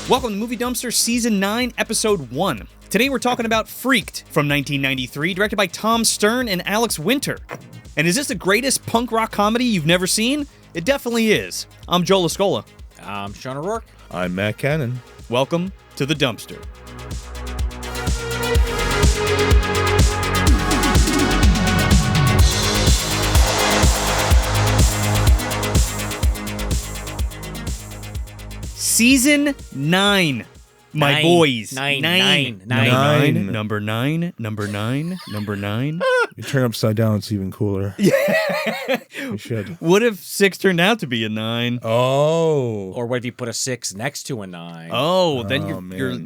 Welcome to Movie Dumpster Season 9, Episode 1. Today we're talking about Freaked from 1993, directed by Tom Stern and Alex Winter. And is this the greatest punk rock comedy you've never seen? It definitely is. I'm Joe Lascola. I'm Sean O'Rourke. I'm Matt Cannon. Welcome to the Dumpster. Season 9, my boys. Nine. Number nine. You turn upside down, it's even cooler. You should. What if 6 turned out to be a 9? Oh. Or what if you put a 6 next to a 9? Oh, then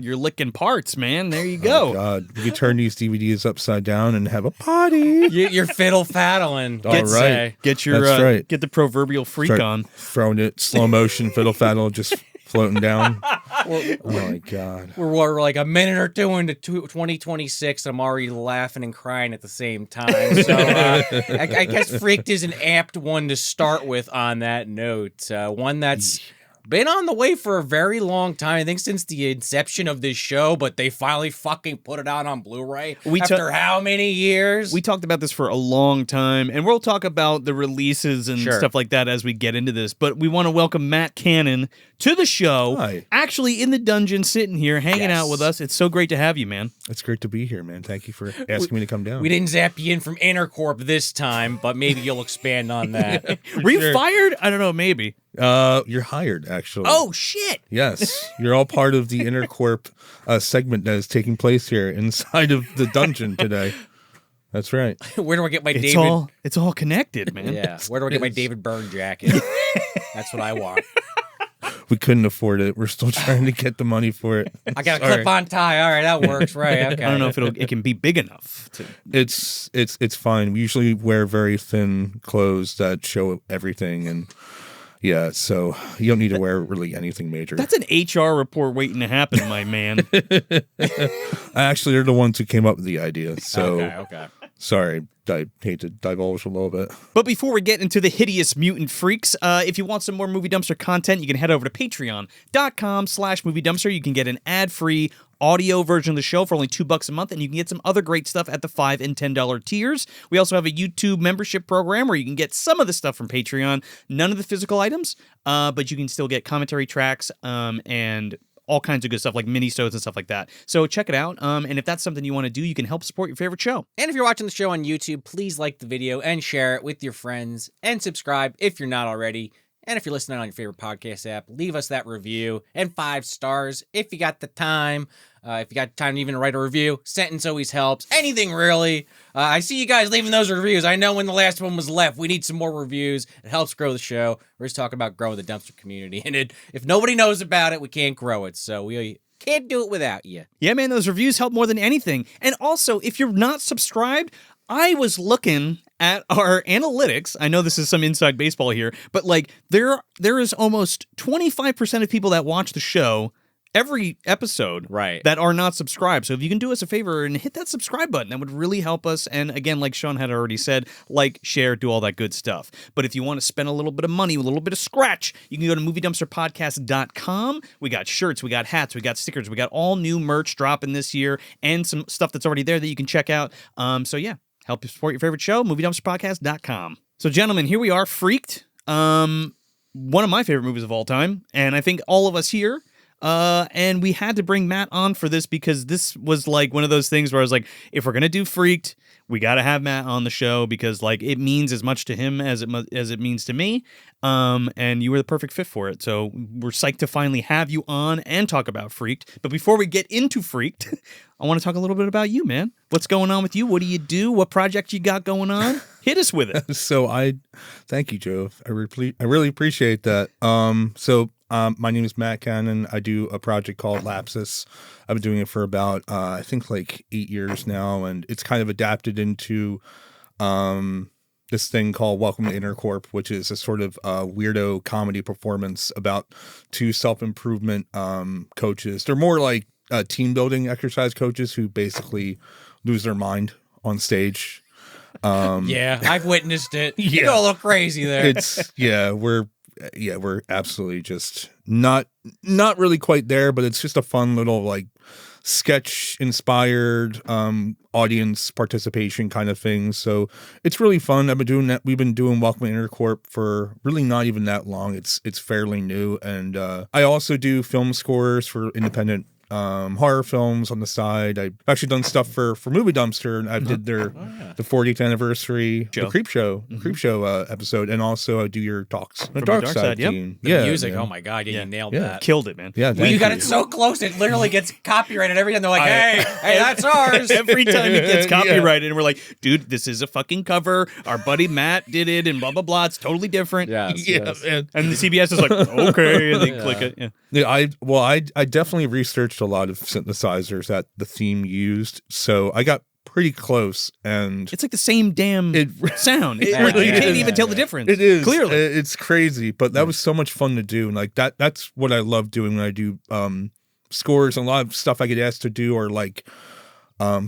you're licking parts, man. There you go. Oh, God. You could turn these DVDs upside down and have a party. You're fiddle faddling. All right. Get your That's right. Get the proverbial freak Start on. Throwing it slow motion, fiddle faddle, just floating down. Oh my God. We're like a minute or two into 2026. I'm already laughing and crying at the same time. So I guess Freaked is an apt one to start with on that note. One that's been on the way for a very long time. I think since the inception of this show, but they finally fucking put it out on Blu-ray after how many years? We talked about this for a long time, and we'll talk about the releases and stuff like that as we get into this. But we want to welcome Matt Cannon to the show. Hi. Actually in the dungeon, sitting here, hanging out with us. It's so great to have you, man. It's great to be here, man. Thank you for asking me to come down. We didn't zap you in from Innercorp this time, but maybe you'll expand on that. Were you fired? I don't know, maybe. You're hired, actually. Oh, shit. Yes. You're all part of the Innercorp segment that is taking place here inside of the dungeon today. That's right. Where do I get my It's all connected, man. Yeah. Where do I get my David Byrne jacket? That's what I want. We couldn't afford it. We're still trying to get the money for it. I got a clip-on tie. All right, that works. Right. Okay. I don't know if it can be big enough. It's fine. We usually wear very thin clothes that show everything, and yeah, so you don't need to wear really anything major. That's an HR report waiting to happen, my man. Actually, they're the ones who came up with the idea. So Okay. Sorry, I hate to divulge a little bit. But before we get into the hideous mutant freaks, if you want some more Movie Dumpster content, you can head over to patreon.com/Movie Dumpster. You can get an ad-free audio version of the show for only $2 a month, and you can get some other great stuff at the $5 and $10 tiers. We also have a YouTube membership program where you can get some of the stuff from Patreon, none of the physical items, but you can still get commentary tracks and all kinds of good stuff like mini-sodes and stuff like that. So check it out, and if that's something you want to do, you can help support your favorite show. And if you're watching the show on YouTube, please like the video and share it with your friends, and subscribe if you're not already. And if you're listening on your favorite podcast app, leave us that review and 5 stars if you got the time. If you got time to even write a review, sentence always helps. Anything really. I see you guys leaving those reviews. I know when the last one was left, we need some more reviews. It helps grow the show. We're just talking about growing the dumpster community. And if nobody knows about it, we can't grow it. So we can't do it without you. Yeah, man, those reviews help more than anything. And also, if you're not subscribed, I was looking at our analytics. I know this is some inside baseball here, but like there is almost 25% of people that watch the show every episode that are not subscribed. So if you can do us a favor and hit that subscribe button, that would really help us. And again, like Sean had already said, like, share, do all that good stuff. But if you want to spend a little bit of money, a little bit of scratch, you can go to moviedumpsterpodcast.com. We got shirts, we got hats, we got stickers, we got all new merch dropping this year and some stuff that's already there that you can check out. So yeah, help you support your favorite show, moviedumpsterpodcast.com. So gentlemen, here we are, Freaked. One of my favorite movies of all time. And I think all of us here. And we had to bring Matt on for this because this was like one of those things where I was like, if we're going to do Freaked, we got to have Matt on the show because like it means as much to him as it means to me. And you were the perfect fit for it. So we're psyched to finally have you on and talk about Freaked. But before we get into Freaked, I want to talk a little bit about you, man. What's going on with you? What do you do? What project you got going on? Hit us with it. Thank you, Joe. I really appreciate that. My name is Matt Cannon. I do a project called Lapses. I've been doing it for about, I think like 8 years now. And it's kind of adapted into this thing called Welcome to Innercorp, which is a sort of weirdo comedy performance about 2 self-improvement coaches. They're more like team building exercise coaches who basically lose their mind on stage. Yeah, I've witnessed it. You go a little crazy there. We're absolutely just not really quite there, but it's just a fun little like sketch inspired audience participation kind of thing. So it's really fun. I've been doing that. We've been doing Welcome to Innercorp for really not even that long. It's fairly new. And I also do film scores for independent horror films on the side. I've actually done stuff for Movie Dumpster, and I did the 40th anniversary the Creep Show episode, and also I do your talks From the Dark Side, yep. team. The music, man. oh my god, you nailed that. Killed it, man. Yeah, Well, you got thank it so close, it literally gets copyrighted every time. They're like, hey, that's ours. Every time it gets copyrighted, and we're like, dude, this is a fucking cover. Our buddy Matt did it, and blah blah blah. It's totally different. Yes, Yeah, yes. man. And the CBS is like, okay, and they click it. Yeah. Yeah, I definitely researched a lot of synthesizers that the theme used, so I got pretty close, and It's like the same damn sound. It really you can't is. even tell the difference. it is clearly. it's crazy, but that was so much fun to do, and like that's what I love doing when I do scores. And a lot of stuff I get asked to do are like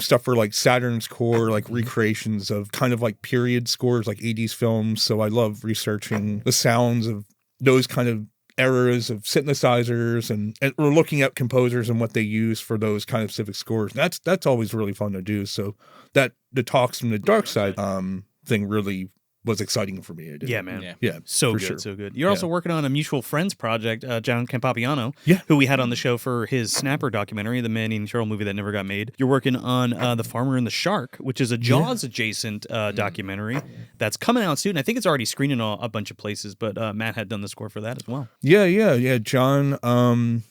stuff for like Saturn's core, like recreations of kind of like period scores, like 80s films. So I love researching the sounds of those kind of eras of synthesizers, and we're looking at composers and what they use for those kind of civic scores. That's always really fun to do. So that the talks from the Dark Side thing really was exciting for me. Yeah, man. Yeah, So for good, sure. so good. You're also working on a mutual friends project, John Campapiano, Yeah. who we had on the show for his Snapper documentary, the Man-Eating Turtle movie that never got made. You're working on The Farmer and the Shark, which is a Jaws-adjacent documentary that's coming out soon. I think it's already screening a bunch of places, but Matt had done the score for that as well. Yeah. John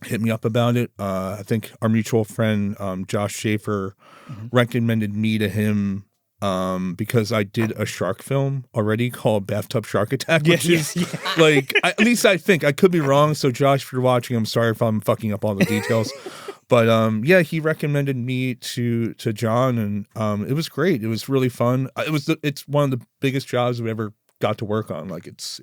hit me up about it. I think our mutual friend Josh Schaefer recommended me to him because I did a shark film already called Bathtub Shark Attack, which is like, at least I think. I could be wrong. So Josh, if you're watching, I'm sorry if I'm fucking up all the details. But yeah, he recommended me to John, and it was great. It was really fun. It's one of the biggest jobs I've ever got to work on. Like it's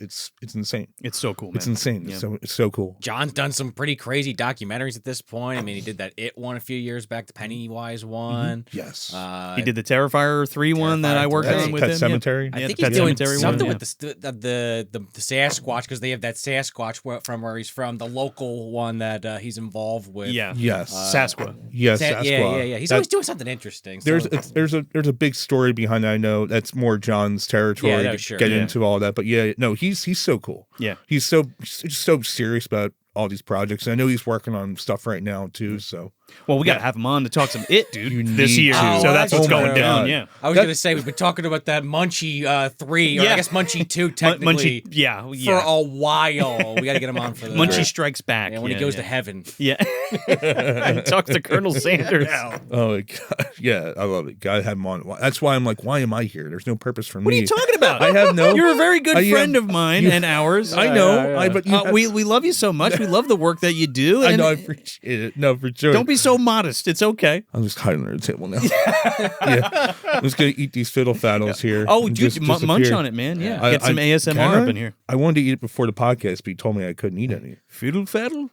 insane. It's so cool, man. It's insane. Yeah. So it's so cool. John's done some pretty crazy documentaries at this point. I mean, he did that It one a few years back, the Pennywise one. Yes. He did the Terrifier 3 one that I worked Terrifier on with 3. him. Pet Cemetery. I Yeah, think the he's Pet doing Cemetery something one, with the Sasquatch, because they have that Sasquatch from where he's from, the local one that he's involved with. Yeah. Yes. Sasquatch. Yes. Yeah, Sasquatch. yeah. He's That- always doing something interesting. So. There's a big story behind that. I know that's more John's territory Yeah, no, to sure. get Yeah. into all that. But yeah, no, he's so cool. Yeah. He's just so serious about all these projects. And I know he's working on stuff right now too. So Well, we got to have him on to talk some It, dude, You this need year. to. So that's what's Oh my going down. God. Yeah. I was going to say, we've been talking about that Munchie 3, or I Yeah. guess Munchie 2 technically, Munchie, yeah. for a while. We got to get him on for that. Munchie Strikes Back. Yeah, when he goes to heaven. Yeah. Talk to Colonel Sanders. oh my God. Yeah, I love it. Gotta have him on. That's why I'm like, why am I here? There's no purpose for me. What are you talking about? I have no. You're a very good I, friend of mine and ours. I know. Yeah. But you we love you so much. We love the work that you do. I And know. I appreciate it. No, for sure. don't be so modest. It's okay. I'm just hiding under the table now. Yeah. I'm just gonna eat these fiddle faddles here. Oh, and dude, just munch disappear. on it, man. Yeah. Yeah. Get some ASMR Can up I? in here. I wanted to eat it before the podcast, but he told me I couldn't eat any. Fiddle faddle.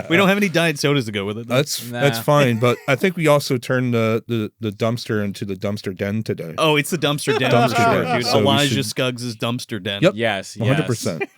We don't have any diet sodas to go with it. That's Nah. fine, but I think we also turned the dumpster into the dumpster den today. Oh, it's the dumpster den. Dumpster for sure, den. dude. So we Elijah should- Scuggs' dumpster den. Yep. Yes, 100%.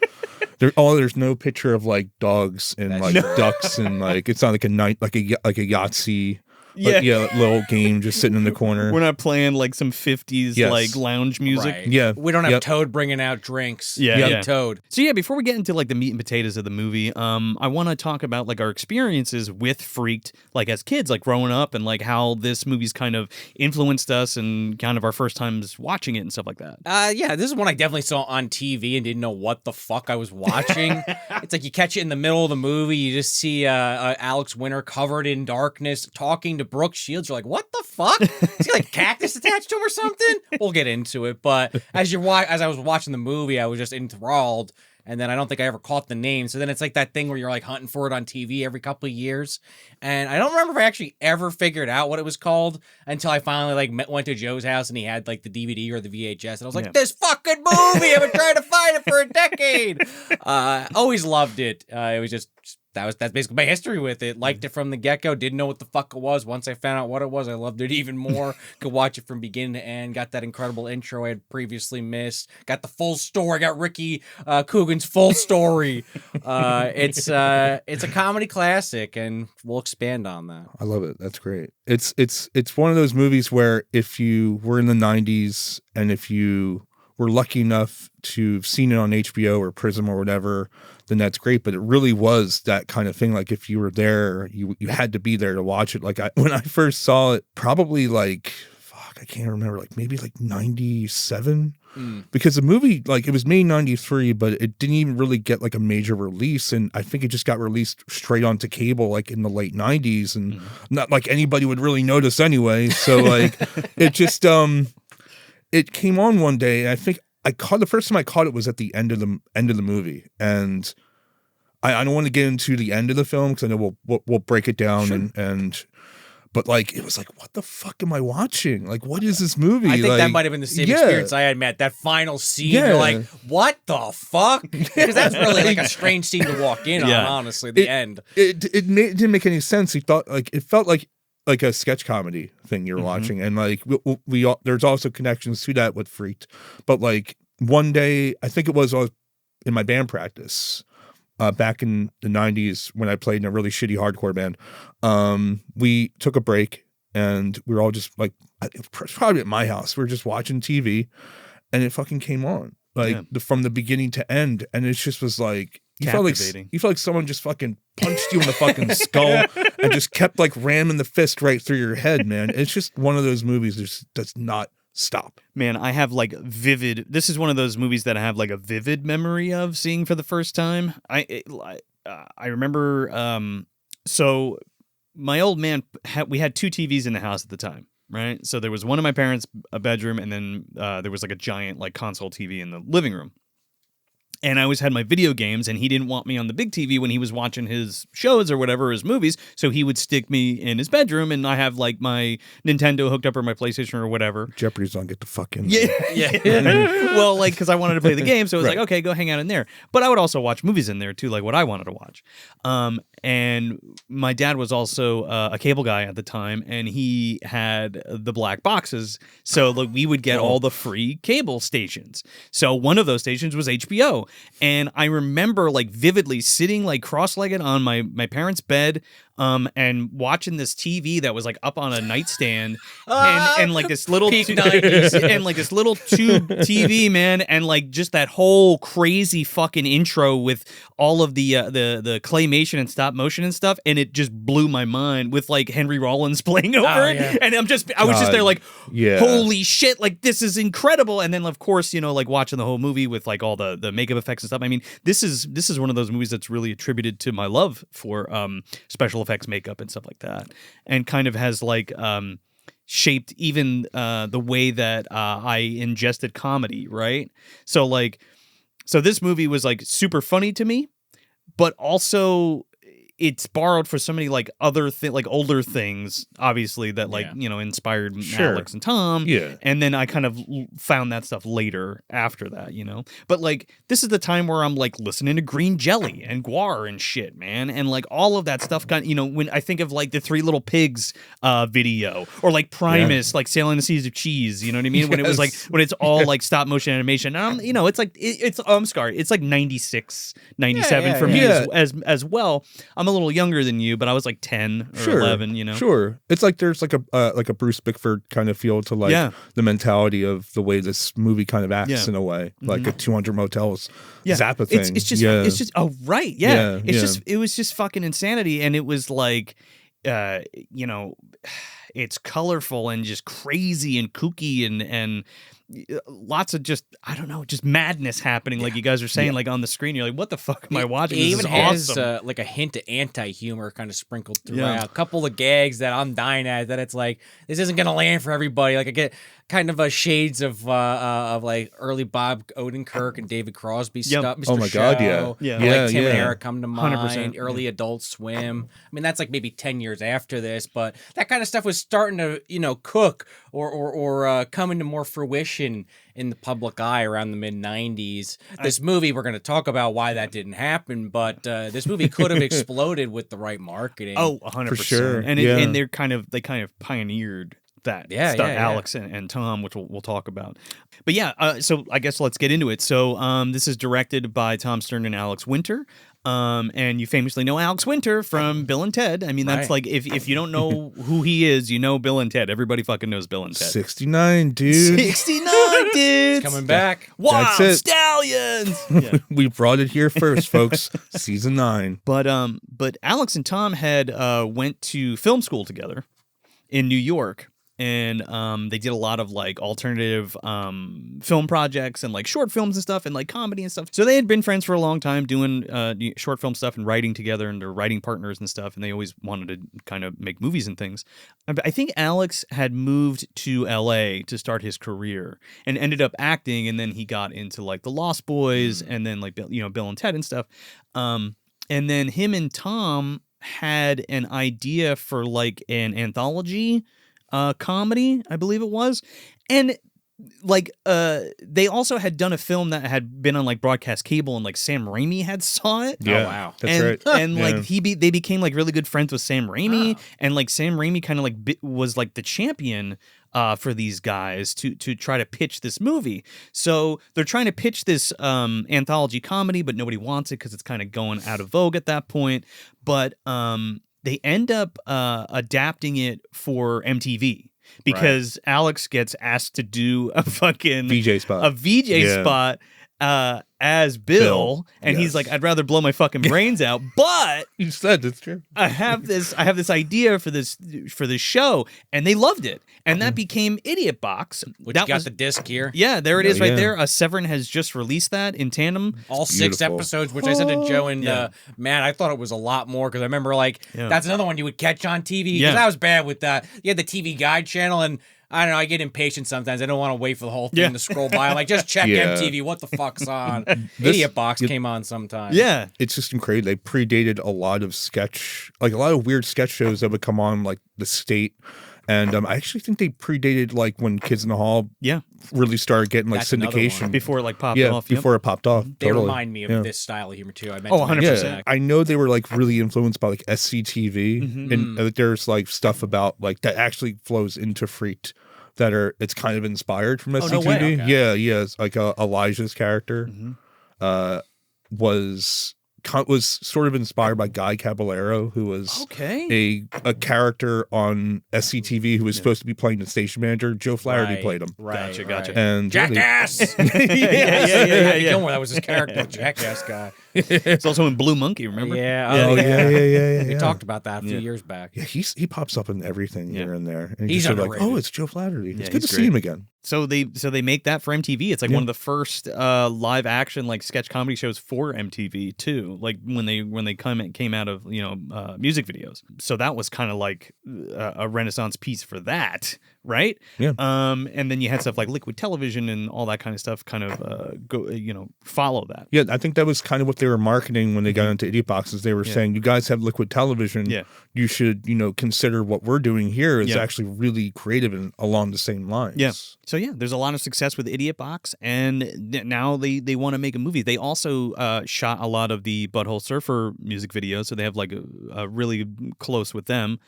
There's no picture of like dogs and That's like true. ducks and like it's not like a night like a Yahtzee Yeah. like, little game just sitting in the corner. We're not playing like some 50s Yes. like lounge music. Right. Yeah. We don't have Yep. Toad bringing out drinks. Yeah, Young yeah. Toad. So yeah, before we get into like the meat and potatoes of the movie, I want to talk about like our experiences with Freaked, like as kids, like growing up, and like how this movie's kind of influenced us and kind of our first times watching it and stuff like that. Yeah, this is one I definitely saw on TV and didn't know what the fuck I was watching. It's like you catch it in the middle of the movie, you just see Alex Winter covered in darkness talking to Brooke Shields. You're like, what the fuck? Is he like cactus attached to him or something? We'll get into it, but as I was watching the movie, I was just enthralled. And then I don't think I ever caught the name. So then it's like that thing where you're like hunting for it on TV every couple of years. And I don't remember if I actually ever figured out what it was called until I finally like went to Joe's house and he had like the DVD or the VHS. And I was like, this fucking movie! I've been trying to find it for a decade. Always loved it. It was just that's basically my history with it. Liked it from the get-go, didn't know what the fuck it was. Once I found out what it was, I loved it even more. Could watch it from beginning to end. Got that incredible intro I had previously missed. Got the full story. Got Ricky Coogan's full story. It's a comedy classic, and we'll expand on that. I love it. That's great. It's one of those movies where if you were in the 90s and if you were lucky enough to have seen it on HBO or Prism or whatever, then that's great. But it really was that kind of thing. Like if you were there, you had to be there to watch it. Like when I first saw it, probably like, I can't remember, like maybe like 97. Because the movie, like it was made in 93, but it didn't even really get like a major release. And I think it just got released straight onto cable like in the late 90s, and not like anybody would really notice anyway. So like it just, it came on one day, and I think the first time I caught it was at the end of the movie. And I don't want to get into the end of the film because I know we'll break it down. Sure. But like it was like, what the fuck am I watching? Like, what is this movie? I think like, that might have been the same experience I had, Matt. That final scene, you're like, what the fuck? Because that's really like a strange scene to walk in on, honestly, the end. It didn't make any sense. It felt like a sketch comedy thing you're watching. And like we there's also connections to that with Freaked. But like one day, I think it was in my band practice, back in the 90s when I played in a really shitty hardcore band, we took a break and we were all just like, probably at my house, we were just watching TV and it fucking came on from the beginning to end. And it just was like, you felt like someone just fucking punched you in the fucking skull and just kept like ramming the fist right through your head, man. It's just one of those movies that does not stop. Man, I have like this is one of those movies that I have like a vivid memory of seeing for the first time. I remember, so my old man, we had two TVs in the house at the time, right? So there was one in my parents' bedroom, and then there was like a giant like console TV in the living room. And I always had my video games, and he didn't want me on the big TV when he was watching his shows or whatever, his movies. So he would stick me in his bedroom, and I have like my Nintendo hooked up or my PlayStation or whatever. Jeopardy's on, get the fuck in. Yeah. Well, like, because I wanted to play the game, so it was like, okay, go hang out in there. But I would also watch movies in there too, like what I wanted to watch. And my dad was also a cable guy at the time, and he had the black boxes. So like, we would get all the free cable stations. So one of those stations was HBO. And I remember like vividly sitting like cross-legged on my parents' bed and watching this TV that was like up on a nightstand and like this little and like this little tube TV, man, and like just that whole crazy fucking intro with all of the claymation and stop motion and stuff, and it just blew my mind with like Henry Rollins playing over it. Yeah. And I was just there like, holy shit, like this is incredible. And then of course, like watching the whole movie with like all the makeup effects and stuff. I mean, this is one of those movies that's really attributed to my love for special effects, makeup and stuff like that, and kind of has like shaped even the way that I ingested comedy, right? So this movie was like super funny to me, but also it's borrowed for so many like other like older things, obviously, that like inspired Alex and Tom. Yeah. And then I kind of found that stuff later after that, But like this is the time where I'm like listening to Green Jelly and Guar and shit, man, and like all of that stuff. Kind of, when I think of like the Three Little Pigs video, or like Primus, like Sailing the Seas of Cheese. You know what I mean? When it was like when it's all like stop motion animation. It's like I'm sorry, it's like 96, 97 for me as well. I'm a little younger than you, but I was like 10 or 11, Sure. It's like there's like a Bruce Bickford kind of feel to like the mentality of the way this movie kind of acts in a way, like a 200 Motels Zappa thing. It's just it was just fucking insanity, and it was like it's colorful and just crazy and kooky and lots of just, I don't know, just madness happening, like you guys are saying, like on the screen. You're like, what the fuck am I watching? It even has like a hint of anti-humor kind of sprinkled throughout. A couple of gags that I'm dying at, that it's like, this isn't gonna land for everybody. Like I get kind of shades of like early Bob Odenkirk and David Crosby stuff. Mr. Oh my God, yeah. Like Tim and Eric come to mind. 100%. Early Adult Swim. I mean, that's like maybe 10 years after this, but that kind of stuff was starting to cook or come into more fruition attention in the public eye around the mid-90s. This movie, we're going to talk about why that didn't happen, but this movie could have exploded with the right marketing. Oh, 100%. For sure. And and they kind of pioneered that stuff, Alex and Tom, which we'll talk about. But yeah, so I guess let's get into it. So this is directed by Tom Stern and Alex Winter. And you famously know Alex Winter from Bill and Ted. I mean, that's like, if you don't know who he is, you know Bill and Ted. Everybody fucking knows Bill and Ted. 69, dude. 69, dude. Coming back. Wild Stallions. Yeah. We brought it here first, folks. Season 9. But Alex and Tom had went to film school together in New York. And they did a lot of like alternative film projects and like short films and stuff and like comedy and stuff. So they had been friends for a long time doing short film stuff and writing together, and they're writing partners and stuff. And they always wanted to kind of make movies and things. I think Alex had moved to LA to start his career and ended up acting. And then he got into like the Lost Boys and then like, Bill and Ted and stuff. And then him and Tom had an idea for like an anthology comedy, I believe it was. And like they also had done a film that had been on like broadcast cable, and like Sam Raimi had saw it. Yeah, oh wow, that's right. And like they became like really good friends with Sam Raimi, and like Sam Raimi kind of like was like the champion for these guys to try to pitch this movie. So they're trying to pitch this anthology comedy, but nobody wants it because it's kind of going out of vogue at that point. But they end up adapting it for MTV because Alex gets asked to do a fucking VJ spot as Bill, and he's like, I'd rather blow my fucking brains out, but you said it's true. I have this idea for this show, and they loved it, and that became Idiot Box. Which that got the disc here. Yeah, there it is right there. Severin has just released that in tandem. All 6 episodes, which I said to Joe and Matt, I thought it was a lot more, because I remember like that's another one you would catch on TV, because I was bad with that. You had the TV Guide channel, and I don't know, I get impatient sometimes. I don't want to wait for the whole thing to scroll by. I'm like, just check MTV. What the fuck's on? Idiot Box came on sometime. Yeah. It's just incredible. They predated a lot of weird sketch shows that would come on, like The State. And I actually think they predated like when Kids in the Hall really started getting like syndication. Before it like popped off. Before it popped off. They remind me of this style of humor too. I meant 100%. Yeah. I know they were like really influenced by like SCTV. And there's like stuff about like that actually flows into Freaked that it's kind of inspired from SCTV. No way. Okay. Yeah. It's like Elijah's character was sort of inspired by Guy Caballero, who was a character on SCTV who was supposed to be playing the station manager. Joe Flaherty played him. Right. Gotcha. And Jackass. Yeah. Gilmore, that was his character, Jackass guy. It's also in Blue Monkey, remember? Yeah. We talked about that a few years back. Yeah, he pops up in everything here and there. And he's just like, underrated. oh, it's Joe Flaherty. It's good to great. see him again. So they make that for MTV. It's like one of the first live action like sketch comedy shows for MTV too. Like when they came out of music videos. So that was kind of like a renaissance piece for that, right? Yeah. And then you had stuff like Liquid Television and all that kind of stuff. Kind of follow that. Yeah, I think that was kind of what they were marketing when they got into Idiot Boxes. They were saying, you guys have Liquid Television. Yeah. You should consider what we're doing here is actually really creative and along the same lines. Yeah. So yeah, there's a lot of success with Idiot Box, and now they want to make a movie. They also shot a lot of the Butthole Surfer music videos, so they have like a really close with them.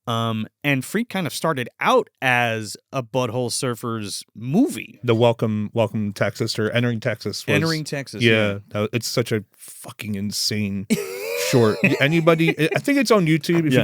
And Freak kind of started out as a Butthole Surfers movie. The Welcome Texas or Entering Texas. Entering Texas. Yeah. It's such a fucking insane short. Anybody, I think it's on YouTube. If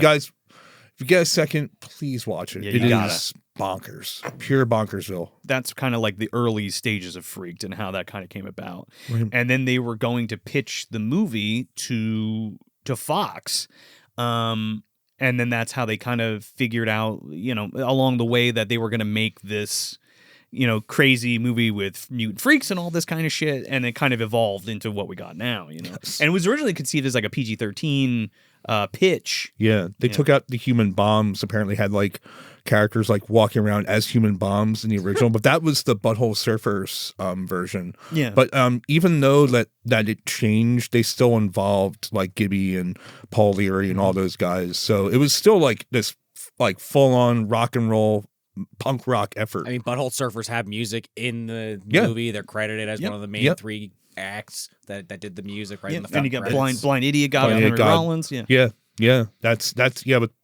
you get a second, please watch it. Yeah, it is bonkers. Pure bonkersville. That's kind of like the early stages of Freaked and how that kind of came about. Right. And then they were going to pitch the movie to Fox. And then that's how they kind of figured out, along the way that they were going to make this, crazy movie with mutant freaks and all this kind of shit. And it kind of evolved into what we got now, Yes. And it was originally conceived as like a PG-13 pitch. Yeah. They took out the human bombs, apparently had like characters like walking around as human bombs in the original, but that was the Butthole Surfers version. Yeah. But even though that it changed, they still involved like Gibby and Paul Leary and all those guys. So it was still like this like full on rock and roll punk rock effort. I mean, Butthole Surfers have music in the Yeah. movie. They're credited as Yep. one of the main Yep. 3 acts that did the music right Yeah. in the And front you got credits. blind idiot guy, Blind Henry Idiot God. Rollins. Yeah. Yeah, that's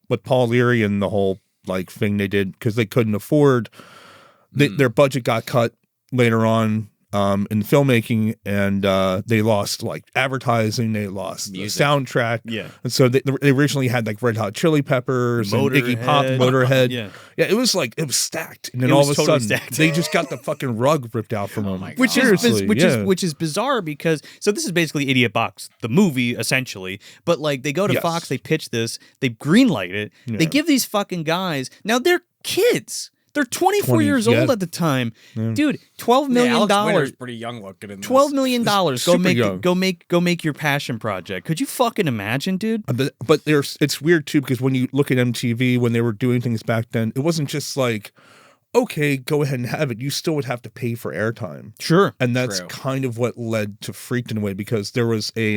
with Paul Leary and the whole like thing they did because they couldn't afford their budget got cut later on in filmmaking, and they lost like advertising, they lost Music. the soundtrack, Yeah. and so they originally had like Red Hot Chili Peppers and Iggy Pop, Motorhead. Motorhead. Yeah. It was stacked, and then It all was of a totally sudden stacked. they just got the fucking rug ripped out from them. my God. Which is Seriously, which is bizarre because this is basically Idiot Box, the movie essentially. But like they go to Yes. Fox, they pitch this, they greenlight it, they Yeah. give these fucking guys now they're kids. They're 24 20, years yeah. old at the time, Yeah. dude. $12 Yeah, million Alex Winter's dollars. pretty young looking in this. $12 million. Go Super make young. go make your passion project. Could you fucking imagine, dude? But it's weird too because when you look at MTV when they were doing things back then, it wasn't just like, okay, go ahead and have it. You still would have to pay for airtime, Sure. and that's True. kind of what led to Freaked in a way because there was a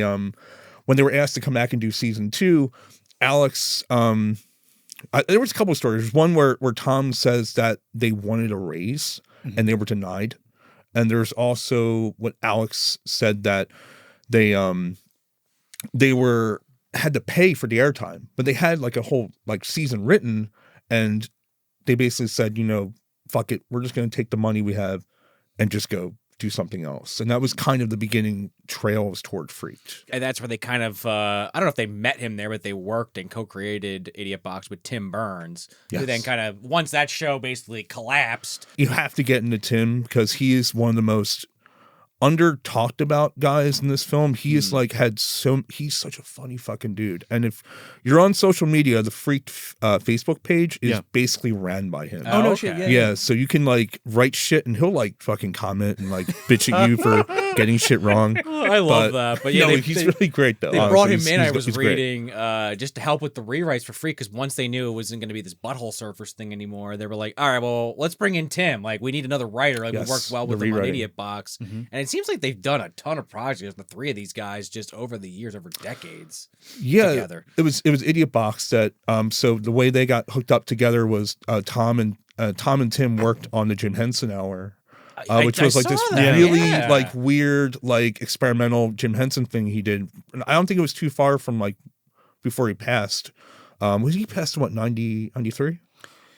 when they were asked to come back and do season 2, Alex there was a couple of stories. There's one where Tom says that they wanted a raise and they were denied, and there's also what Alex said that they had to pay for the airtime, but they had like a whole like season written, and they basically said, fuck it, we're just going to take the money we have and just go do something else. And that was kind of the beginning trails toward Freaked. And that's where they kind of, I don't know if they met him there, but they worked and co-created Idiot Box with Tim Burns. Who Yes. then kind of, once that show basically collapsed. You have to get into Tim because he is one of the most under talked about guys in this film. He is he's such a funny fucking dude. And if you're on social media, the Freaked Facebook page is basically ran by him. Oh, no okay. shit. Yeah. Yeah, so you can like write shit and he'll like fucking comment and like bitch at you for getting shit wrong. I love that. But yeah, he's really great though. They brought him honestly. in. He's- I was he's great. reading just to help with the rewrites for free because once they knew it wasn't going to be this Butthole Surfers thing anymore, they were like, all right, well, let's bring in Tim. Like, we need another writer. Like, Yes, we worked well the with him on rewriting. Idiot Box. And it seems like they've done a ton of projects, the 3 of these guys, just over the years, over decades. Yeah, together. it was Idiot Box that so the way they got hooked up together was Tom and Tim worked on the Jim Henson Hour. Which was like this really like weird like experimental Jim Henson thing he did. And I don't think it was too far from like before he passed. Was he passed in what 93?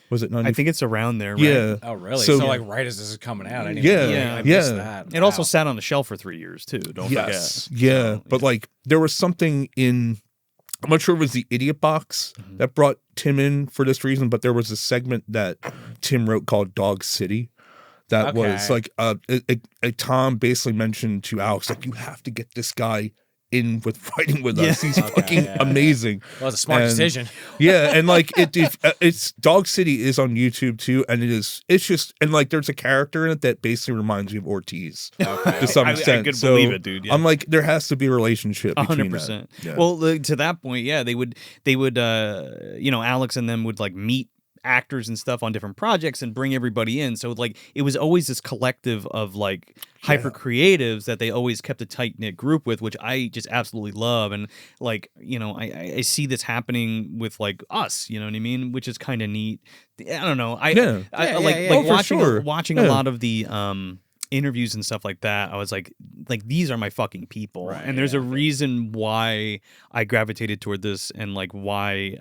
Was it 90? I think it's around there. Right? Yeah. Oh, really? So- So, like, right as this is coming out, I didn't Yeah, even yeah, I missed yeah. that. It also Wow. sat on the shelf for 3 years too. Don't Yes. forget. Yeah. So, But like there was something in I'm not sure if it was the Idiot Box that brought Tim in for this reason, but there was a segment that Tim wrote called Dog City. That was Okay. like Tom basically mentioned to Alex, like, you have to get this guy in with writing with us. He's fucking amazing. Well, it's a smart decision. Yeah, and like it's Dog City is on YouTube too, and it's just and like there's a character in it that basically reminds me of Ortiz to some I extent. could So believe it, dude. Yeah. I'm like, there has to be a relationship between 100%. that. Yeah. Well, to that point, yeah, they would Alex and them would like meet actors and stuff on different projects and bring everybody in. So like it was always this collective of like hyper creatives that they always kept a tight knit group with, which I just absolutely love. And like, I see this happening with like us, you know what I mean? Which is kind of neat. I don't know. I Oh, for sure. watching a lot of the interviews and stuff like that, I was like these are my fucking people. Right, and there's a reason why I gravitated toward this and like why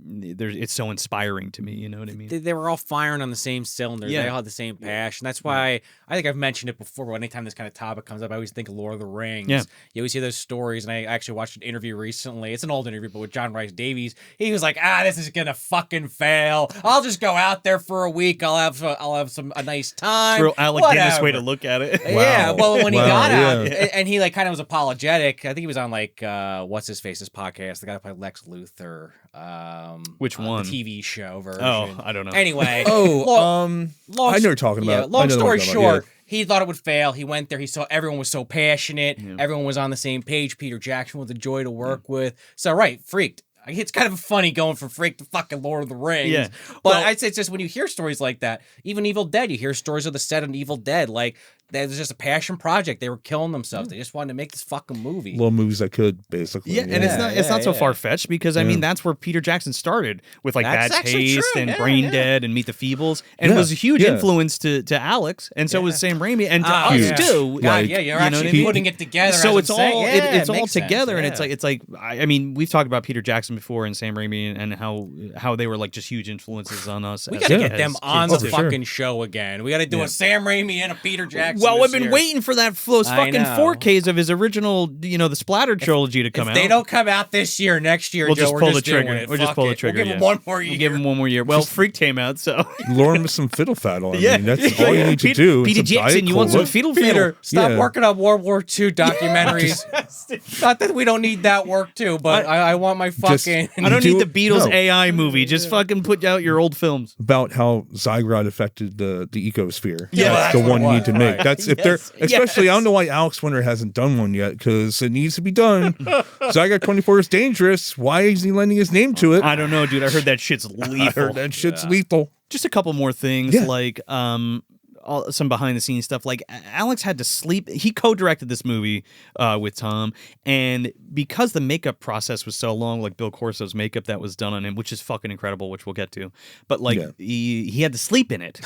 it's so inspiring to me, you know what I mean? They were all firing on the same cylinders. Yeah. They all had the same passion. That's why I think I've mentioned it before. But anytime this kind of topic comes up, I always think of Lord of the Rings. Yeah. You always hear those stories. And I actually watched an interview recently. It's an old interview, but with John Rice Davies, he was like, this is gonna fucking fail. I'll just go out there for a week. I'll have a nice time. Real Alec Guinness way to look at it. Yeah, well, when he got out, yeah. and he like kind of was apologetic. I think he was on like what's his face's podcast, the guy that played Lex Luthor. Which one? The TV show version. Oh, I don't know. Anyway. I know what you're talking about. Long I know story what you're talking about, short, he thought it would fail. He went there. He saw everyone was so passionate. Everyone was on the same page. Peter Jackson was a joy to work with. So, Freaked. It's kind of funny going from Freak to fucking Lord of the Rings. Yeah. But I'd say it's just when you hear stories like that, even Evil Dead, you hear stories of the set on Evil Dead. Like, That was just a passion project. They were killing themselves. They just wanted to make this fucking movie. Little movies I could, basically. Yeah, and it's not so far fetched because I mean that's where Peter Jackson started with like That's Bad actually Taste true. and Yeah, Brain yeah. Dead and Meet the Feebles, and was a huge influence to Alex, and so was Sam Raimi and to us Huge. too. God, Like, yeah, you're you know actually what I mean? putting it together. So as it's I'm all saying. Yeah, it's all makes sense. together, and Yeah. it's like I mean we've talked about Peter Jackson before and Sam Raimi and how they were like just huge influences on us. We as- got to as get them kids, on the too. fucking show again. We got to do a Sam Raimi and a Peter Jackson. Well, this I've been year. waiting for those I fucking know. 4Ks of his original, the Splatter trilogy to come If out. they don't come out this year, next year, We'll Joe, just we're pull just the trigger. doing it. We'll just Fuck pull the it. trigger, We'll give yeah. them one more year. We'll give him one more year. Well, Freak came out, so Lure him with some fiddle faddle. I Yeah. mean, that's all you need to Pete- do. and Peter some Jackson, Diet you want some Cola. fiddle Peter, stop Yeah. working on World War II documentaries. Not that we don't need that work too, but I want my Just- fucking. I don't do need it- the Beatles no. AI movie. Just fucking put out your old films. About how Zygrod affected the ecosphere. Yeah, that's that's the what one it you need was, to make. right. That's if they're Yes, especially. I yes. don't know why Alex Winter hasn't done one yet because it needs to be done. Zygrod 24 is dangerous. Why is he lending his name to it? I don't know, dude. I heard that shit's I lethal. heard that shit's lethal. Just a couple more things, Yeah. like some behind the scenes stuff. Like Alex had to sleep. He co-directed this movie with Tom, and because the makeup process was so long, like Bill Corso's makeup that was done on him, which is fucking incredible, which we'll get to. But like Yeah. he had to sleep in it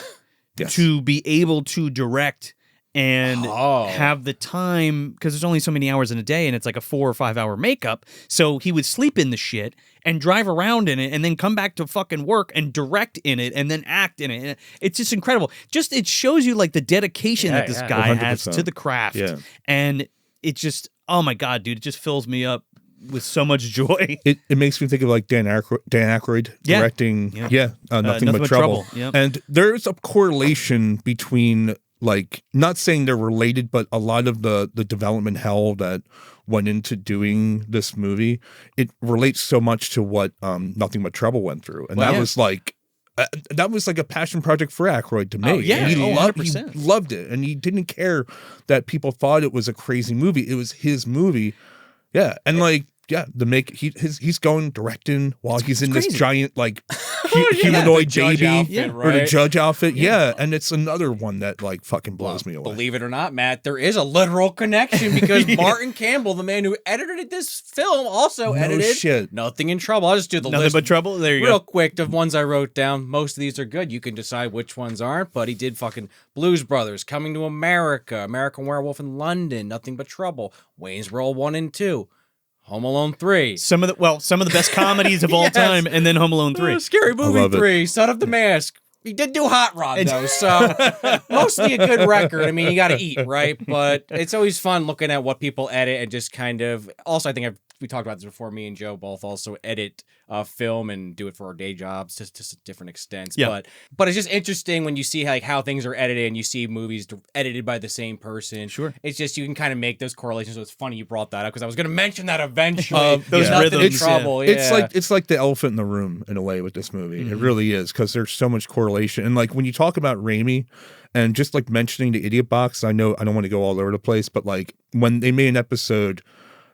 Yes. to be able to direct and Oh. have the time, because there's only so many hours in a day and it's like a 4 or 5 hour makeup. So he would sleep in the shit and drive around in it and then come back to fucking work and direct in it and then act in it. And it's just incredible. Just it shows you like the dedication Yeah, that this yeah. guy has 100%. to the craft. Yeah. And it just, oh my God, dude, it just fills me up with so much joy. It makes me think of like Dan Aykroyd Yeah. directing. Yeah. Nothing but Trouble. Yep. And there's a correlation between, like, not saying they're related, but a lot of the development hell that went into doing this movie, it relates so much to what Nothing But Trouble went through, and Wow. that was like. That was like a passion project for Aykroyd to make. yeah. And he Oh, loved 100%. it, and he didn't care that people thought it was a crazy movie. It was his movie, yeah. And like, yeah, he's going directing while he's in this crazy. giant like humanoid the judge baby outfit, or the right? judge outfit, yeah. And it's another one that like fucking blows me away. Believe it or not, Matt, there is a literal connection because Martin Campbell, the man who edited this film, also edited shit. Nothing in Trouble. I'll just do the Nothing list but trouble. There you real go. quick of ones I wrote down. Most of these are good. You can decide which ones aren't, but he did fucking Blues Brothers, Coming to America, American Werewolf in London, Nothing But Trouble, Wayne's World 1 and 2, Home Alone 3. Some of the best comedies of all Yes. time, and then Home Alone 3. Scary Movie love it. 3, Son of the Mask. He did do Hot Rod, though, so mostly a good record. I mean, you got to eat, right? But it's always fun looking at what people edit and just kind of... Also, I think we talked about this before. Me and Joe both also edit film and do it for our day jobs to different extents. Yeah. But it's just interesting when you see like how things are edited and you see movies edited by the same person. Sure. It's just you can kind of make those correlations. So it's funny you brought that up because I was going to mention that eventually. Those Nothing in rhythms, Trouble. It's like the elephant in the room in a way with this movie. It really is, because there's so much correlation. And like when you talk about Raimi and just like mentioning the Idiot Box, I know I don't want to go all over the place, but like when they made an episode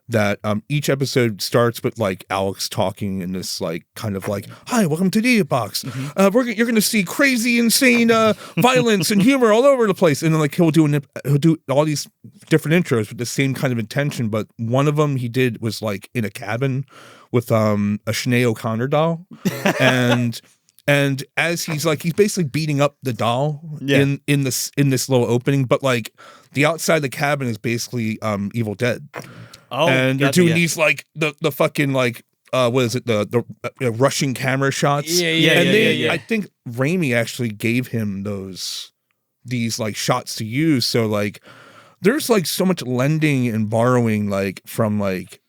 that each episode starts with like Alex talking in this like kind of like, "Hi, welcome to the Idiot Box. You're going to see crazy, insane violence and humor all over the place." And then like he'll do all these different intros with the same kind of intention. But one of them he did was like in a cabin with a Sinead O'Connor doll, and as he's basically beating up the doll in this little opening, but like the outside of the cabin is basically Evil Dead. Oh, And they're gotcha, doing yeah. these like the fucking like what is it, the rushing camera shots. Yeah, And yeah. I think Raimi actually gave him these like shots to use. So like there's like so much lending and borrowing like from like,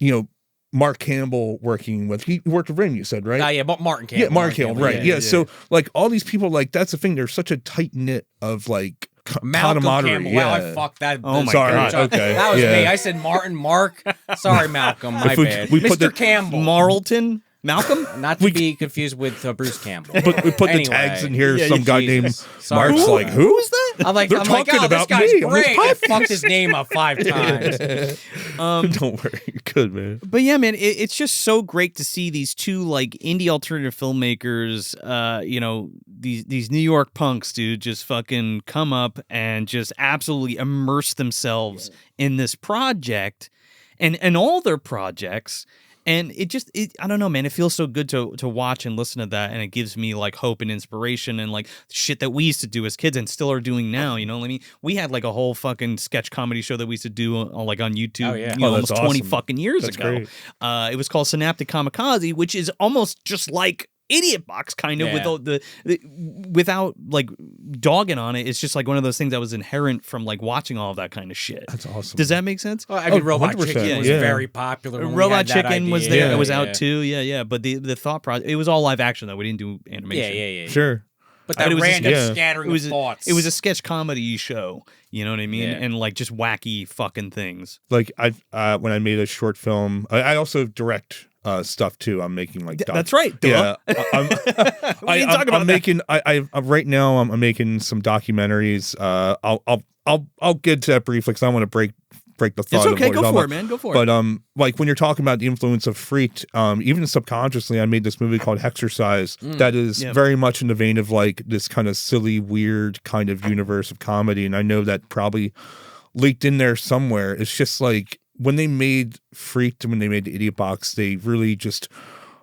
you know, Mark Campbell he worked with Raimi, you said, right? yeah, but Martin Campbell. Yeah, Mark Campbell, right. Yeah, yeah. So like all these people, like that's the thing, they're such a tight knit of like Malcolm camaraderie. Campbell. Yeah. Wow, I fucked that. Oh my Sorry, God. okay. That was Yeah. me. I said Martin, Mark. Sorry, Malcolm. My If we- bad. we put Mr. the- Campbell. Marlton? Malcolm? Not to be confused with Bruce Campbell. But we put Anyway. the tags in here. Yeah, Some guy named Jesus. Sorry Mark's about like, that. who is that? I'm like, They're oh, talking this about guy's me on this great. I podcast. fucked his name up 5 times. Don't worry, you're good, man. But yeah, man, it's just so great to see these two like indie alternative filmmakers, these New York punks, dude, just fucking come up and just absolutely immerse themselves in this project and all their projects. And I don't know, man. It feels so good to watch and listen to that, and it gives me like hope and inspiration and like shit that we used to do as kids and still are doing now. You know what I mean? We had like a whole fucking sketch comedy show that we used to do like on YouTube. Oh, yeah. You know, almost that's 20 awesome. fucking years That's ago. great. It was called Synaptic Kamikaze, which is almost just like Idiot Box, kind of, Yeah. with all the without like dogging on it. It's just like one of those things that was inherent from like watching all of that kind of shit. That's awesome. Does that make sense? Well, I mean, Robot 100%, Chicken was yeah. very popular. When we Robot had that Chicken was idea. there. It was Yeah. out too. Yeah. But the thought process, it was all live action though. We didn't do animation. Yeah. Sure. But But that it was just- random yeah. scattering It was of thoughts. It was a sketch comedy show. You know what I mean? Yeah. And like just wacky fucking things. Like when I made a short film, I also direct stuff too. I'm making like That's right. Duh. Yeah, I'm We didn't talk about I'm that. making. Right now I'm making some documentaries. I'll get to that briefly because I want to break the thought. It's of okay. what you're Go talking for it, about. man. Go for it. But like when you're talking about the influence of Freaked, even subconsciously, I made this movie called Hexercise that is Yeah. very much in the vein of like this kind of silly, weird kind of universe of comedy, and I know that probably leaked in there somewhere. It's just like when they made Freaked and when they made the Idiot Box, they really just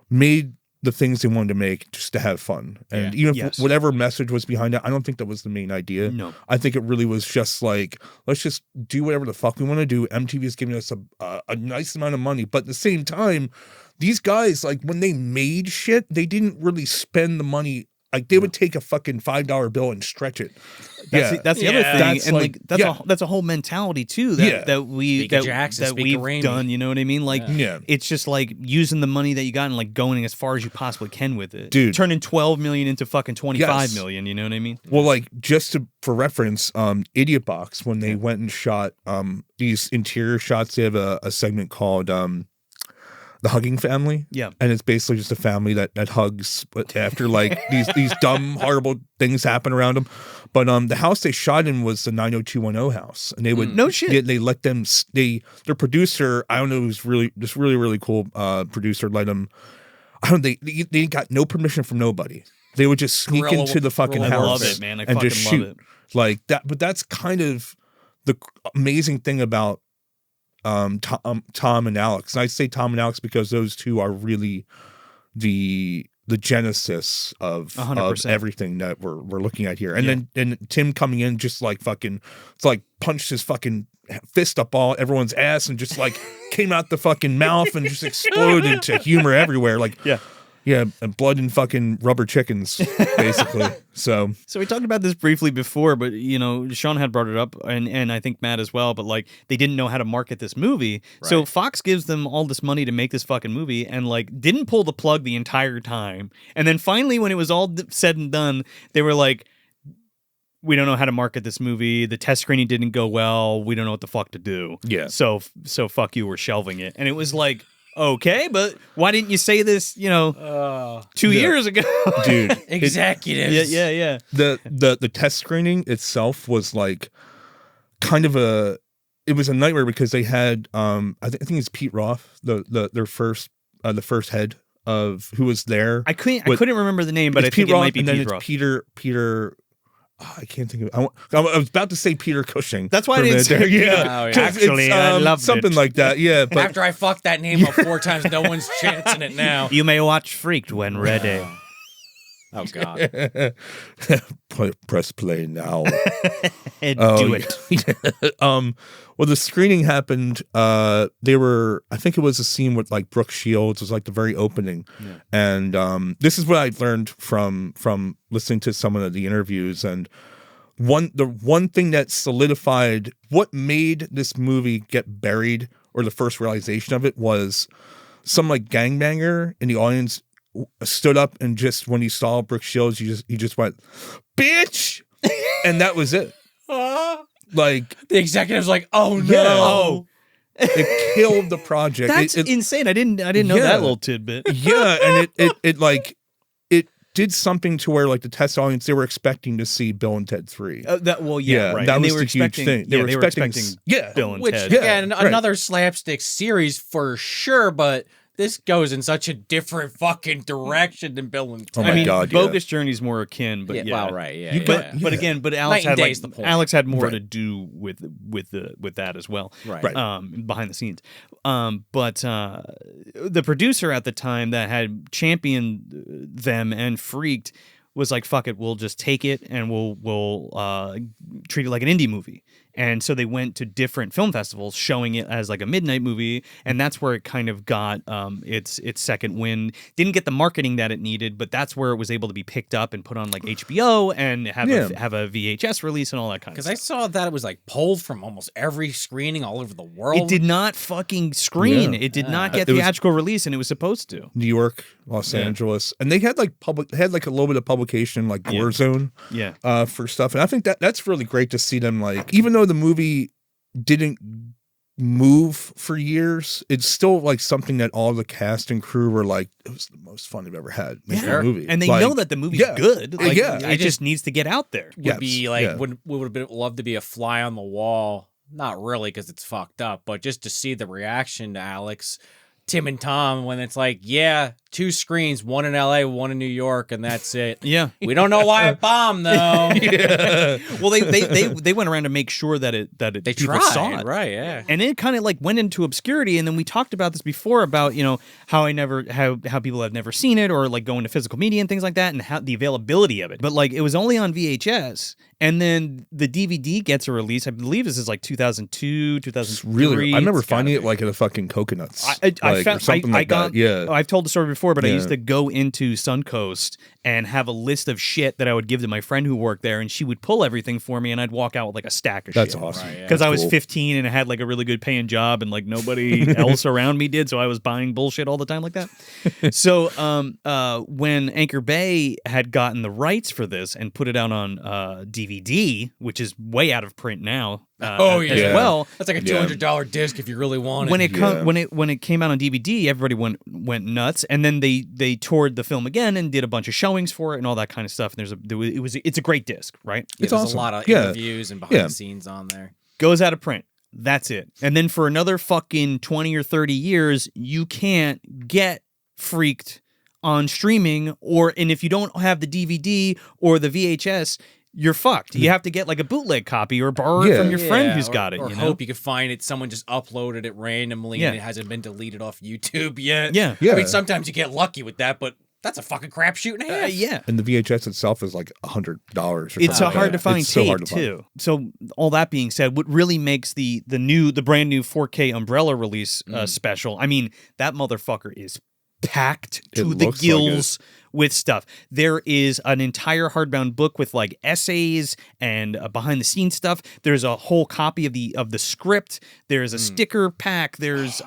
made the things they wanted to make just to have fun. And even if Yes. whatever message was behind it, I don't think that was the main idea. No. I think it really was just like, let's just do whatever the fuck we want to do. MTV is giving us a nice amount of money. But at the same time, these guys, like when they made shit, they didn't really spend the money. Like they would take a fucking $5 bill and stretch it. That's the other Yeah. thing, That's and like- that's a whole mentality too that Yeah. that we Speak of that, Jackson, that speak of we've Raimi. done. You know what I mean? Like, Yeah. it's just like using the money that you got and like going as far as you possibly can with it, Dude. Turning 12 million into fucking 25 Yes. million. You know what I mean? Well, like for reference, Idiot Box, when they went and shot these interior shots, they have a segment called The Hugging Family. Yeah. And it's basically just a family that hugs but after like these dumb, horrible things happen around them. But the house they shot in was the 90210 house. And they would No shit. They let them their producer, I don't know, who's really cool producer, let them they got no permission from nobody. They would just sneak Guerrilla- into the fucking guerrilla house. I love it, man. I and fucking just love shoot it. like that. But that's kind of the amazing thing about Tom and Alex. And I say Tom and Alex because those two are really the genesis of 100%. everything that we're looking at here. And then Tim coming in just like fucking, it's like punched his fucking fist up all everyone's ass and just like came out the fucking mouth and just exploded into humor everywhere. Like yeah, and blood and fucking rubber chickens, basically. So we talked about this briefly before, but you know, Sean had brought it up, and I think Matt as well. But like, they didn't know how to market this movie, so Fox gives them all this money to make this fucking movie, and like, didn't pull the plug the entire time. And then finally, when it was all said and done, they were like, "We don't know how to market this movie. The test screening didn't go well. We don't know what the fuck to do. Yeah. So fuck you. We're shelving it." And it was like, okay, but why didn't you say this, 2 years ago? dude, Executives. Yeah. the test screening itself was like kind of it was a nightmare because they had I think it's Pete Roth, their first the first head of who was there. I couldn't remember the name, but I think it might be and then Pete it's Roth. Peter. I can't think of. I was about to say Peter Cushing. That's why for I a didn't minute say there. Peter. Yeah, Oh, yeah. 'cause Actually, I loved something it. like that. Yeah, but After I fucked that name up 4 times, no one's chancing it now. You may watch Freaked when ready. Oh, God. press play now. And Oh, do it. Well, the screening happened. I think it was a scene with like Brooke Shields. It was like the very opening, and this is what I learned from listening to some of the interviews. And the one thing that solidified what made this movie get buried, or the first realization of it, was some like gangbanger in the audience stood up and just when he saw Brooke Shields, he just went, "Bitch," and that was it. Like The executive's like, oh, no. Yeah. it killed the project. That's it, insane. I didn't know Yeah. that little tidbit. yeah, and it like it did something to where like the test audience, they were expecting to see Bill and Ted 3. Right. That And was they were the huge expecting, thing. They were expecting Bill and Which, Ted. Yeah, again, right. another slapstick series for sure, but this goes in such a different fucking direction than Bill and Oh Ted. my I mean, God, yeah. Bogus Journey's more akin, but yeah. Well, right, yeah. But again, but Alex Night and had day's the point. Alex had more Right. to do with that as well, Right. behind the scenes. But the producer at the time that had championed them and Freaked was like, "Fuck it, we'll just take it and we'll treat it like an indie movie." And so they went to different film festivals showing it as like a midnight movie, and that's where it kind of got its second wind. Didn't get the marketing that it needed, but that's where it was able to be picked up and put on like HBO and have a VHS release and all that kind of Because stuff. I saw that it was like pulled from almost every screening all over the world. It did not fucking screen. Yeah. It did not get It was- theatrical release, and it was supposed to. New York, Los Angeles, and they had like a little bit of publication like Warzone Yeah. for stuff, and I think that's really great to see them like, even though the movie didn't move for years, it's still like something that all the cast and crew were like, it was the most fun they've ever had making a movie, And they Like, know that the movie's yeah. good. Like, Yeah. it just needs to get out there. would Yes, be like yeah. would have been loved to be a fly on the wall. Not really, because it's fucked up, but just to see the reaction to Alex, Tim, and Tom when it's like, yeah, 2 screens, one in LA, one in New York, and that's it. Yeah. We don't know why it bombed though. yeah. Well, they went around to make sure that They people tried, saw it. right? Yeah. And it kind of like went into obscurity, and then we talked about this before about how people have never seen it, or like going to physical media and things like that, and how the availability of it. But like it was only on VHS, and then the DVD gets a release. I believe this is like 2002, 2003. Really, I remember It's gotta finding it be. like at a fucking Coconuts, I like, found or something like that. Yeah, I've told the story before, but I Yeah. used to go into Suncoast and have a list of shit that I would give to my friend who worked there, and she would pull everything for me, and I'd walk out with like a stack of that's shit. awesome. Right, yeah. Because I was cool. 15 and I had like a really good paying job, and like nobody else around me did, so I was buying bullshit all the time like that. So when Anchor Bay had gotten the rights for this and put it out on DVD, which is way out of print now, as yeah. well. That's like a $200 disc if you really want it. When it came out on DVD, everybody went nuts, and then they toured the film again and did a bunch of showings for it and all that kind of stuff. And it's a great disc, right? Yeah, It's there's awesome. a lot of Yeah. interviews and behind Yeah. the scenes on there. Goes out of print. That's it. And then for another fucking 20 or 30 years, you can't get Freaked on streaming, and if you don't have the DVD or the VHS, you're fucked. You have to get like a bootleg copy or borrow it from your friend who's got it. Or you know? hope you can find it. Someone just uploaded it randomly Yeah. and it hasn't been deleted off YouTube yet. Yeah. Yeah. I mean, sometimes you get lucky with that, but that's a fucking crapshoot and a half. Yeah. And the VHS itself is like $100. Or It's something a hard like to that. find It's so tape hard to find. too. So all that being said, what really makes the brand new 4K Umbrella release special? I mean, that motherfucker is packed to It the looks like gills with stuff. There is an entire hardbound book with like essays and behind the scenes stuff. There's a whole copy of the script. There's a sticker pack. There's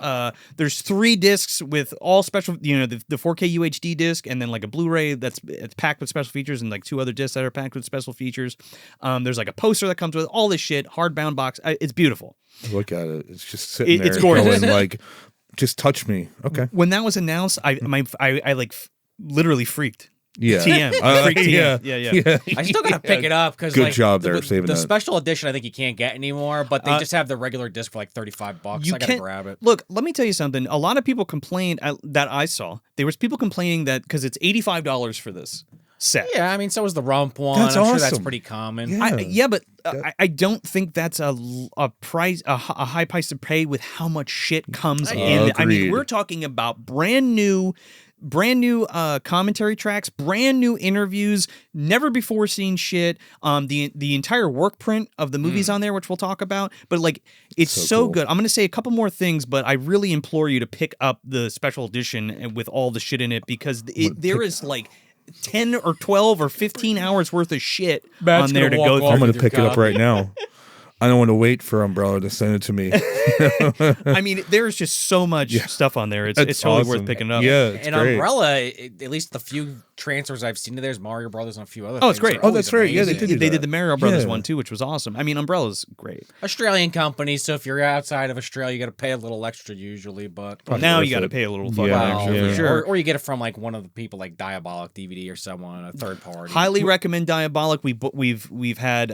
3 discs with all special, the 4K UHD disc, and then like a Blu-ray it's packed with special features, and like 2 other discs that are packed with special features. There's like a poster that comes with all this shit, hardbound box. It's beautiful. Look at it. It's just sitting It's there gorgeous. going like, just touch me. Okay. When that was announced, I like literally freaked. Yeah. TM. Freak TM. Yeah. I still gotta pick it up because Good job there, saving the that. special edition. I think you can't get anymore, but they just have the regular disc for like $35. You I gotta can't- grab it. Look, let me tell you something. A lot of people complained that I saw. There was people complaining that because it's $85 for this set. Yeah, I mean, so was the Rump one. That's I'm sure that's awesome. pretty common. Yeah. But I don't think that's a price, a high price to pay with how much shit comes in. I mean, Agreed. we're talking about brand new commentary tracks, brand new interviews, never before seen shit. The entire work print of the movies on there, which we'll talk about. But like, it's so cool. good. I'm gonna say a couple more things, but I really implore you to pick up the special edition with all the shit in it, because there is like 10 or 12 or 15 hours worth of shit Matt's on there gonna to walk go off through. I'm going with to pick your it up right now. I don't want to wait for Umbrella to send it to me. I mean, there's just so much stuff on there. It's totally worth awesome. picking up. Yeah, it's And great. Umbrella, at least the few transfers I've seen to there's Mario Brothers and a few other Oh, it's things great. are Oh, that's always right. Yeah, they amazing. did do They that. did the Mario Brothers Yeah. one too, which was awesome. I mean, Umbrella's great. Australian companies, so if you're outside of Australia, you got to pay a little extra usually, but Probably Now worth you got to it. pay a little fucking Yeah, extra yeah. for sure. Or you get it from like one of the people like Diabolic DVD or someone, a third party. Highly recommend Diabolic. We've had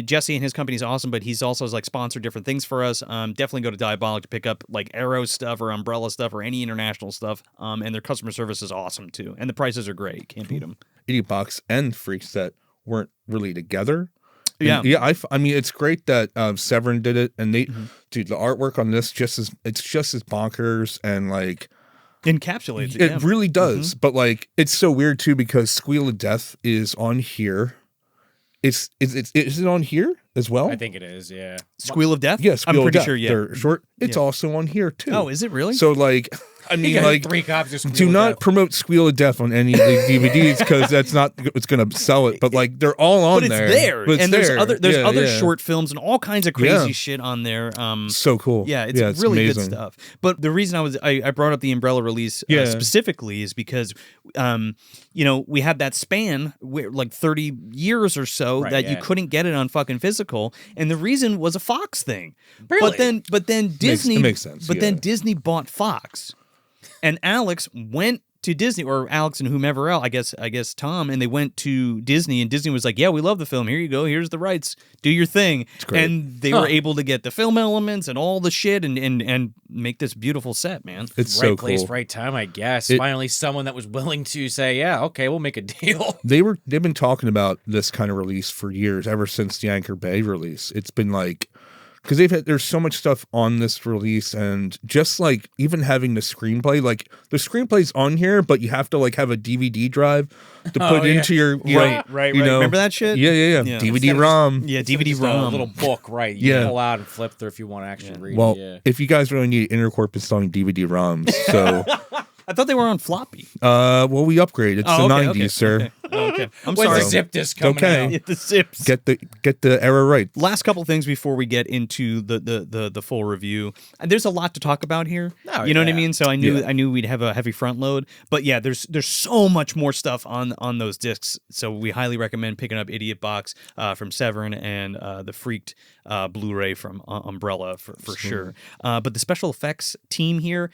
Jesse and his company's awesome, but he's also like sponsored different things for us. Definitely go to Diabolic to pick up like Arrow stuff or Umbrella stuff or any international stuff. And their customer service is awesome too, and the prices are great. Can't beat them. Idiot Box and Freaks that weren't really together. Yeah. And yeah. I mean, it's great that Severin did it, and they, dude, the artwork on this it's just as bonkers and like Encapsulates it. it Yeah. really does. But like, it's so weird too because Squeal of Death is on here. Is it on here as well? I think it is, yeah. Squeal of Death. Yeah, I'm Squeal of pretty Death. sure. Yeah. They're short. It's also on here too. Oh, is it really? So like, I You mean, got like, 3 copies of Squeal do of not Death. promote Squeal of Death on any of the DVDs because that's not what's going to sell it. But like, they're all on But it's there. there, But it's and there's there. other Yeah. short films and all kinds of crazy Yeah. shit on there. So cool. Yeah, it's really amazing. good stuff. But the reason I brought up the Umbrella release Yeah. specifically is because, we had that span where like 30 years or so Right, that you yeah. couldn't get it on fucking physical, and the reason was a Fox thing. Really? But then Disney it makes sense, But then yeah. Disney bought Fox, and Alex went to Disney, or Alex and whomever else, I guess Tom, and they went to Disney, and Disney was like, yeah, we love the film. Here you go. Here's the rights. Do your thing. great. And they were able to get the film elements and all the shit and make this beautiful set, man. It's Right so place, cool. right time, I guess. It- Finally, someone that was willing to say, yeah, okay, we'll make a deal. They've been talking about this kind of release for years, ever since the Anchor Bay release. It's been like, because there's so much stuff on this release, and just like even having the screenplay, like the screenplay's on here, but you have to like have a DVD drive to put yeah. into your Right. you know, Remember that shit? Yeah. Yeah. DVD Instead of ROM. Yeah, Instead of DVD just a ROM. little book, right? You Yeah. can pull out and flip through if you want to actually read Well, it. Yeah. if you guys really need Intercorp installing DVD ROMs, so I thought they were on floppy. well, we upgrade. It's the 90s, sir. Okay. Oh, okay. I'm When's sorry. the zip disc coming Okay. out? Get the zips. Get the error right. Last couple things before we get into the full review. There's a lot to talk about here. Oh, You know what I yeah. mean? So I knew we'd have a heavy front load. But yeah, there's so much more stuff on those discs. So we highly recommend picking up Idiot Box from Severin and the Freaked Blu-ray from Umbrella for sure. But the special effects team here,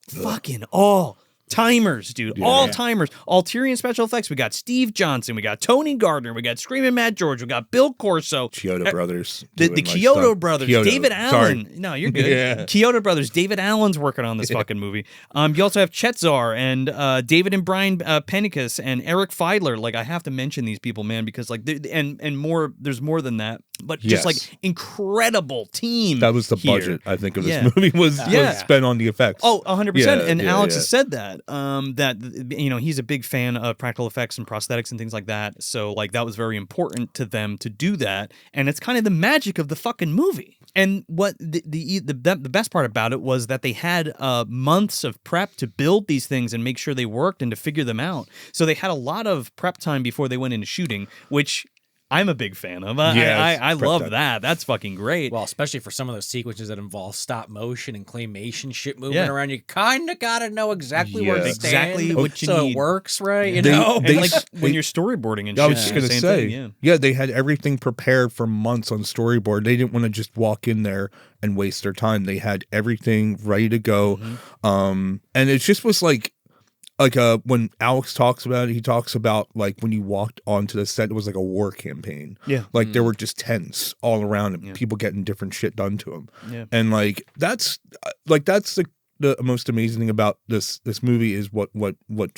fucking all timers, dude. All timers. Ulterior special effects. We got Steve Johnson. We got Tony Gardner. We got Screaming Mad George. We got Bill Corso. Kyoto Brothers. The doing, like, Kyoto stuff. Brothers, Kyoto. David Allen. Sorry. No, you're good. Yeah. Kyoto Brothers, David Allen's working on this fucking movie. You also have Chetzar and David and Brian Pennicus and Eric Feidler. Like, I have to mention these people, man, because like, and more. There's more than that, but just Yes. like incredible team. That was the here. budget, I think, of Yeah. this movie was spent on the effects. Oh, 100%. Yeah, And yeah, Alex yeah. has said that, he's a big fan of practical effects and prosthetics and things like that. So, like, that was very important to them to do that. And it's kind of the magic of the fucking movie. And what the best part about it was that they had months of prep to build these things and make sure they worked and to figure them out. So they had a lot of prep time before they went into shooting, which I'm a big fan of. I prep love time. that. That's fucking great. Well, especially for some of those sequences that involve stop motion and claymation shit moving Yeah. around, you kind of got to know exactly where to stand. Exactly what you so need. it works, right? You They- know? And they- like when you're storyboarding and shit. I was just gonna same say, thing, yeah. they had everything prepared for months on storyboard. They didn't want to just walk in there and waste their time. They had everything ready to go, and it just was like when Alex talks about it, he talks about like when you walked onto the set, it was like a war campaign. Yeah. Like there were just tents all around and people getting different shit done to them. Yeah. And like that's the most amazing thing about this movie is what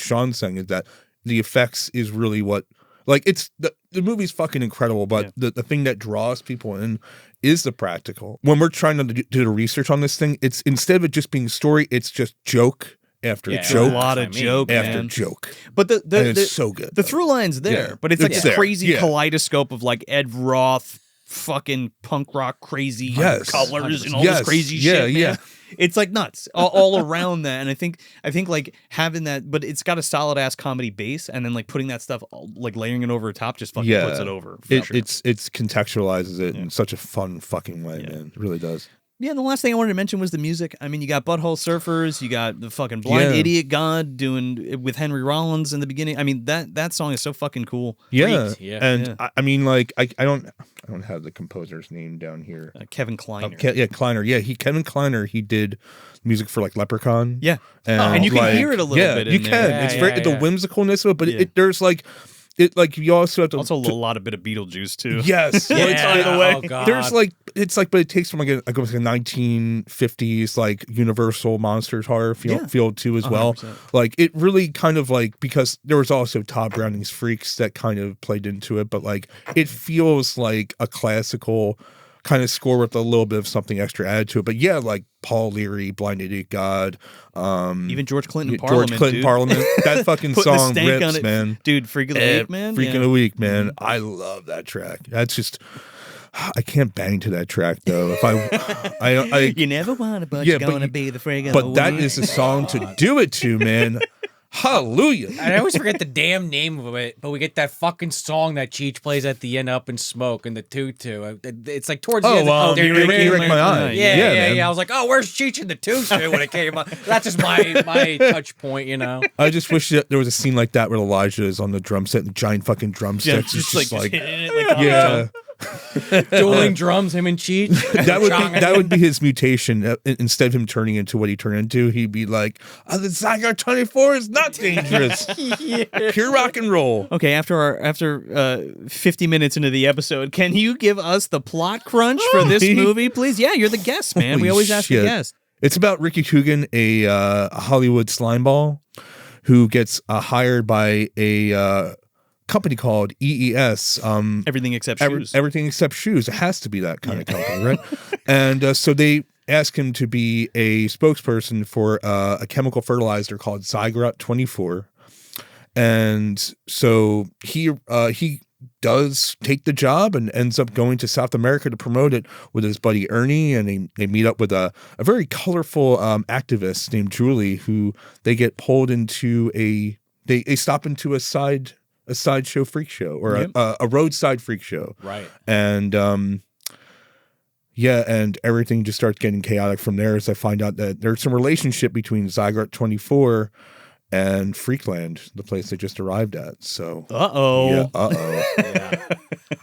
Sean's saying is that the effects is really what, like, it's the movie's fucking incredible, but the thing that draws people in is the practical. When we're trying to do the research on this thing, it's instead of it just being story, it's just joke after Yeah, joke a lot of I mean, joke after man. joke. But And it's so good. The though. through line's there, Yeah. but it's like It's this there. crazy Yeah. kaleidoscope of like Ed Roth, fucking punk rock crazy Yes. colors and all Yes. this crazy Yeah, shit. yeah. Man. It's like nuts all around that, and I think like having that, but it's got a solid ass comedy base, and then like putting that stuff like layering it over the top just fucking puts it over. For sure. It's contextualizes it in such a fun fucking way, man. It really does. Yeah, and the last thing I wanted to mention was the music. I mean, you got Butthole Surfers, you got the fucking Blind Idiot God doing with Henry Rollins in the beginning. I mean, that song is so fucking cool. Yeah, Yeah. and I mean, like, I don't have the composer's name down here. Kevin Kleiner. Kleiner. Yeah, Kevin Kleiner. He did music for like Leprechaun. Yeah, and you can hear it a little bit. You in can. there. It's very the whimsicalness of it, but there's like. You also have to also a lot of bit of Beetlejuice too. Yes, by the way. Oh, God. There's like but it takes from like a 1950s like Universal Monsters horror feel too as well. 100%. Like it really kind of like because there was also Todd Browning's Freaks that kind of played into it, but like it feels like a classical kind of score with a little bit of something extra added to it. But yeah, like Paul Leary, Blind Idiot God, even George Clinton Parliament, that fucking song rips, man. Dude, Freak of the Week, man. Freak of the Week, man. I love that track. That's just I can't bang to that track though. If I you never wanna, but you're gonna be the freak of the week. But that is a song to do it to, man. Hallelujah. And I always forget the damn name of it, but we get that fucking song that Cheech plays at the end, Up in Smoke, and the tutu. It's like towards the end. You Wreck My Eye. Yeah. I was like, oh, where's Cheech and the tutu when it came up? That's just my touch point, you know. I just wish that there was a scene like that where Elijah is on the drum set and giant fucking drumsticks. Just like hitting it like yeah. Dueling drums, him and Cheech. That would be his mutation. Instead of him turning into what he turned into, he'd be like, the Zygar 24 is not dangerous. Pure rock and roll. Okay, after 50 minutes into the episode, can you give us the plot crunch for this movie, please? Yeah, you're the guest, man. Holy we always ask the shit. guest. It's about Ricky Coogan, a Hollywood slimeball who gets hired by a company called EES. Everything except shoes. Everything except shoes. It has to be that kind of company, right? And so they ask him to be a spokesperson for a chemical fertilizer called Zygrot 24. And so he does take the job and ends up going to South America to promote it with his buddy Ernie, and they meet up with a very colorful activist named Julie, who they get pulled into they stop into a sideshow freak show or a roadside freak show. Right. And and everything just starts getting chaotic from there as I find out that there's some relationship between Zygarde 24 and Freakland, the place they just arrived at. So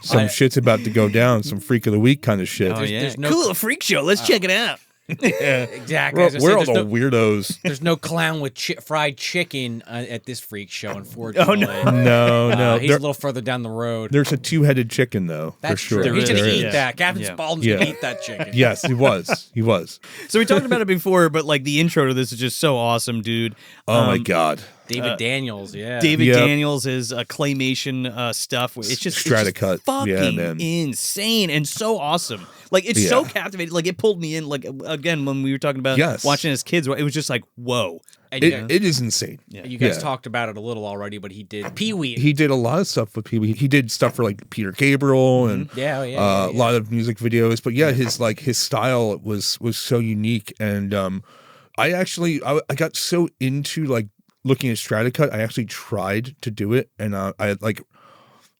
some shit's about to go down, some Freak of the Week kind of shit. There's cool freak show. Let's check it out. Exactly. We're all the weirdos. There's no clown with fried chicken at this freak show, unfortunately. No. He's a little further down the road. There's a two-headed chicken, though. That's for sure. true. He's going to eat Yeah. that. Captain Spaulding's going to eat that chicken. Yes, he was. He was. So we talked about it before, but like the intro to this is just so awesome, dude. Oh my God. David Daniels, yeah. David Daniels is claymation stuff. It's just Stratacut. Fucking insane and so awesome. Like it's so captivating. Like it pulled me in. Like again, when we were talking about watching as kids, it was just like whoa. It is insane. Yeah. You guys talked about it a little already, but he did Pee-wee. He did a lot of stuff with Pee-wee. He did stuff for like Peter Gabriel and a lot of music videos. But his style was so unique. And I got so into like looking at Stratacut, I actually tried to do it, and I had like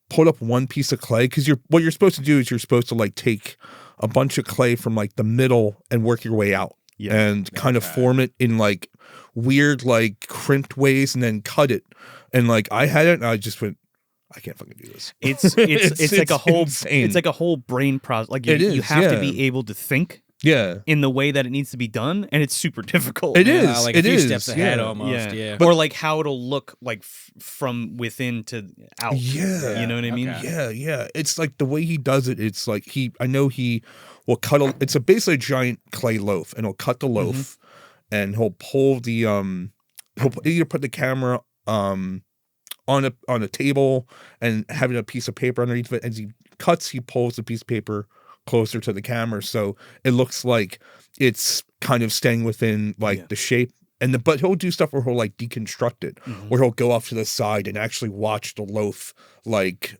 pulled up one piece of clay because what you're supposed to do is you're supposed to like take a bunch of clay from like the middle and work your way out and kind of form it in like weird like crimped ways and then cut it. And like I had it and I just went, I can't fucking do this. It's like a whole insane. It's like a whole brain process. Like you have to be able to think. Yeah, in the way that it needs to be done, and it's super difficult. It is like a few steps ahead almost. Yeah. Or like how it'll look like from within to out. Yeah, you know what I mean. Yeah. It's like the way he does it. It's like I know he will cut. It's basically a giant clay loaf, and he'll cut the loaf, and he'll pull the He'll either put the camera on a table and having a piece of paper underneath of it. As he cuts, he pulls the piece of paper closer to the camera, so it looks like it's kind of staying within like the shape. But he'll do stuff where he'll like deconstruct it, where he'll go off to the side and actually watch the loaf like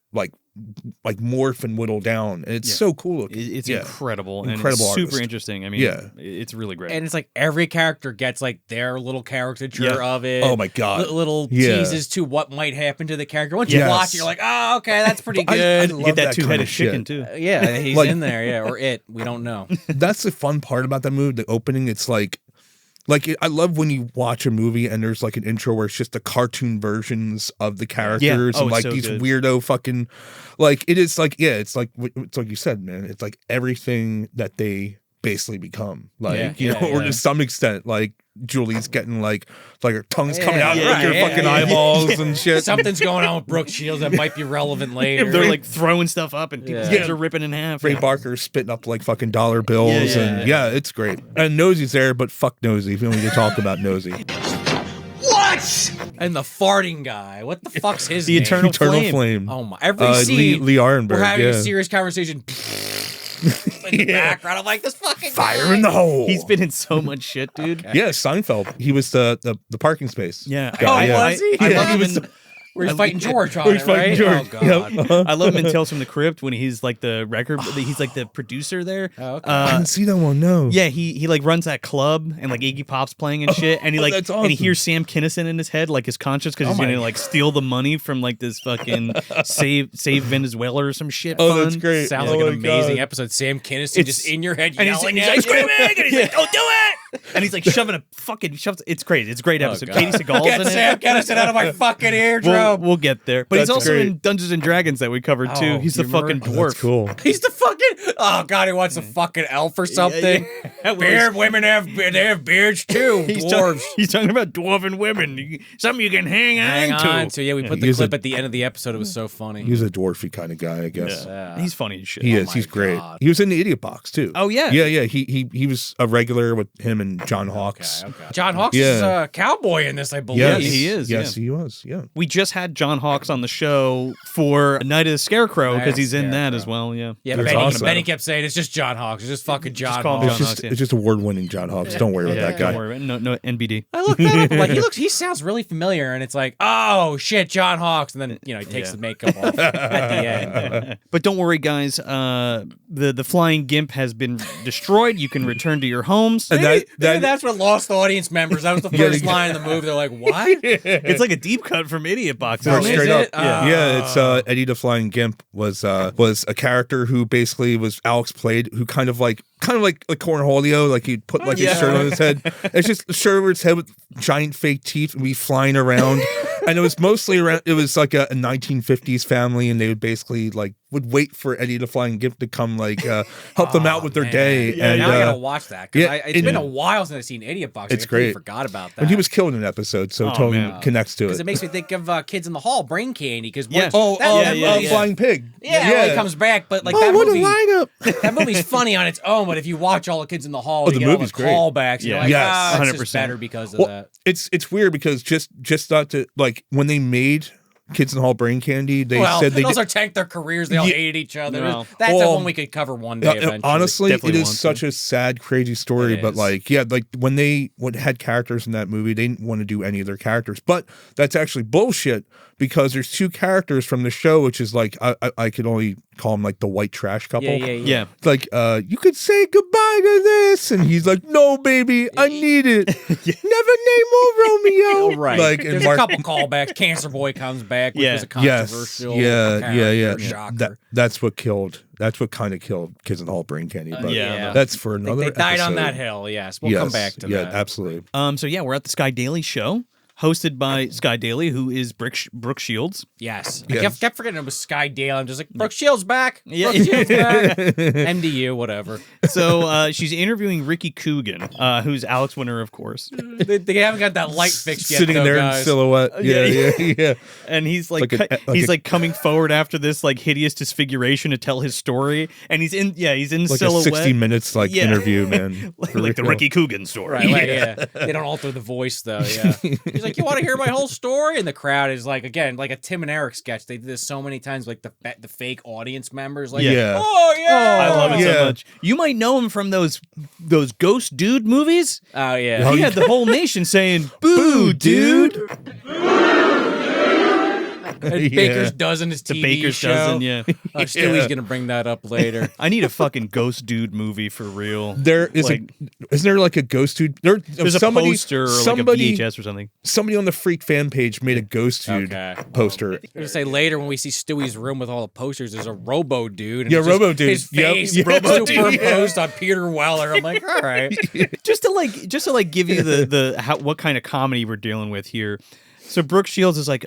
like morph and whittle down. And it's so cool looking. It's incredible. Incredible and it's super artist. interesting. I mean, it's really great. And it's like every character gets like their little caricature of it. Oh my God. Little teases to what might happen to the character. Once you watch it, you're like, oh, okay, that's pretty good. I You love get that kind two-headed of shit. chicken too. Yeah, he's Like- in there. Yeah, or it. We don't know. That's the fun part about that movie. The opening, it's like I love when you watch a movie and there's like an intro where it's just the cartoon versions of the characters and it's like so these good. weirdo fucking like it is like it's like you said, man. It's like everything that they basically become, like or to some extent, like Julie's getting like her tongue's coming out like her fucking eyeballs and shit. Something's going on with Brooke Shields that might be relevant later. They're like throwing stuff up and people's heads are ripping in half. Ray Barker's spitting up like fucking dollar bills and it's great. And Nosey's there, but fuck Nosey. If you want me to talk about Nosey. What? And the farting guy. What the fuck's his The name? Eternal Flame. Flame. Oh my! Every scene, Lee Arenberg, we're having a serious conversation. In the background, I'm like, this fucking Fire guy. in the hole. He's been in so much shit, dude. Yeah, Seinfeld. He was the parking space. Yeah. guy, was he? I love He him was in, Where he's fighting George on Where it, he's fighting right? George. Oh god. I love him in Tales from the Crypt when he's like the record. He's like the producer there. Oh, okay. I didn't see that one. No. Yeah, he like runs that club and like Iggy Pop's playing and shit, and he like that's and he awesome. hears Sam Kinison in his head like his conscience because he's gonna like steal the money from like this fucking save Venezuela or some shit. Oh, fund. that's great. Sounds Oh like an my amazing God. episode. Sam Kinison It's- just in your head And yelling he's at like you. screaming, and he's like, "Don't do it!" And he's like shoving a fucking shoves. It's great. It's a great episode. God. Katie Seagal's Get in Sam it. Kinison out of my fucking eardrum. We'll get there. But he's That's also great. in Dungeons and Dragons that we covered too. Oh, He's the you fucking remember? dwarf. That's cool. He's the fucking god. He wants a fucking elf or something. Yeah. Beard women have beards too. He's, Dwarves. he's talking about dwarven women. Some you can hang on to. So yeah, we put the he's clip a- at the end of the episode. It was so funny. He's a dwarfy kind of guy, I guess. Yeah. He's funny as shit. He Oh is. my He's great. God. He was in the Idiot Box too. Oh yeah. Yeah. He was a regular with him and John Hawkes. Okay. John Hawkes is a cowboy in this, I believe. Yes, he is, Yes, yeah. he was. Yeah. We just had John Hawkes on the show for Night of the Scarecrow Night because of he's the in that Scarecrow. as well. Yeah. Yeah, That's Benny, awesome. Benny kept saying it's just John Hawkes. It's just fucking John call him Hawkes. John It's Hawkes, it's just award-winning John Hawkes. Don't worry about that guy. Don't worry about it. No NBD. I looked that up. I'm like he sounds really familiar, and it's like, oh shit, John Hawkes, and then he takes the makeup off at the end. But don't worry, guys. The flying gimp has been destroyed. You can return to your homes. And Maybe that's what lost audience members. That was the first they- line in the movie. They're like, what? It's like a deep cut from Idiot Box. No, isn't it? straight is up. it? Yeah, it's Eddie the Flying Gimp was a character who basically was Alex played, who kind of like Cornholio, like he'd put like his shirt on his head. It's just a shirt over his head with giant fake teeth and be flying around. And it was mostly around. It was like a 1950s family, and they would basically would wait for Eddie the Flying Gimp to come help them out with their day. Yeah, and now I gotta watch that. 'Cause yeah, it's been a while since I've seen Idiot Box. It's I completely great. forgot about that. and he was killed in an episode, so it totally man. connects to because it. it makes me think of Kids in the Hall, Brain Candy. Because Yeah. Flying Pig. yeah, he comes back, but like Oh, that what movie. a lineup! That movie's funny on its own, but if you watch all the Kids in the Hall, the you get all the movie's great. callbacks. You're Yeah. like, Yes, it's just 100%. better because of Well, that. it's weird because just not to when they made Kids in the Hall Brain Candy, they Well, said they also tanked their careers. They all Yeah. hated each other. No. That's Well, one we could cover one day. Eventually. honestly, it Definitely is want such to. a sad, crazy story. It But is. when they had characters in that movie, they didn't want to do any of their characters. But that's actually bullshit because there's two characters from the show, which is I could only call them the white trash couple. Yeah. It's like, you could say goodbye to this, and he's like, "No, baby, I need it. Never name Romeo." Right. Like, and There's Mark- a couple callbacks. Cancer Boy comes back, which Yeah. was a Yes, controversial. yeah. character, shocker. That's what killed. That's what kind of killed Kids in the Hall Brain Candy. But yeah. that's for another. They died on episode. that hill. Yes, we'll come back to yeah, that. absolutely. So yeah, we're at the Sky Daily Show, hosted by Sky Daily, who is Brooke Shields. Yes. Yes. I kept forgetting it was Sky Dale. I'm just like, Brooke Shields back. Yeah. Brooke Shields back. MDU, whatever. So she's interviewing Ricky Coogan, who's Alex winner, of course. They haven't got that light fixed yet, Sitting though, there guys. in silhouette. Yeah. And he's like he's a- coming forward after this hideous disfiguration to tell his story, and he's in Like silhouette, a 60 minutes Yeah. interview, man. like the Ricky Coogan story. Right, yeah. They don't alter the voice though. Yeah, he's like, "You want to hear my whole story?" And the crowd is like, again, like a Tim and Eric sketch. They did this so many times, like the fake audience members, like, Yeah. "Oh yeah, I love it Yeah. so much. You might know him from those ghost dude movies. Oh yeah." He had the whole nation saying "boo, dude." And Baker's Dozen is The TV Baker's show. Dozen, yeah. Stewie's gonna bring that up later. I need a fucking ghost dude movie for real. There is isn't there like a ghost dude? There's a poster or like a VHS or something. Somebody on the Freak fan page made a ghost dude poster. I'm gonna say later when we see Stewie's room with all the posters, there's a Robo Dude. And Yeah, it's just Robo Dude. His face Robo superimposed on Peter Weller. I'm like, all right. just to give you the what kind of comedy we're dealing with here. So Brooke Shields is like,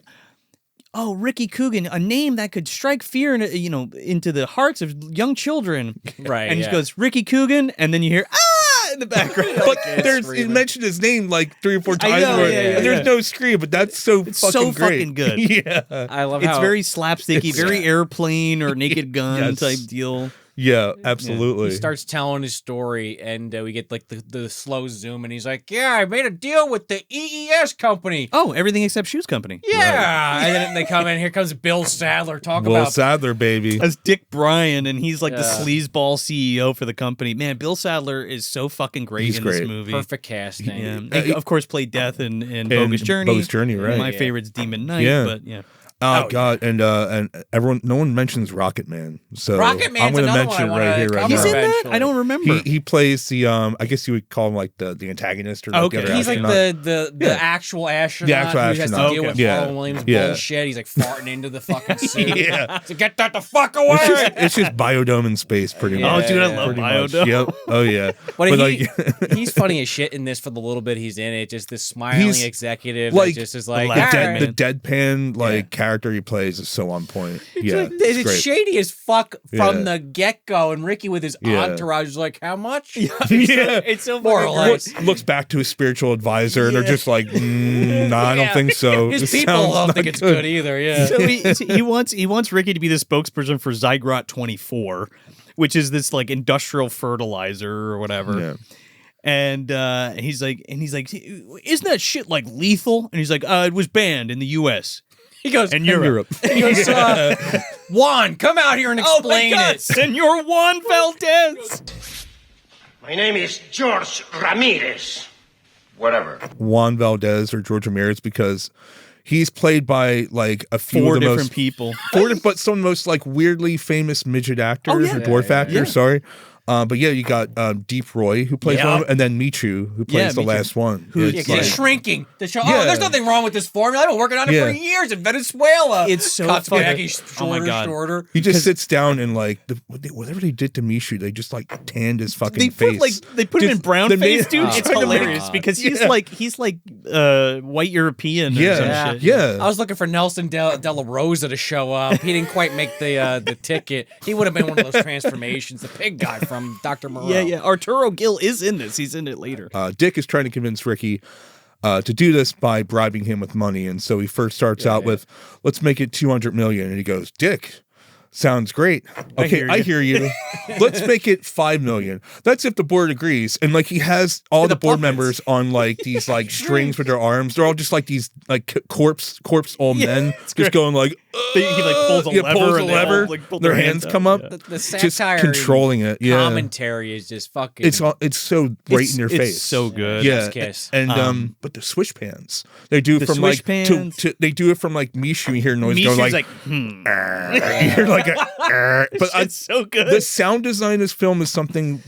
oh, Ricky Coogan, a name that could strike fear into the hearts of young children. Right. And he goes, Ricky Coogan, and then you hear in the background. But he mentioned his name like 3 or 4 times. And there's no scream, but that's it's fucking so great. fucking good. Yeah. I love it's how very slapsticky, very airplane or Naked Gun type deal. Yeah, absolutely. He starts telling his story, and we get like the slow zoom, and he's like, "Yeah, I made a deal with the EES company." Oh, everything except shoes company. Yeah, and then they come in. Here comes Bill Sadler. Will Sadler, baby. As Dick Bryan, and he's like the sleazeball CEO for the company. Man, Bill Sadler is so fucking great in this movie. Perfect casting. Yeah. He, of course, played Death in Bogus Journey. Bogus Journey, right? My favorite's Demon Knight. Yeah. But yeah. Oh God, and everyone, no one mentions Rocket Man, so Rocket Man's I'm going to another mention one I right wanna here, right cover He's now. in that? eventually. I don't remember. He plays the I guess you would call him like the antagonist or like the other He's like astronaut. the actual astronaut. The actual who has to astronaut. deal with Yeah. Robin Williams Yeah. bullshit. He's like farting into the fucking suit. Yeah. So get that the fuck away. It's just Biodome in space, pretty much. Oh, dude, I love Pretty much. Biodome. Yep. Oh yeah. But he's funny as shit in this for the little bit he's in it. Just this smiling executive like that just is like, the deadpan character he plays is so on point. Yeah, it's great. shady as fuck from Yeah. the get go, and Ricky with his Yeah. entourage is like, "How much?" Yeah. It's so more or less. Looks back to his spiritual advisor, and they're just like, "Nah, I don't think so." His This people sounds don't not think it's good either. Yeah. So he wants Ricky to be the spokesperson for Zygrot 24, which is this like industrial fertilizer or whatever. Yeah. And he's like, isn't that shit like lethal? And he's like, it was banned in the U.S. He goes, and Europe. He goes, Juan, come out here and explain it. Senor Juan Valdez. My name is George Ramirez. Whatever. Juan Valdez or George Ramirez, because he's played by like a few Four of the different most, people. but some of the most like weirdly famous midget actors or dwarf actors. Sorry. But yeah, you got Deep Roy, who plays one of them, and then Michu, who plays the Michu. last one. He's shrinking. The show. Oh, there's nothing wrong with this formula. I've been working on it for years in Venezuela. It's so Cuts fucking- back, he's shorter. He just sits down and like whatever they did to Mishu, they just like tanned his fucking They face. put him in brown they face, made- dude. Oh, It's I know. hilarious because he's like white European or some shit. Yeah. I was looking for Nelson De La Rosa to show up. He didn't quite make the ticket. He would have been one of those transformations, the pig guy from Dr. Moreau. Yeah. Arturo Gil is in this. He's in it later. Dick is trying to convince Ricky to do this by bribing him with money, and so he first starts out with, "Let's make it 200 million," and he goes, "Dick, sounds great. Okay, I hear you. Let's make it 5 million. That's if the board agrees." And like he has all the board members on like these like strings with their arms. They're all just like these like corpse old men just going like. He like pulls a lever, and they all, like, pull their hands come up. The Just satire controlling it. Yeah, commentary is just fucking. it's so right in your face. It's so good. Yeah, kiss. and but the swish pans they do The from swish like pans. they do it from like Mishu. You hear noise Mishu's going like, you hear like but it's so good. the sound design of this film is something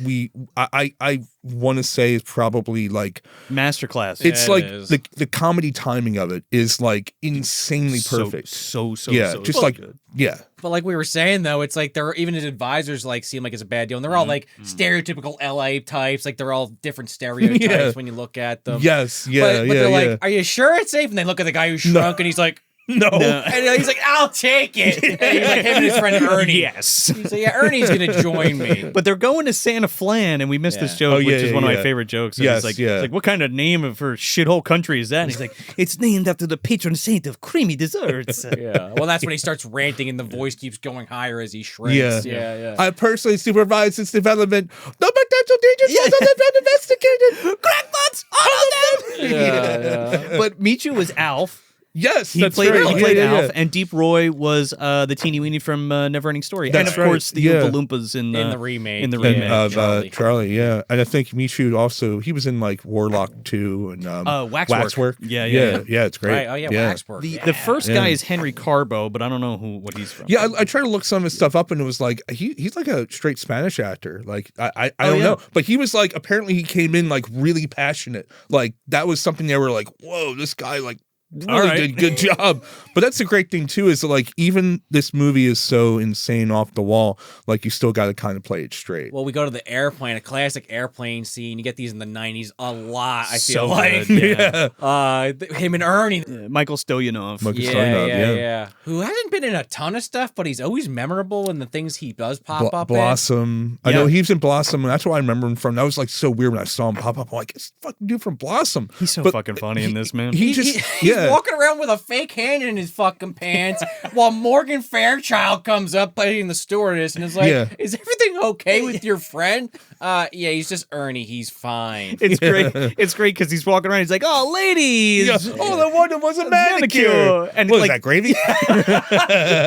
I want to say is probably like masterclass. it's it like is. the comedy timing of it is like insanely perfect. So yeah, so just like good. yeah. But like we were saying though, it's like they're even his advisors like seem like it's a bad deal, and they're all like stereotypical LA types. Like they're all different stereotypes Yeah. when you look at them. Yes, yeah, but yeah, they're yeah. like, "Are you sure it's safe?" And they look at the guy who shrunk, and he's like, No. and he's like, "I'll take it." And he's like, him and his friend Ernie. Yes. He's like, "Yeah, Ernie's gonna join me." But they're going to Santa Flan, and we missed this joke, Oh, yeah, which is one of yeah. my favorite jokes. And Yes, he's like, yeah. it's like, what kind of name for shithole country is that? And he's like, it's named after the patron saint of creamy desserts. Yeah. Well, that's when he starts ranting, and the voice keeps going higher as he shrinks. Yeah. I personally supervised its development. No potential dangers have been investigated. Crackpots, all of them. Yeah. But Michu was Alf. Yes, He that's played, right. he played Yeah, Alf, yeah. and Deep Roy was the teeny weenie from Neverending Story, That's and of right. course the Yeah. Oompa Loompas in the remake. In the Yeah. remake, Of Charlie. Charlie, yeah. And I think Michu also, he was in like Warlock 2 and Waxwork. Yeah, it's great. Right. Oh yeah, Waxwork. The first guy is Henry Carbo, but I don't know what he's from. Yeah, I tried to look some of his stuff up, and it was like he's like a straight Spanish actor. Like I don't know, but he was like, apparently he came in like really passionate. Like that was something they were like, whoa, this guy like really did good job. But that's the great thing too, is like even this movie is so insane off the wall, like you still got to kind of play it straight. Well, we go to the airplane, a classic airplane scene. You get these in the 90s a lot, I So feel like. good, yeah. Him and Ernie. Michael Stoyanov. Yeah. Who hasn't been in a ton of stuff, but he's always memorable in the things he does pop up Blossom. I know he was in Blossom, and that's what I remember him from. That was like so weird when I saw him pop up. I'm like, it's fucking dude from Blossom. He's so fucking funny in this, man. He's walking around with a fake hand in his fucking pants while Morgan Fairchild comes up playing the stewardess and is like, is everything okay with your friend? Yeah, he's just Ernie. He's fine. It's great. It's great because he's walking around. He's like, "Oh, ladies, oh, the one that was a manicure." And what like, is that, gravy?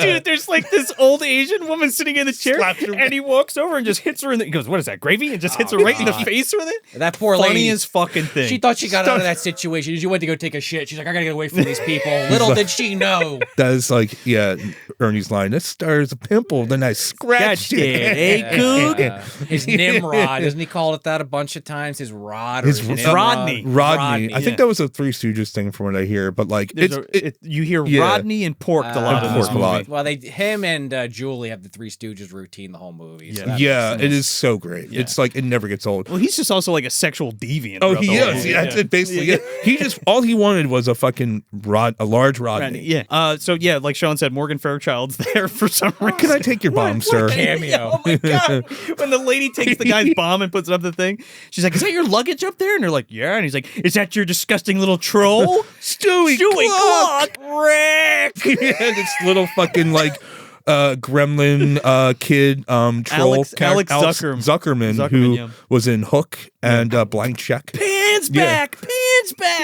Dude, there's like this old Asian woman sitting in the chair, and he walks over and just hits her in the. He goes, "What is that, gravy?" And just hits her right in the face with it. That poor lady. Funniest fucking thing. She thought she got out of that situation. She went to go take a shit. She's like, I gotta get away from these people. Little did she know. That is like, Ernie's line. This star's a pimple. Then I scratched it. Hey, Coog. His Nimrod. Doesn't he call it that a bunch of times? His Rod. Or His Nimrod? Rodney. I think that was a Three Stooges thing from what I hear, but like you hear Rodney and Porked a lot in this movie. Well, him and Julie have the Three Stooges routine the whole movie. So it is so great. It's like it never gets old. Well, he's just also like a sexual deviant. Oh, he is. Yeah, that's it basically. Yeah. He just all he wanted was a fucking a large Rodney. Yeah. So yeah, like Sean said, Morgan Fairchild's there for some reason. Can I take your bomb, sir? Cameo. Oh my god! When the lady takes the guy's bomb and puts it up the thing, she's like, "Is that your luggage up there?" And they're like, "Yeah." And he's like, "Is that your disgusting little troll, Stewie Clark, Rick?" This little fucking like gremlin kid troll Alex Zuckerman who was in Hook and Blank Check. Pants back.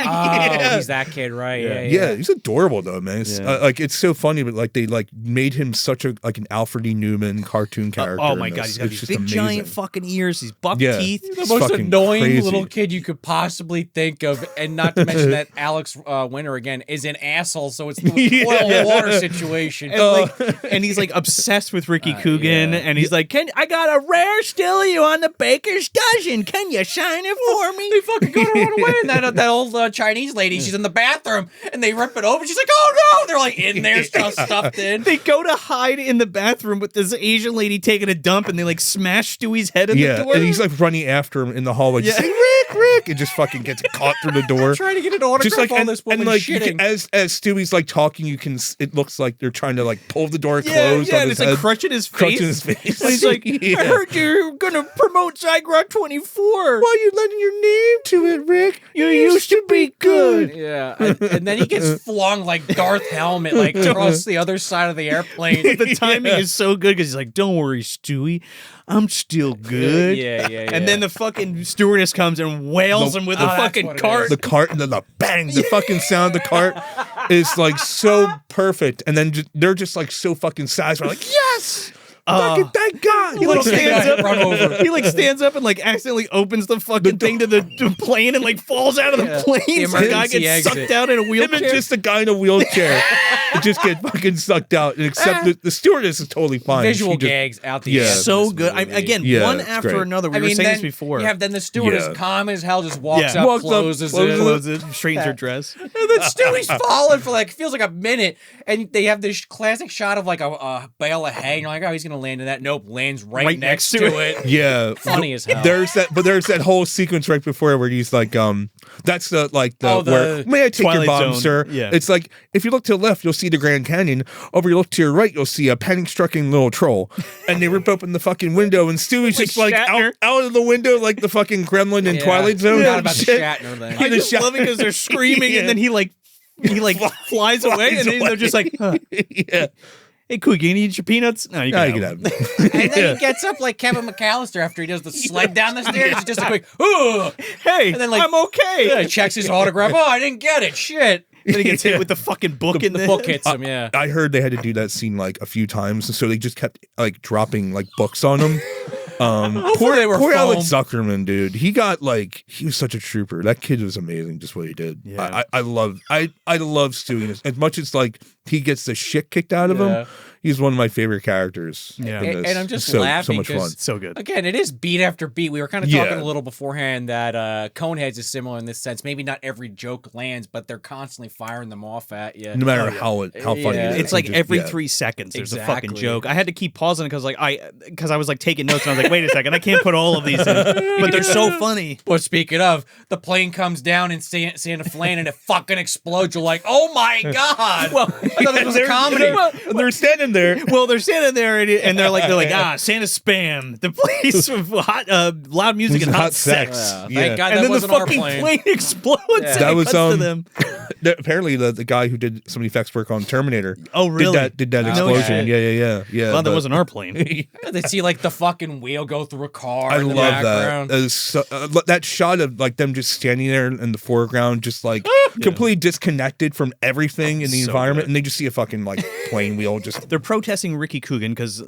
Oh, he's that kid, right? Yeah, he's adorable though, man. It's, like it's so funny, but like they like made him such a like an Alfred E. Newman cartoon character. Oh my god, he's got these big giant fucking ears, these buck teeth. The most annoying crazy little kid you could possibly think of, and not to mention that Alex Winter again is an asshole, so it's the oil and water situation. And he's like obsessed with Ricky Coogan, and he's like, I got a rare Stilly on the baker's dozen. Can you shine it for me? They fucking go to run away, and that old Chinese lady, she's in the bathroom, and they rip it open. She's like, oh no! They're like in there, stuffed in. They go to hide in the bathroom with this Asian lady taking a dump, and they like smash Stewie's head in the door. And he's like running after him in the hallway, just saying, Rick, and just fucking gets caught through the door. Trying to get an autograph just like, on this woman shitting. As Stewie's like talking, it looks like they're trying to like pull the door closed. Yeah, and it's like crushing his face. And he's like, I heard you're gonna promote Zygrot 24. Why are you letting your name to it, Rick? You used to be good. Yeah, and then he gets flung like Darth Helmet, like across the other side of the airplane. The timing is so good because he's like, "Don't worry, Stewie, I'm still good." Yeah. And then the fucking stewardess comes and wails him with a fucking cart. The cart, and then the bang, the fucking sound of the cart is like so perfect. And then they're just like so fucking satisfied, like, yes! Fucking thank God! He like stands up, run over. He like stands up and like accidentally opens the fucking thing to the plane and like falls out of the plane. So the guy gets sucked out in a wheelchair. Him and just a guy in a wheelchair just get fucking sucked out. And except the stewardess is totally fine. Visual gags out the ass. So good. One after another. We were saying this before. You have then the stewardess calm as hell just walks up, closes it, straightens her dress. And then Stewie's falling for like feels like a minute, and they have this classic shot of like a bale of hay. And you're like, oh, he's gonna land in that. Nope, lands right next to it. Yeah, funny as hell. There's that whole sequence right before where he's like, that's the where may I take Twilight your bomb, Zone. sir? Yeah. It's like if you look to the left, you'll see the Grand Canyon. Over you look to your right, you'll see a panic-stricken little troll. And they rip open the fucking window, and Stewie's just like out of the window like the fucking gremlin in Twilight Zone. Not about the Shatner thing. I just love it because they're screaming, and then he flies away, and then they're just like, yeah. Hey, Cookie, you need your peanuts? No, you can have them. And then he gets up like Kevin McAllister after he does the sled down the stairs. It's just a quick, ooh. Hey, and then, like, I'm okay. Checks his autograph. Oh, I didn't get it. Shit. Then he gets hit with the fucking book in The book hits him, yeah. I heard they had to do that scene like a few times, so they just kept like dropping like books on him. They were Poor foam. Alex Zuckerman, dude. He was such a trooper. That kid was amazing, just what he did. Yeah. I love Stewie as much as like he gets the shit kicked out of him. He's one of my favorite characters. Yeah. in this. And I'm just so laughing much fun. because So good. again, it is beat after beat. We were kind of talking Yeah. a little beforehand that Coneheads is similar in this sense. Maybe not every joke lands, but they're constantly firing them off at you. No matter how funny Yeah. it is. It's like just- every yeah. 3 seconds there's a fucking Exactly. joke. I had to keep pausing because I was like taking notes and I was like, wait a second, I can't put all of these in, but they're so funny. Well, speaking of, the plane comes down in Santa Flan and it fucking explodes. You're like, oh my god! Well, I thought this was a comedy. They're standing there. Well, they're standing there and they're like, Santa spam, the place with hot, loud music and hot sex. Thank Yeah. God And that then the wasn't our fucking plane. plane explodes. Yeah. And That it was, cuts to them. Apparently the guy who did some effects work on Terminator. Oh, really? Did that No explosion? shit. Yeah. Glad that but- wasn't our plane. They see like the fucking wheel go through a car. I in the love that. background. That is so, that shot of like them just standing there in the foreground, just like completely disconnected from everything in the So environment, good. and they just see a fucking like plane wheel just. They're protesting Ricky Coogan because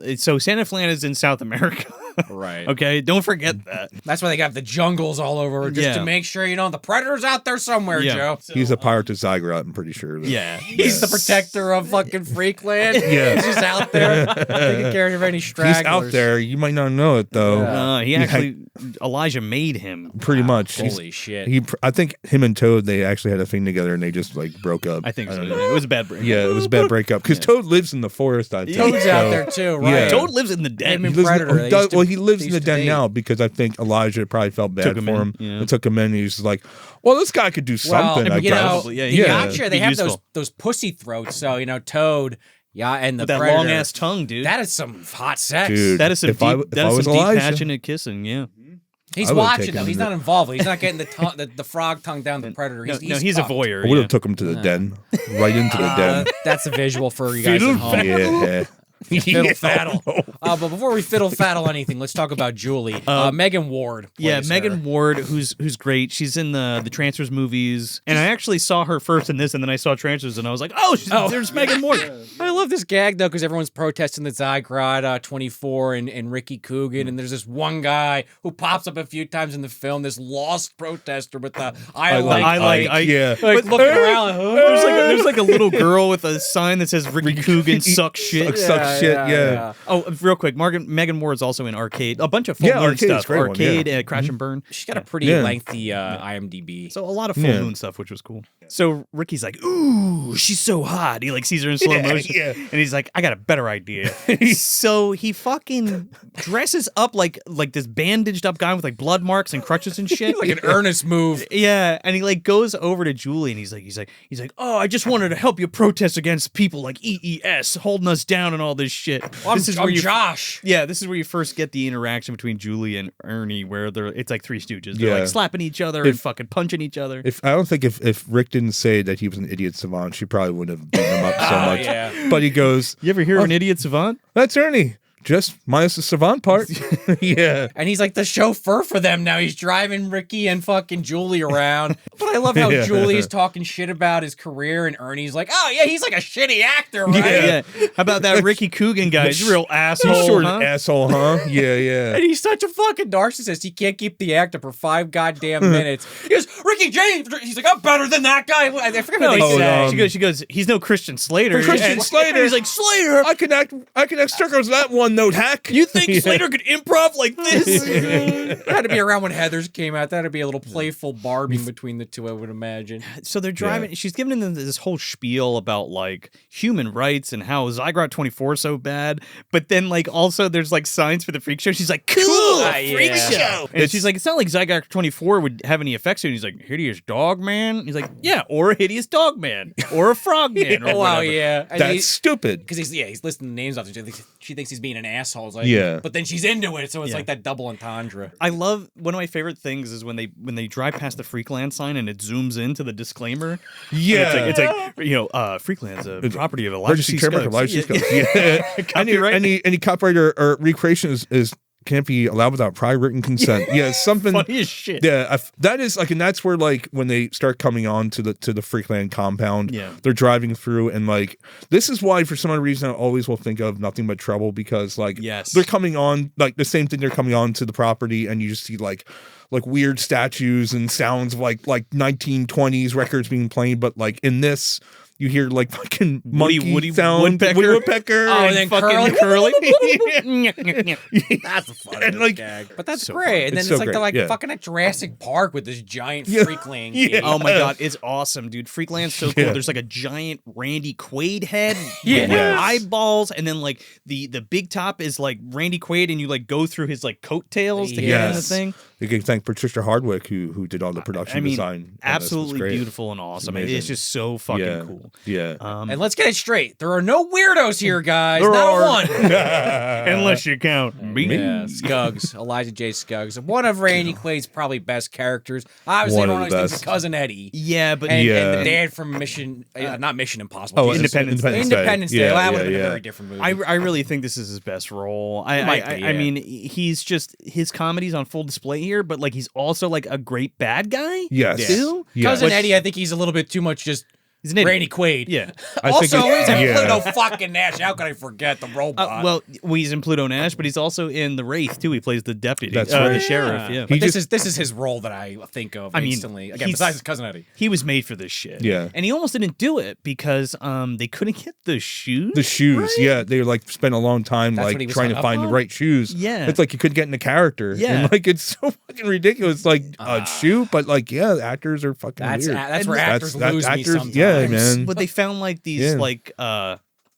Santa Flan is in South America. Right. Okay, don't forget that. That's why they got the jungles all over, just Yeah. to make sure the predator's out there somewhere, Yeah. Joe. He's a pirate to Zygorat, I'm pretty sure. Yeah. He's the protector of fucking Freakland. Yeah. He's just out there taking care of any stragglers. He's out there. You might not know it though. He actually Elijah made him. Pretty much. Holy shit. I think him and Toad, they actually had a thing together, and they just like broke up. I think so. don't Yeah, know. it was a bad break. Yeah, it was a bad breakup because Toad lives in the forest. I think. Toad's out so- there too, right? Yeah. Toad lives in the den. Him and He lives in- Predator, he they used to- he lives they in the used to den date. now because I think Elijah probably felt bad Took him for in, him. yeah. And took him in. And he's like, well, this guy could do something. I you guess. know, Probably, yeah, the he could. Yaksha, they Be have useful. those pussy throats. So Toad, and the With that Predator. long ass tongue, dude. That is some hot sex. Dude. That is some If I- deep, if that I is was some deep Elijah- passionate kissing. Yeah. He's I would've watching taken though. him He's to- not involved. He's not getting the frog tongue down the Predator. No, He's he's a cuffed. voyeur. I would have Yeah. took him to the den, right into the den. That's a visual for you guys at home. Yeah. Fiddle faddle. But before we fiddle faddle anything, let's talk about Julie. Megan Ward. Yeah, plays Megan her. Ward, who's great. She's in the Transfers movies, and I actually saw her first in this, and then I saw Transfers, and I was like, there's Megan Ward. I love this gag though because everyone's protesting the Zygrod 24 and Ricky Coogan, and there's this one guy who pops up a few times in the film, this lost protester with the I like Ike. Yeah. like looking around. There's like a little girl with a sign that says Ricky Coogan sucks shit. Sucks shit, yeah. Oh, real quick, Megan Ward's also in Arcade. A bunch of full Yeah, moon Arcade's stuff. great one, Arcade, yeah. Crash and Burn. She's got a pretty Yeah. lengthy IMDb. So a lot of full Yeah. moon stuff, which was cool. So Ricky's like, ooh, she's so hot. He like sees her in slow motion. yeah. And he's like, I got a better idea. So he fucking dresses up like this bandaged up guy with like blood marks and crutches and shit. Like an earnest move. Yeah, and he like goes over to Julie and he's like, oh, I just wanted to help you protest against people like EES holding us down and all this shit. I'm where you Josh. Yeah, this is where you first get the interaction between Julie and Ernie, where it's like Three Stooges. They're Yeah. like slapping each other and fucking punching each other. I don't think if Rick didn't say that he was an idiot savant, she probably wouldn't have beaten him up so much. Yeah. But he goes, You ever hear of an idiot savant? that's Ernie. Just minus the savant part. Yeah. And he's like the chauffeur for them now. He's driving Ricky and fucking Julie around. But I love how Yeah. Julie's talking shit about his career, and Ernie's like, oh, yeah, he's like a shitty actor, right? Yeah. How about that Ricky Coogan guy? He's a real asshole. He's sort huh? of asshole, huh? Yeah, yeah. And he's such a fucking narcissist. He can't keep the act up for 5 goddamn minutes. He goes, Ricky James. He's like, I'm better than that guy. I forget what they Oh, say. no. She goes, he's no Christian Slater. Christian And- Slater. and he's like, Slater? I can act circles that one note hack. You think Slater could improv like this? It had to be around when Heather's came out. That'd be a little playful barbing between the two, I would imagine. So they're driving. She's giving them this whole spiel about like human rights and how Zygrot 24 is so bad. But then like also there's like signs for the freak show. She's like, cool, freak yeah. show. And she's like, it's not like Zygrot 24 would have any effects. And he's like, hideous dog man. He's like, yeah, or a hideous dog man, or a frog man. Or Oh, wow, whatever. yeah. And That's stupid. because he's listing the names off. She thinks he's being an asshole. It's like, Yeah. But then she's into it, so it's Yeah. like that double entendre. I love one of my favorite things is when they drive past the Freakland sign and it zooms into the disclaimer. Yeah. It's like Freakland's a property of Elijah Emergency C. trademark of Scuggs. Elijah C. Scuggs. Yeah. Copyright. Any copyright or recreation is can't be allowed without prior written consent. Yeah, something Funny as shit. Yeah, that is like, and that's where like when they start coming on to the Freakland compound, Yeah. they're driving through, and like this is why for some other reason I always will think of Nothing But Trouble, because like Yes. they're coming on like the same thing, they're coming on to the property, and you just see like weird statues and sounds of like 1920s records being played, but like in this you hear like fucking monkey sound, woodpecker, and then fucking curly. curly. That's a funny And, like, gag. But that's so great. And then It's it's so like they're great, like fucking at Jurassic Park with this giant Yeah. Freakland. Yeah. game. Oh my god, it's awesome, dude. Freakland's so cool. Yeah. There's like a giant Randy Quaid head Yeah. with Yes. eyeballs, and then like the big top is like Randy Quaid, and you like go through his like coattails to get in the Yes. thing. You can thank Patricia Hardwick who did all the production I mean, design. on this. It was absolutely great. beautiful and awesome. Amazing. It's just so fucking Yeah. cool. Yeah. And let's get it straight. There are no weirdos here, guys. There Not are. one. Unless you count me. Yeah, Scuggs, Elijah J. Scuggs, one of Randy Quaid's probably best characters. Obviously, One of everyone the always thinks of best. Cousin Eddie, Yeah, but and Yeah. the dad from not Mission Impossible, Oh, Jesus. Independence Day. Independence Day. Yeah, Well, that would yeah, have been a yeah. very different movie. I really think this is his best role. Might be, I yeah. mean, he's just his comedy's on full display here, but like he's also like a great bad guy. Yes. Too? Yeah. Cousin Which- Eddie, I think he's a little bit too much just He's an idiot. Randy Quaid. Yeah. I think Also, it's- he's in yeah. Pluto fucking Nash. How could I forget the robot? Well, he's in Pluto Nash, but he's also in The Wraith too. He plays the deputy, That's the right. sheriff. Yeah, But He this just- is his role that I think of I mean, instantly. Again, he's- besides his Cousin Eddie. he was made for this shit. Yeah. and he almost didn't do it because they couldn't get the shoes. The shoes, right? yeah, they like spent a long time That's what like he was trying hung to up find the on? right shoes. Yeah. It's like you couldn't get in the character. Yeah. And like it's so fucking ridiculous. Like a shoe, but like yeah, the actors are fucking That's weird. that's where And actors lose me sometimes. Yeah, man. But they found like these Yeah. like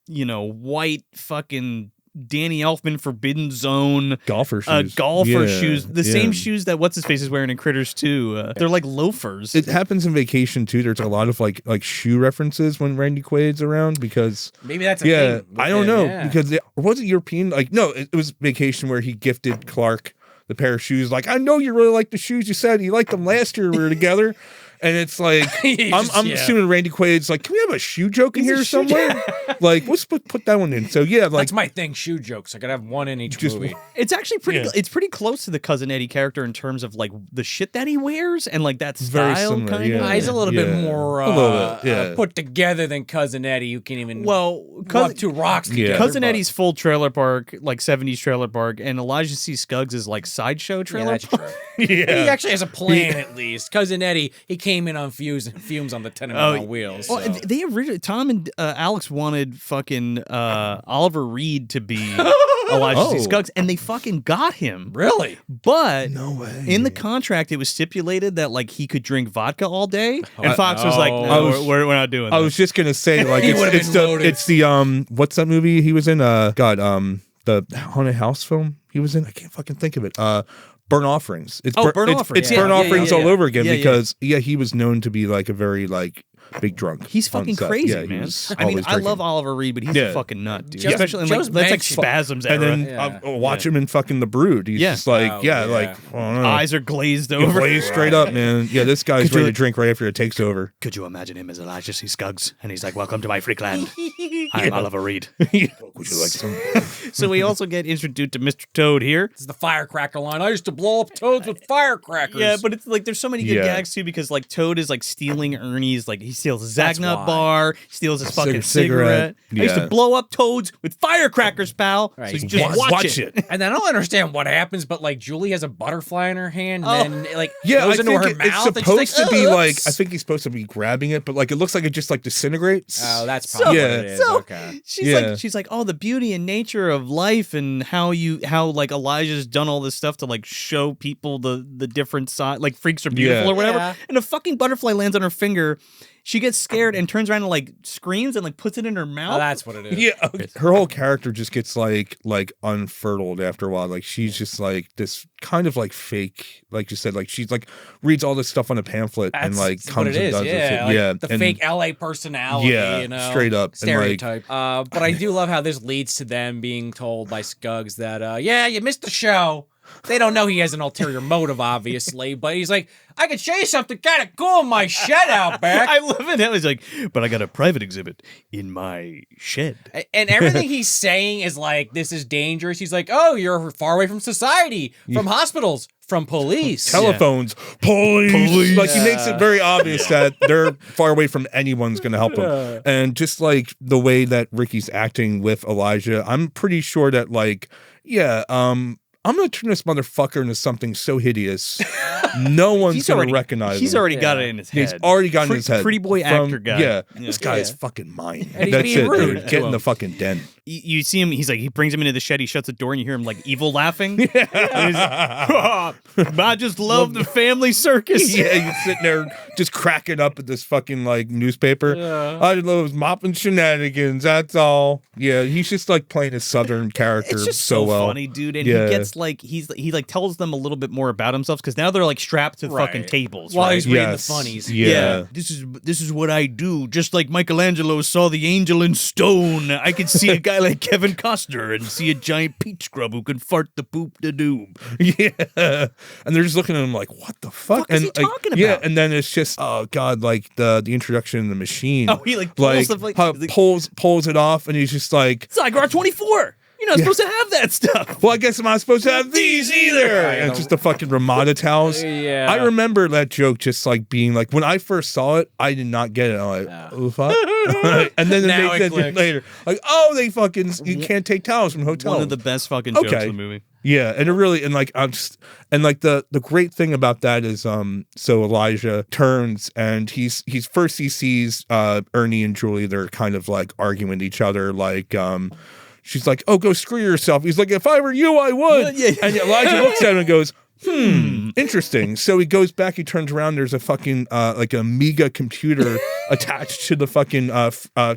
white fucking Danny Elfman Forbidden Zone Golfer shoes. golfer Yeah, shoes, the yeah. same shoes that what's his face is wearing in Critters 2. They're like loafers. It happens in Vacation too. There's a lot of like shoe references when Randy Quaid's around because Maybe that's a yeah, thing. I don't Yeah, know yeah. because was it European? Like no, it was Vacation where he gifted Clark the pair of shoes. Like I know you really like the shoes. You said you liked them last year we were together. And it's like I'm Yeah. assuming Randy Quaid's like, can we have a shoe joke in here somewhere? Like, let's put that one in. So yeah, like That's my thing, shoe jokes. I could have one in each Just- movie. It's actually pretty. Yeah. It's pretty close to the Cousin Eddie character in terms of like the shit that he wears and like that Very style similar, kind yeah. of. He's a little bit Yeah. more A little bit, yeah. put together than Cousin Eddie, who can even Well, rub two rocks Yeah. together. Cousin but- Eddie's full trailer park, like 70s trailer park, and Elijah C. Scuggs is like sideshow Yeah, trailer that's park. true. He yeah. actually has a plan at least. Cousin Eddie, he came in on fumes on the tenement on wheels. Well, so. they originally Tom and Alex wanted fucking Oliver Reed to be Elijah C. Oh. Scuggs, and they fucking got him. Really? But No way. in the contract, it was stipulated that like he could drink vodka all day, and Fox was like, Oh. "No, I was- we're not doing I that." was just gonna say like He would've it's been the loaded. it's the what's that movie he was in? The Haunted House film he was in. I can't fucking think of it. Burnt Offerings. It's Oh, Burnt Offerings. It's Yeah, Burnt yeah, Offerings yeah, all yeah. over again Yeah, yeah. because he was known to be like a very like big drunk. He's on fucking set. crazy, Yeah, he man. was I mean, always I love drinking. Oliver Reed, but he's Yeah. a fucking nut, dude. Joe's- Especially in Joe's like that's like mentioned- spasms era. And then Yeah. I'll watch him in fucking The Brood. He's Yeah. just like, Oh, yeah, yeah. like I don't know. eyes are glazed He over. plays straight up, man. Yeah, this guy's Could you- ready to drink right after it takes over. Could you imagine him as Elijah C. Scuggs? And he's like, "Welcome to my Freakland. I'm Oliver Reed." Would you like some? So we also get introduced to Mr. Toad here. This is the firecracker line. I used to blow up toads with firecrackers. Yeah, but it's like there's so many good Yeah. gags too because like Toad is like stealing Ernie's, like he steals a That's Zagnut why. bar, steals his fucking cigarette. cigarette. I used to Yeah. blow up toads with firecrackers, pal. Right. So you just watch it. And then I don't understand what happens, but like Julie has a butterfly in her hand, and then like Yeah, goes I into think her it's mouth. and she's supposed to be "Ugh." like. I think he's supposed to be grabbing it, but like it looks like it just like disintegrates. Oh, that's So- probably yeah. what it is. So Okay. Yeah. she's like, oh, the beauty and nature of life and how like Elijah's done all this stuff to like show people the different side, like freaks are beautiful Yeah. or whatever. Yeah. And a fucking butterfly lands on her finger. She gets scared and turns around and like screams and like puts it in her mouth. Oh, that's what it is. Yeah, her whole character just gets like unfurled after a while. Like she's just like this kind of like fake, like you said, like she's like reads all this stuff on a pamphlet and like That's what comes it and is. does Yeah, it. like Yeah, the and fake LA personality. Yeah, you know, straight up. And, like- stereotype. But I do love how this leads to them being told by Scuggs that, yeah, you missed the show. They don't know he has an ulterior motive, obviously, but he's like, I can show you something kind of cool in my shed out back. I love it. He's like, but I got a private exhibit in my shed. And everything he's saying is like, this is dangerous. He's like, oh, you're far away from society, from hospitals, from police. Telephones, police. Like, he makes it very obvious that they're far away from anyone's going to help him. And just like the way that Ricky's acting with Elijah, I'm pretty sure that like, I'm going to turn this motherfucker into something so hideous, no one's going to recognize He's him. already got it in his head. He's already got it in his head. Pretty boy actor guy. Yeah, this guy is fucking mine. And he's That's being it, rude dude. to Get in him. the fucking den. You see him, he brings him into the shed, he shuts the door, and you hear him like evil laughing. I just love the family circus. Yeah, he's sitting there just cracking up at this fucking like newspaper. I love mopping shenanigans, that's all. Yeah, he's just like playing a southern character It's just so well. funny, dude. And Yeah. he gets like he like tells them a little bit more about himself because now they're like strapped to fucking tables. While right? he's reading Yes. the funnies. Yeah. This is what I do. Just like Michelangelo saw the angel in stone, I could see a guy like Kevin Costner and see a giant peach scrub who can fart the poop to doom. Yeah, and they're just looking at him like, "What the fuck?" is And he like, talking yeah, about? and then it's just, oh god, like the introduction in the machine. Oh, he like pulls the how pulls it off, and he's just like, Zygar 24. You're not supposed to have that stuff. well, I guess I'm not supposed to have these either. And it's just the fucking Ramada towels. Yeah. I remember that joke just like being like, when I first saw it, I did not get it. I'm like, oh, fuck. And then Now they it said clicks. later, like, oh, they fucking, you can't take towels from hotels. One of the best fucking jokes Okay. in the movie. Yeah, and it really, and like I'm just, and like the great thing about that is so Elijah turns and he's first he sees Ernie and Julie, they're kind of like arguing with each other, like she's like, oh, go screw yourself. He's like, if I were you, I would. Yeah. And Elijah looks at him and goes, interesting. So he goes back, he turns around, there's a fucking like a Amiga computer attached to the fucking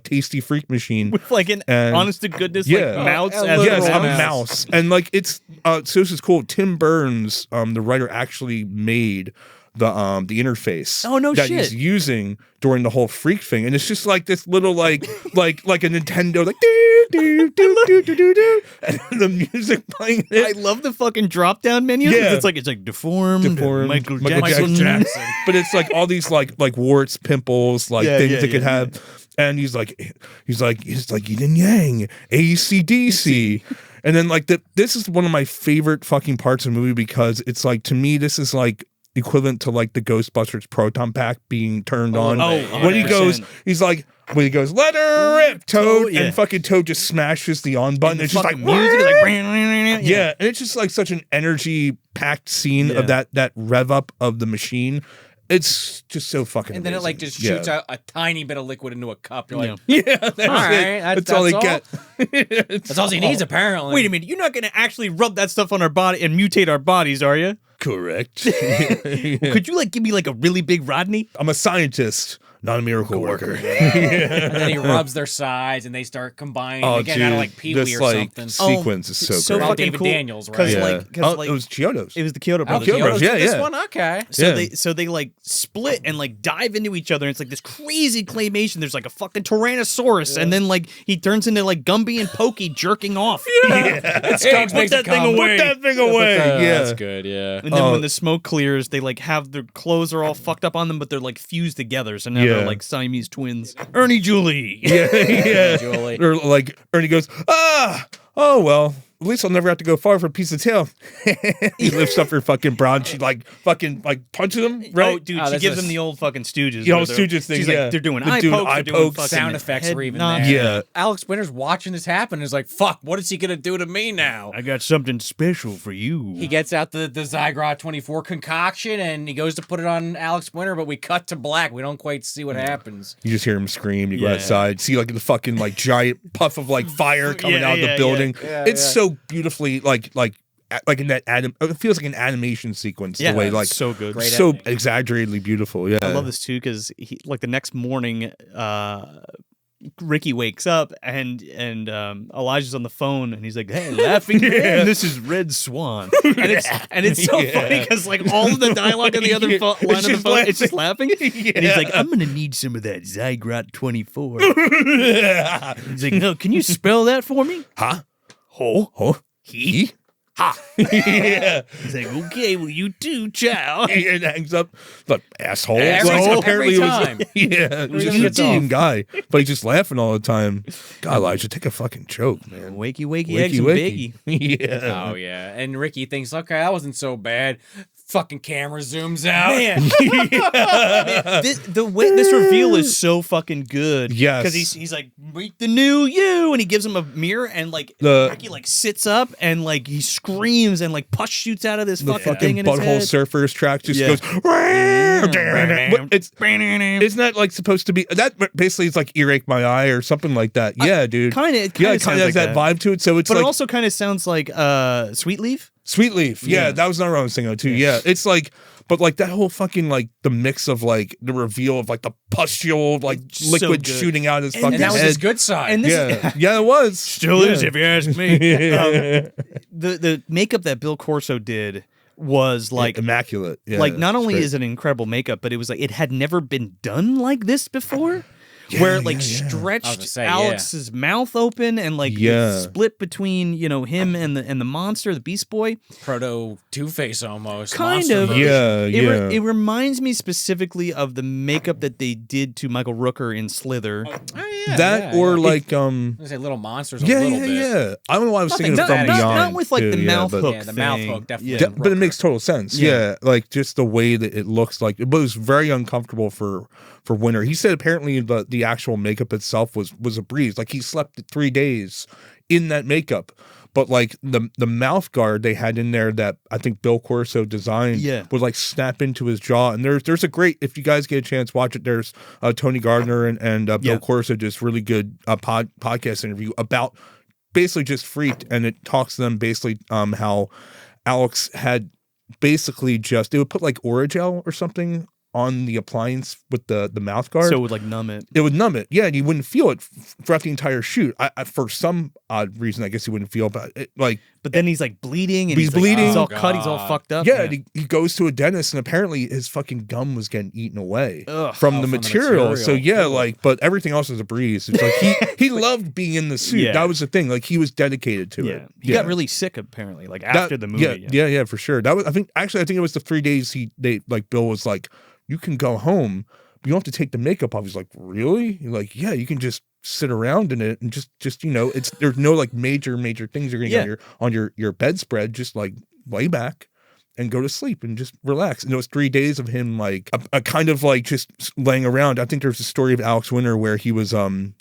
Tasty Freak machine. With like an And- honest to goodness Yeah. like mouse. a as literal Yes, a mouse. mouse. And like it's so this is cool. Tim Burns, the writer, actually made the interface Oh, no that shit. he's using during the whole freak thing. And it's just like this little like a Nintendo like do do do do do do do and the music playing I it. love the fucking drop down menu. Yeah. It's like deformed. Michael Jackson. Jackson. But it's like all these like warts, pimples, like Yeah, things yeah, it could yeah. have. And he's like yin and yang, AC/DC. And then like this is one of my favorite fucking parts of the movie because it's like, to me, this is like equivalent to like the Ghostbusters proton pack being turned on. Oh, when he 100%. goes, he's like, when he goes, let her rip, Toad, Yeah. and fucking Toad just smashes the on button. The It's just like fucking music is like yeah, and it's just like such an energy packed scene of that rev up of the machine. It's just so fucking And then it amazing. like just shoots out a tiny bit of liquid into a cup. You're like, Yeah, that's all right, it. That's all that's they get. that's all he needs apparently. Wait a minute, you're not going to actually rub that stuff on our body and mutate our bodies, are you? Correct. Could you like give me like a really big Rodney? I'm a scientist, not a miracle worker. And then he rubs their sides and they start combining again out of like Pee Wee this or like something. sequence is so so great. fucking David cool. Daniels, right? Cause Yeah. like, cause like it was Chiodos. it was the Kyoto Oh, brothers. Kyoto Brothers, Kyoto's yeah, did this yeah. one? Okay. So they like split and like dive into each other. And it's like this crazy claymation. There's like a fucking Tyrannosaurus, and then like he turns into like Gumby and Pokey jerking off. Skunk Put that thing away. Put that thing away. Yeah. That's good, yeah. And then when the smoke clears, they like have their clothes are all fucked up on them, but they're like fused together. So now Yeah. they're like Siamese twins. Ernie Julie. Yeah. Julie. Or like Ernie goes, oh well. At least I'll never have to go far for a piece of tail. He lifts up her fucking bra and she like fucking like punches him, right? Oh, dude, Oh, she that's gives a- them the old fucking Stooges. The old where they're- Stooges thing, She's yeah. like, they're doing They're eye doing pokes, eye they're doing pokes. fucking Sound effects head are even nods. there. Yeah. Alex Winter's watching this happen and is like, fuck, what is he going to do to me now? I got something special for you. He gets out the Zygrot 24 concoction and he goes to put it on Alex Winter, but we cut to black. We don't quite see what happens. You just hear him scream. You go Yeah. outside, see like the fucking like giant puff of like fire coming Yeah, out of yeah, the building. yeah. It's so beautifully like in that it feels like an animation sequence. Yeah, the way like it's so good. Great so editing. exaggeratedly beautiful. Yeah, I love this too because like the next morning, Ricky wakes up and Elijah's on the phone and he's like, "Hey, laughing man, this is Red Swan," and it's so funny because like all of the dialogue on the other line of the just phone, it's just laughing, and he's like, Yeah. "I'm gonna need some of that Zygrot 24." He's like, "No, can you spell that for me?" Huh? Ho, Oh, he, Ha! Yeah. He's like, okay, well, you too, ciao. And hangs up, like, asshole. Every It time. was, yeah, Every he's time just a gets off. mean guy, but he's just laughing all the time. God, Elijah, take a fucking joke, man. Wakey, wakey, eggs and bacon. Yeah. Oh yeah, and Ricky thinks, okay, that wasn't so bad. Fucking camera zooms out. Man, the way this reveal is so fucking good. Yes. because he's like, meet the new you, and he gives him a mirror, and like Ricky like sits up and like he screams and like pus shoots out of this The fucking thing in his butthole head. surfers track just Yeah. goes. But isn't that like supposed to be that? Basically, it's like earache my eye or something like that. Yeah, dude. Kind of, Yeah, it kind of has that vibe to it. So it's but like it also kind of sounds like Sweet Leaf. Sweet Leaf. Yeah, Yeah. that was another one I was thinking of too. Yeah, it's like, but like that whole fucking like the mix of like the reveal of like the pustule like So liquid good. shooting out his And fucking And that was head. his good side. And this Yeah, yeah, it was. still is, Yeah. if you ask me. The makeup that Bill Corso did was like immaculate. Yeah, like not it's only great. is it incredible makeup, but it was like it had never been done like this before. Where it like I was stretched gonna say, Alex's mouth open and like Yeah. it split between him and the monster, the Beast Boy. Proto Two-Face almost. Kind Monster of. version. Yeah, It reminds me specifically of the makeup that they did to Michael Rooker in Slither. Oh, yeah, that yeah, or yeah. like I was gonna say Little Monsters a yeah, little yeah, bit. yeah. I don't know why I was Nothing thinking of bad. From Beyond. Not with like too, the yeah, mouth but- hook. Yeah, the mouth thing. hook definitely. Yeah. But it makes total sense. Yeah. Yeah. Like just the way that it looks like it was very uncomfortable for Winter. He said apparently the actual makeup itself was a breeze. Like he slept 3 days in that makeup. But like the mouth guard they had in there that I think Bill Corso designed would like snap into his jaw. And there's a great, if you guys get a chance, watch it. There's Tony Gardner and Bill Corso just really good podcast interview about basically just Freaked, and it talks to them basically how Alex had basically just they would put like Orajel or something on the appliance with the mouth guard. So it would like numb it. It would numb it, yeah, and you wouldn't feel it throughout the entire shoot. I for some odd reason, I guess you wouldn't feel, but it, like. But then he's like bleeding and He's bleeding. he's all Oh, cut, he's all God. fucked up. Yeah, and he goes to a dentist, and apparently his fucking gum was getting eaten away Ugh. from the from the material. material. So yeah, like, but everything else was a breeze. It's like he loved being in the suit. Yeah. That was the thing. Like he was dedicated to Yeah. it. He got really sick apparently, like after the movie. Yeah, for sure. That was I think it was the 3 days Bill was like, you can go home, but you don't have to take the makeup off. He's like, really? You're like, yeah, you can just sit around in it and just it's there's no like major things you're gonna get on your bedspread. Just like lay back and go to sleep and just relax. And it was 3 days of him like a kind of like just laying around. I think there's a story of Alex Winter where he was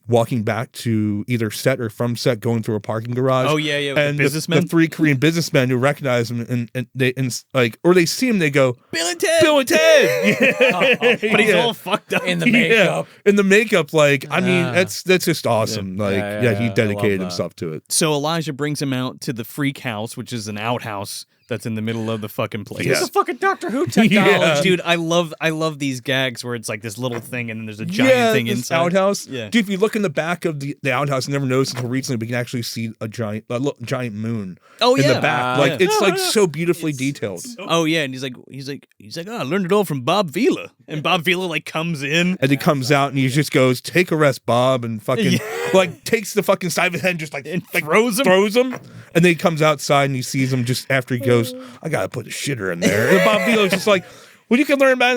walking back to either set or from set, going through a parking garage. Oh yeah, with And the businessmen. the 3 Korean businessmen who recognize him and they see him, they go, Bill and Ted. Bill and Ted. Yeah. But he's all fucked up In the makeup. Yeah. In the makeup, like I mean, that's just awesome. Yeah. Like Yeah, he I dedicated love that. himself to it. So Elijah brings him out to the freak house, which is an outhouse that's in the middle of the fucking place. Yeah. It's a fucking Doctor Who technology. Yeah. Dude, I love these gags where it's like this little thing and then there's a giant thing this inside. outhouse. Yeah. Dude, if you look in the back of the outhouse, I never noticed until recently, but you can actually see a giant moon. Oh, in yeah. the back. Like yeah. it's like so beautifully detailed. Oh yeah, and he's like, oh, I learned it all from Bob Vila. And Bob Vila like comes in. And he comes out and he just goes, "Take a rest, Bob," and fucking like takes the fucking side of his head and just like throws him. And then he comes outside and he sees him just after he goes, "I gotta put a shitter in there." And Bob Vila's just like, "Well, you can learn about it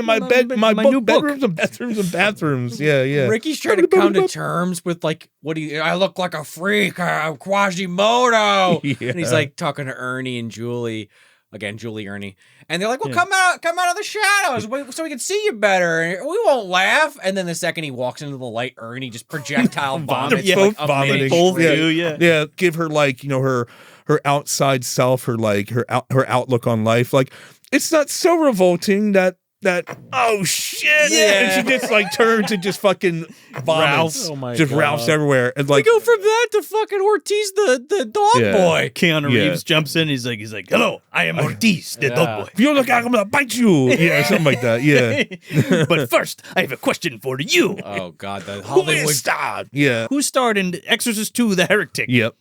in my new book. bedrooms and bathrooms." Yeah. Ricky's trying to come to terms with like, I look like a freak, Quasimodo. Yeah. And he's like talking to Ernie and Julie. Again, Julie, Ernie. And they're like, well, come out of the shadows so we can see you better. And we won't laugh. And then the second he walks into the light, Ernie just projectile vomits. They're like both a vomiting. mini Both freak. do, yeah. Yeah, give her like, her outside self, her like her outlook on life. Like it's not so revolting that oh shit, Yeah. and she just like turns and just fucking vomits. Ralphs. Oh my just God. Ralphs everywhere. And like We go from that to fucking Ortiz the dog Yeah. boy. Keanu Yeah. Reeves jumps in. He's like, hello, I am Ortiz, the dog boy. if you look out, I'm gonna bite you. Yeah, something like that. Yeah. But first, I have a question for you. Oh God, the Who Hollywood is that? Yeah. Who starred in Exorcist 2: The Heretic? Yep.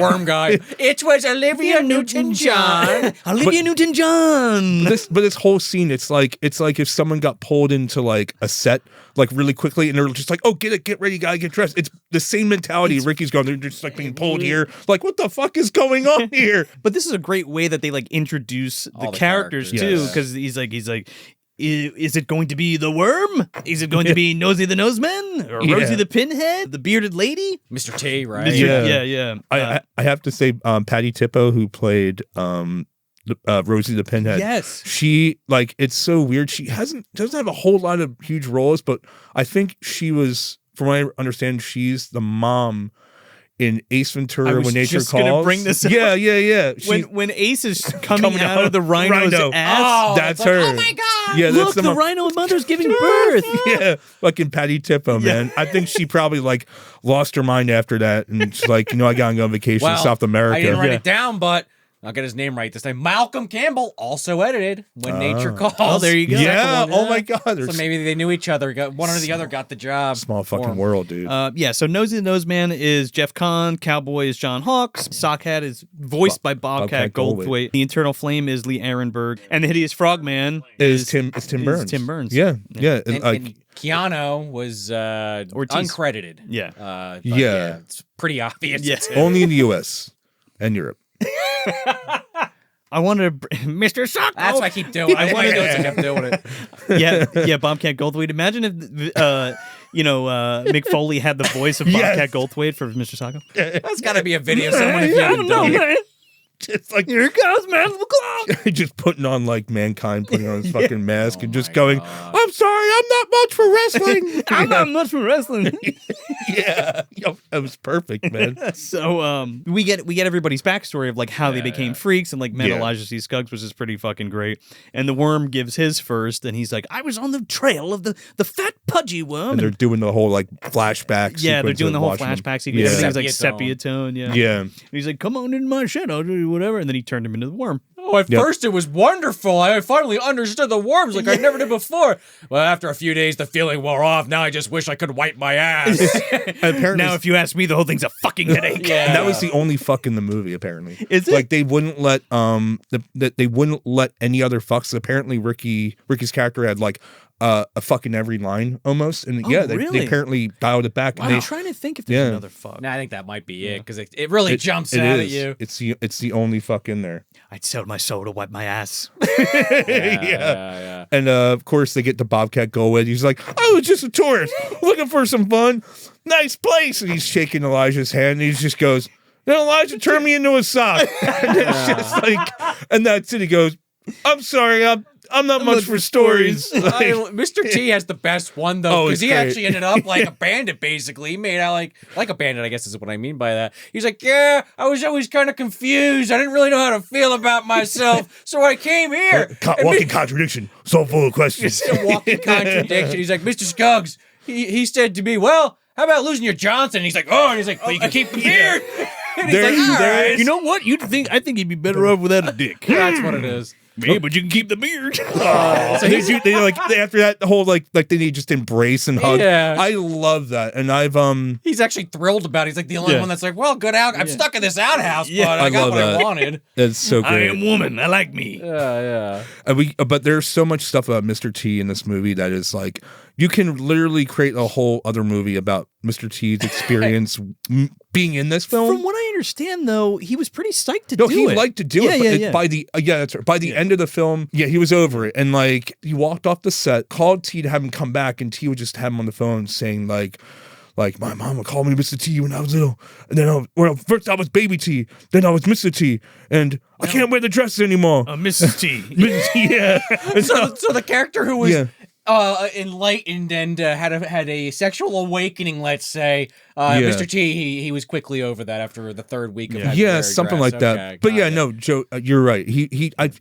worm guy. It was Olivia Newton-John. Olivia Newton-John. But this whole scene, it's like it's like if someone got pulled into like a set like really quickly and they're just like, oh, get ready, gotta get dressed. It's the same mentality Ricky's going. They're just like being pulled here. Like, what the fuck is going on here? But this is a great way that they like introduce the characters too, because he's like, is it going to be the worm? Is it going to be Nosy the Noseman or Rosie the Pinhead, the bearded lady, Mr. T, right? Yeah. I have to say, Patty Tippo, who played Rosie the Pinhead. Yes, she like it's so weird. She doesn't have a whole lot of huge roles, but I think she was, from what I understand, she's the mom in Ace Ventura When Nature Calls. Gonna bring this up. Yeah. When Ace is coming out of the rhino's ass, that's her. Oh my god! Yeah, look, the rhino mother's giving birth. Yeah, fucking Patty Tippo, man. I think she probably like lost her mind after that, and she's like, I gotta go on vacation in South America. I didn't write it down, but I'll get his name right this time. Malcolm Campbell also edited When Nature Calls. Oh, there you go. Yeah. Oh my god. So maybe they knew each other. One or the other got the job. Small fucking world, dude. So Nosy the Noseman is Jeff Kahn. Cowboy is John Hawkes. Sockhead is voiced by Bobcat Goldthwait. The Internal Flame is Lee Ehrenberg. And the Hideous Frogman is Tim Burns. Tim Burns. Yeah. And Keanu was uncredited. Yeah. It's pretty obvious. Yeah. Only in the U.S. and Europe. I wanted to, Mr. Socko. That's what I keep doing. I wanted to keep doing it. Yeah, Bobcat Goldthwait. Imagine if, Mick Foley had the voice of Bobcat Goldthwait for Mr. Socko. That's got to be a video somewhere if you haven't done it. Just like, here comes Man of the Cloud. Just putting on like Mankind, putting on his fucking mask and just going, I'm sorry, I'm not much for wrestling. I'm not much for wrestling. Yeah. That was perfect, man. So we get everybody's backstory of like how they became freaks, and like Elijah C. Scuggs, which is pretty fucking great. And the worm gives his first, and he's like, I was on the trail of the fat pudgy worm. And they're doing the whole like flashback. Yeah, they're doing the whole flashback sequence. Yeah. Everything's like sepia tone. Yeah. And he's like, come on in my shed, I'll do you whatever. And then he turned him into the worm. Oh, at first it was wonderful. I finally understood the worms like I never did before. Well, after a few days, the feeling wore off. Now I just wish I could wipe my ass. Apparently, now, if you ask me, the whole thing's a fucking headache. And that was the only fuck in the movie. Apparently, is it? Like they wouldn't let they wouldn't let any other fucks. Apparently, Ricky's character had like a fuck in every line almost, and they apparently dialed it back. Wow. And I'm trying to think if there's another fuck. No, I think that might be it because it really jumps out at you. It's the only fuck in there. I'd sell my soul to wipe my ass. Yeah. And of course they get to Bobcat Goldthwait. He's like, I was just a tourist looking for some fun. Nice place. And he's shaking Elijah's hand and he just goes, then Elijah turned me into a sock. And it's just like, and that's it. He goes, I'm sorry, I'm not much for stories. Mr. T has the best one though, because he actually ended up like a bandit. Basically, he made out like a bandit. I guess is what I mean by that. He's like, yeah, I was always kind of confused. I didn't really know how to feel about myself, so I came here. Walking contradiction, so full of questions. A walking contradiction. He's like, Mr. Scuggs. He said to me, well, how about losing your Johnson? And he's like, oh, and he's like, well, you can keep the beard. And he's like, all right. You know what? I think he'd be better off without a dick. That's what it is. Me, but you can keep the beard. So they like after that the whole like they just embrace and hug. Yeah. I love that, and I've he's actually thrilled about it. He's like the only one that's like, well, good out. I'm stuck in this outhouse, but I got what I wanted. It's so great. I am woman. I like me. Yeah. And but there's so much stuff about Mr. T in this movie that is like you can literally create a whole other movie about Mr. T's experience being in this film. From what I understand, though, he was pretty psyched to do it. No, he liked to do it. But by the that's right. By the end of the film, he was over it, and like he walked off the set, called T to have him come back, and T would just have him on the phone saying like my mom would call me Mr. T when I was little, and then first I was Baby T, then I was Mr. T, and I can't wear the dresses anymore. Mrs. T. Mrs. T, yeah. So the character who was enlightened and had a sexual awakening, let's say, Mr. T, he was quickly over that after the third week of something like that. Okay, but no, Joe, you're right. He and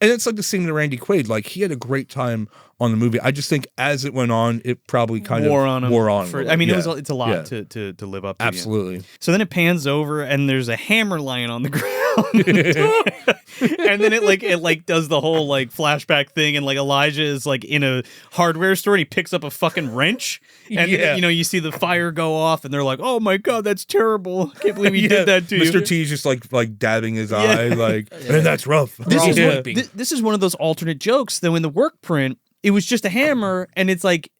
it's like the same to Randy Quaid. Like he had a great time on the movie. I just think as it went on, it probably kind of wore on. It's a lot to live up to. Absolutely. So then it pans over and there's a hammer lying on the ground. And then it does the whole like flashback thing, and like Elijah is like in a hardware store and he picks up a fucking wrench, and you see the fire go off and they're like, oh my god, that's terrible. I can't believe he did that to you. Mr. T's just like dabbing his eye, like, man, that's rough. This is one of those alternate jokes, though. In the work print, it was just a hammer, and it's like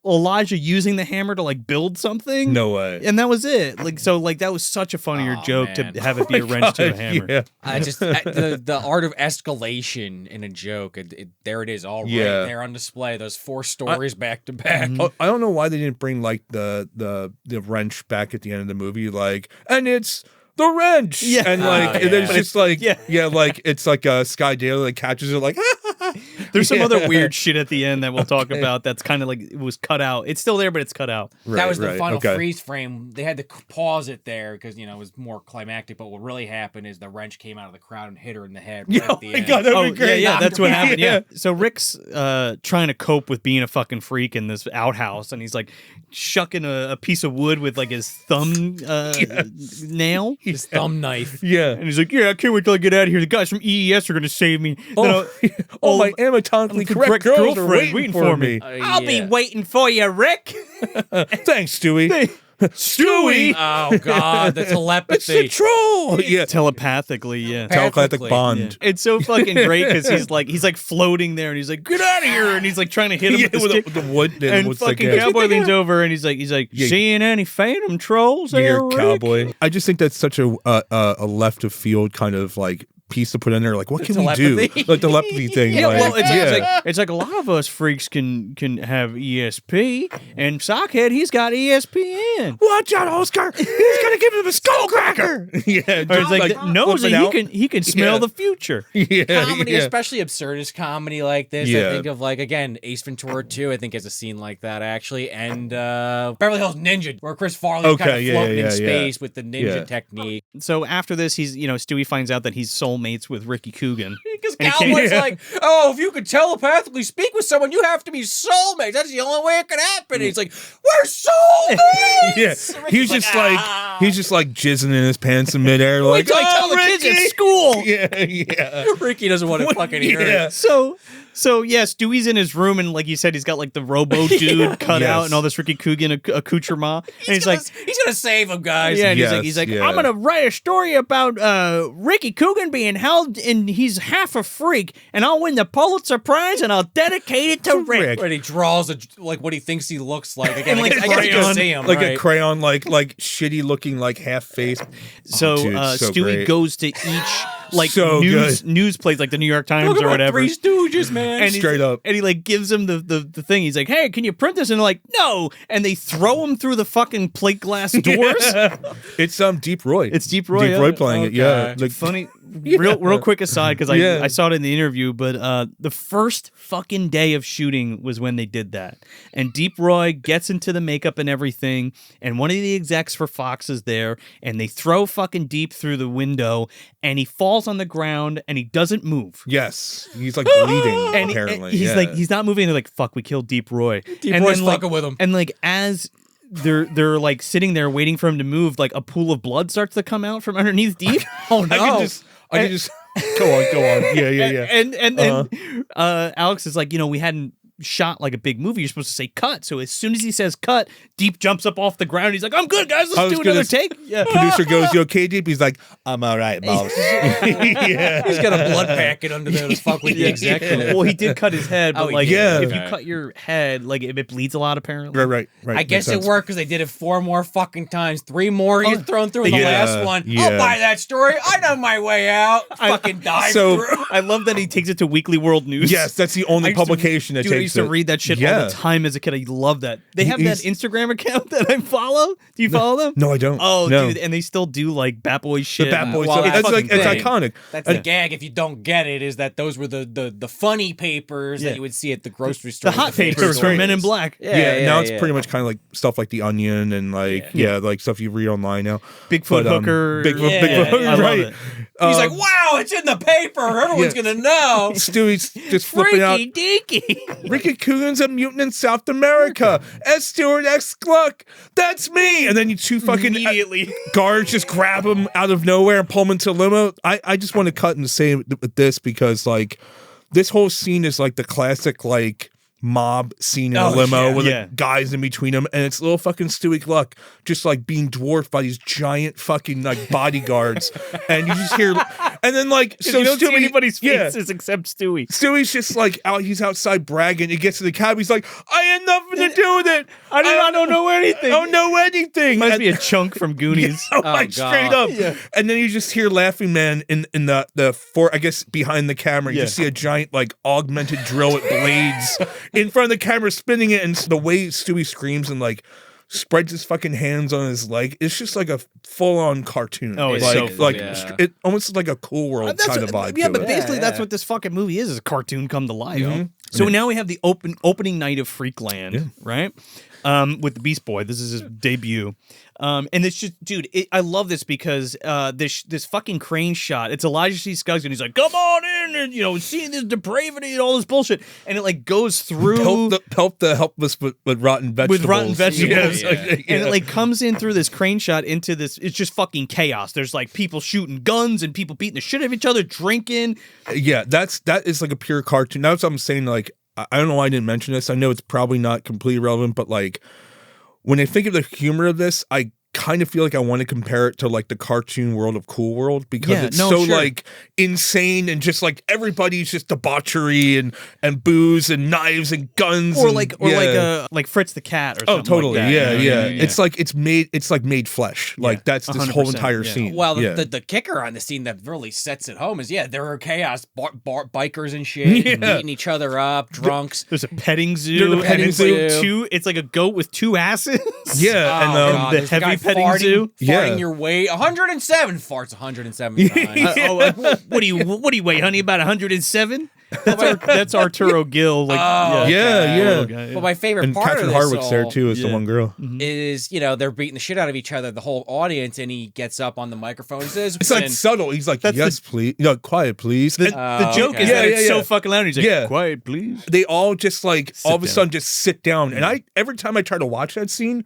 Elijah using the hammer to like build something. No way. And that was it. Like so, like that was such a funnier joke man. to have it be a wrench to a hammer. Yeah. The art of escalation in a joke. There it is, all right there on display. Those 4 stories back to back. I don't know why they didn't bring like the wrench back at the end of the movie, like, and it's the wrench. Yeah. And like it's just like like it's like Sky Daily like catches it like There's some other weird shit at the end that we'll talk about that's kind of like it was cut out. It's still there, but it's cut out. That was the final freeze frame. They had to pause it there because, you know, it was more climactic. But what really happened is the wrench came out of the crowd and hit her in the head. Right at the end. God, that'd be great. Yeah, that's what happened. Yeah. So Rick's trying to cope with being a fucking freak in this outhouse, and he's like shucking a piece of wood with like his thumb nail. His thumb knife. Yeah. And he's like, yeah, I can't wait till I get out of here. The guys from EES are going to save me. My anatomically correct girlfriend waiting for me. I'll be waiting for you, Rick. Thanks, Stewie. Stewie! Oh, God, the telepathy. It's the troll! Yeah. Telepathically, yeah. Telepathic bond. Yeah. It's so fucking great because he's like floating there and he's like, get out of here! And he's like trying to hit him with the wood. And fucking Cowboy leans over and he's like, seeing any phantom trolls there, Rick? Cowboy. I just think that's such a left of field kind of like piece to put in there. Like, what can we do? Like the telepathy thing. Yeah, well, it's like a lot of us freaks can have ESP, and Sockhead, he's got ESPN. Watch out, Oscar! He's gonna give him a skull cracker. Yeah, or it's like nosy. He can smell the future. Yeah, comedy, especially absurdist comedy like this. I think of like again Ace Ventura 2. I think has a scene like that actually, and Beverly Hills Ninja, where Chris Farley's kind of floating in space with the ninja technique. So after this, he's Stewie finds out that he's soulmates with Ricky Coogan. Because Cowboy's like, oh, if you could telepathically speak with someone, you have to be soulmates. That's the only way it could happen. And he's like, we're soulmates. Yeah, he's just like jizzing in his pants in midair, like, tell the kids at school. Yeah. Ricky doesn't want to fucking hear it. So yeah, Stewie's in his room, and like you said, he's got like the Robo dude cut out and all this Ricky Coogan accoutrement. And he's gonna save him, guys. Yeah, and he's like, I'm gonna write a story about Ricky Coogan being held, and he's half a freak, and I'll win the Pulitzer Prize, and I'll dedicate it to Rick. And he draws like what he thinks he looks like. Again, and I guess you can see him, like a crayon, like shitty looking, like half face. So, Stewie goes to each like news place, like the New York Times or whatever. Three Stooges, man. And straight up. And he like gives him the thing. He's like, hey, can you print this? And they're like, no. And they throw him through the fucking plate glass doors. It's Deep Roy. It's Deep Roy. Deep Roy playing it. Yeah. Like funny. Real quick aside, because I saw it in the interview, but the first fucking day of shooting was when they did that. And Deep Roy gets into the makeup and everything, and one of the execs for Fox is there, and they throw fucking Deep through the window, and he falls on the ground, and he doesn't move. Yes. He's like bleeding, apparently. He's not moving, and they're like, fuck, we killed Deep Roy. Deep Roy's fucking with him. And like, as they're like sitting there waiting for him to move, like a pool of blood starts to come out from underneath Deep. Oh no. I can just go on. Yeah. And then Alex is like, we hadn't shot like a big movie. You're supposed to say cut. So as soon as he says cut, Deep jumps up off the ground. He's like, I'm good, guys. Let's do another take. Yeah. Producer goes, you okay, Deep? He's like, I'm all right, boss. He's got a blood packet under there to fuck with the executive. Well, he did cut his head, but if you cut your head, like it bleeds a lot apparently. Right. I guess it worked because they did it 4 more fucking times. 3 more get thrown through in the last one. Yeah. I'll buy that story. I know my way out. Fucking dive through. I love that he takes it to Weekly World News. Yes, that's the only publication that takes it. I used to read that shit all the time as a kid. I love that. They have that Instagram account that I follow. Do you follow them? No, I don't. Oh, dude, and they still do like Bat Boy shit. The Bat Boy stuff. It's iconic. That's the gag. If you don't get it, is that those were the funny papers that you would see at the grocery store. The hot papers for Men in Black. Now it's pretty much kind of like stuff like The Onion and like like stuff you read online now. Bigfoot Hooker. Bigfoot Hooker. I right. love it. He's like, wow, it's in the paper. Everyone's gonna know. Stewie's just flipping out. Deaky. Ricky Coogan's a mutant in South America. S. Stewart X. Gluck. That's me. And then you two fucking immediately guards just grab him out of nowhere and pull him into a limo. I just want to cut and say with this because like this whole scene is like the classic like mob scene in a limo with like, guys in between them, and it's little fucking Stewie Gluck just like being dwarfed by these giant fucking like bodyguards, and you just hear And then like so you don't see Stewie, anybody's yeah. faces except Stewie. Stewie's just like out. He's outside bragging. He gets to the cab. He's like, "I had nothing to do with it. I don't know anything. I don't know anything." Must be a chunk from Goonies. Like straight up. Yeah. And then you just hear Laughing Man in the I guess behind the camera. You just see a giant like augmented drill with blades in front of the camera, spinning it, and the way Stewie screams and like spreads his fucking hands on his leg. It's just like a full-on cartoon. Oh, it's like, so funny. like Yeah. it almost like a Cool World kind of vibe. Yeah, to but it. basically that's Yeah. what this fucking movie is a cartoon come to life. Mhm. So now we have the opening night of Freakland, right? With the Beast Boy. This is his debut. And it's just, dude, I love this because this fucking crane shot, it's Elijah C. Scuggs, and he's like, come on in and, see this depravity and all this bullshit. And it like goes through. help the helpless with rotten vegetables. With rotten vegetables. Yes. And it like comes in through this crane shot into this, it's just fucking chaos. There's like people shooting guns and people beating the shit out of each other, drinking. Yeah, that is like a pure cartoon. That's what I'm saying. Like, I don't know why I didn't mention this. I know it's probably not completely relevant, but like when I think of the humor of this, I kind of feel like I want to compare it to like the cartoon world of Cool World because it's so like insane and just like everybody's just debauchery and booze and knives and guns Or and, like Fritz the Cat or something. oh totally like that, yeah. It's like it's made flesh like that's this whole 100%, entire yeah. scene. Well, yeah. the kicker on the scene that really sets it home is there are chaos bikers and shit beating each other up, drunks. There's a petting zoo. There's a petting and it's like zoo. it's like a goat with two asses. Yeah, and God, the there's a guy heavy petting zoo. farting your way 107 farts 107 times. What do you weigh, honey? About 107? That's Arturo Gil. Like, yeah. little guy, But my favorite And part Catherine of this Harwick's there all too as the one girl. is, they're beating the shit out of each other, the whole audience, and he gets up on the microphone and says, It's like subtle. He's like, yes, please. No, quiet, please. The joke is that it's so fucking loud. He's like, quiet, please. They all just like all of a down. sudden just sit down. And every time I try to watch that scene,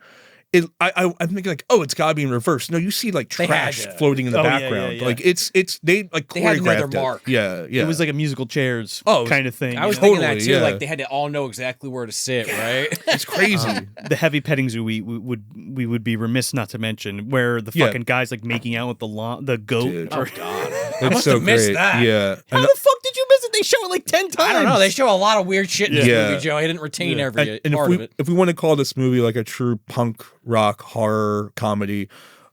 I'm thinking like, oh, it's gotta be in reverse. No, you see like trash floating in the background. Like it's they like They had to know their choreographed it. mark. Yeah. It was like a musical chairs kind of thing. I was Totally, thinking that too. yeah. Like they had to all know exactly where to sit, right? It's crazy. The heavy petting zoo we would be remiss not to mention, where the fucking guy's like making out with the goat. Dude. Or, Oh God, It's must so have missed great. that. Yeah. how the fuck did you miss it? They show it like 10 times. I don't know. They show a lot of weird shit in this Yeah. movie, Joe. I didn't retain every and part of it. if we want to call this movie like a true punk rock horror comedy,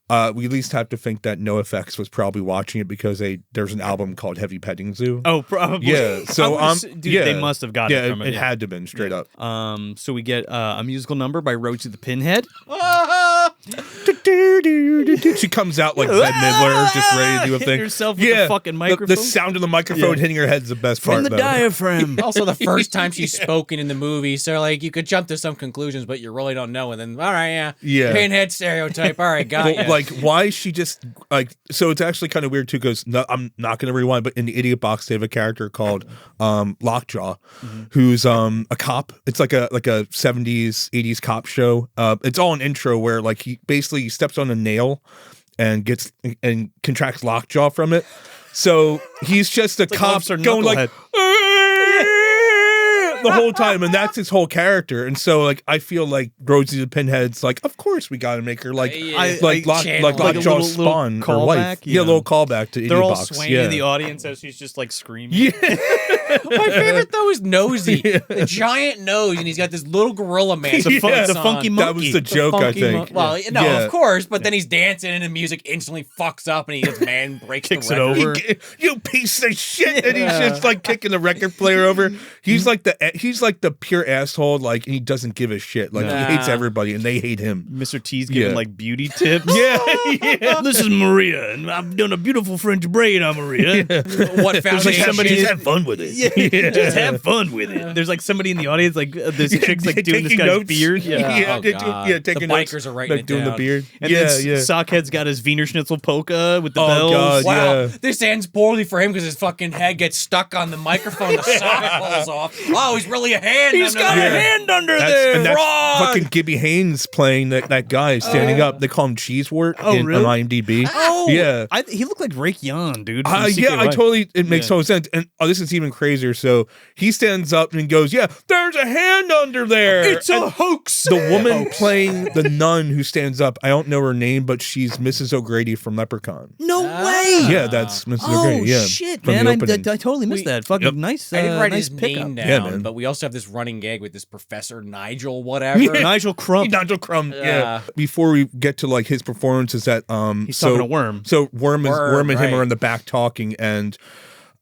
we at least have to think that NoFX was probably watching it because there's an album called Heavy Petting Zoo. Oh, probably. Yeah. So they must have gotten it from it. It had to have been straight up. So we get a musical number by Rosie the Pinhead. She comes out like Bette Midler, just ready to do a thing. Hit herself with the fucking microphone. The sound of the microphone hitting her head is the best part. From the about it. diaphragm. Also, the first time she's spoken in the movie, so like you could jump to some conclusions, but you really don't know. And then, all right, Yeah. Pinhead stereotype. All right, got Well, ya. like, why is she just like? So it's actually kind of weird too, because I'm not going to rewind, but in the Idiot Box, they have a character called Lockjaw, who's a cop. It's like a 70s, 80s cop show. It's all an intro where like he basically steps on a nail and contracts lockjaw from it. So he's just a cop Officer going like the whole time, and that's his whole character. And so like I feel like Rosie the Pinhead's like, of course we got to make her like Lockjaw's spawn or wife. callback, A little callback to They're Idiot all Box. swaying in the audience as she's just like screaming. Yeah. My favorite though is Nosy, the giant nose, and he's got this little gorilla man. The funky monkey. That was the joke, I think. Well, no, of course, but then he's dancing and the music instantly fucks up, and he just breaks Kicks the it record. over. You piece of shit, and he's just like kicking the record player over. He's like the pure asshole, like, and he doesn't give a shit. Like he hates everybody, and they hate him. Mr. T's giving like beauty tips. Yeah. This is Maria, and I've done a beautiful French braid on Maria. What foundation? somebody- Just have fun with it. Yeah, just have fun with it. There's like somebody in the audience, like this chick's like doing this Taking guy's notes. beard. Yeah. Oh, taking God. taking The notes, bikers are writing like it doing down. the beard. And yeah, then yeah. Sockhead's got his Wiener Schnitzel polka with the Oh, bells. God, Wow, yeah. this ends poorly for him because his fucking head gets stuck on the microphone. The socket falls off. Oh, he's really a hand. He's got a hand under That's, there. and that's Fraud. fucking Gibby Haynes playing that guy standing up. They call him Cheesewort on really? IMDb. Oh, yeah. He looked like Rake Yan, dude. from Yeah, Secret I Life. totally. It makes total sense. And this is even crazier. crazier. So he stands up and goes, "Yeah, there's a hand under there. It's a hoax." The woman playing the nun who stands up, I don't know her name, but she's Mrs. O'Grady from Leprechaun. No way. Yeah, that's Mrs. Oh O'Grady. Yeah, shit, from the man! I opening. totally missed that. Fucking nice. I didn't write nice his pickup. name down, Yeah, man. but we also have this running gag with this Professor Nigel, whatever. Nigel Crump. Nigel Crumb. Yeah. Yeah. Before we get to like his performance, is that He's talking to Worm. So Worm and him right. are in the back talking, and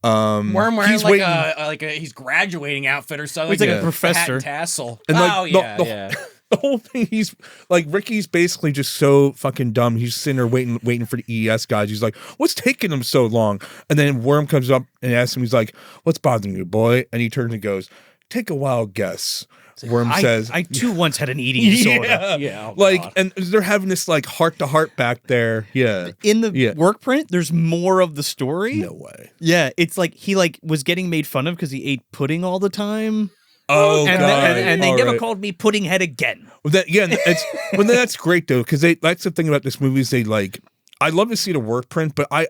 Worm wearing he's like waiting. a he's graduating outfit or something. He's like a Hat professor. and tassel. And, like, oh the- yeah, the- yeah. The whole thing, he's like, Ricky's basically just so fucking dumb. He's sitting there waiting for the EES guys. He's like, "What's taking him so long?" And then Worm comes up and asks him, he's like, "What's bothering you, boy?" And he turns and goes, "Take a wild guess." Worm says, I too once had an eating disorder. "Yeah, Yeah, oh, like," God. and they're having this like heart to heart back there. Yeah, In the Yeah. work print, there's more of the story. no way. Yeah, it's like he like was getting made fun of because he ate pudding all the time. Oh, and, God. and they All never right. called me pudding head again. Well, that's great though, because that's the thing about this movie is they like. I love to see the work print, but I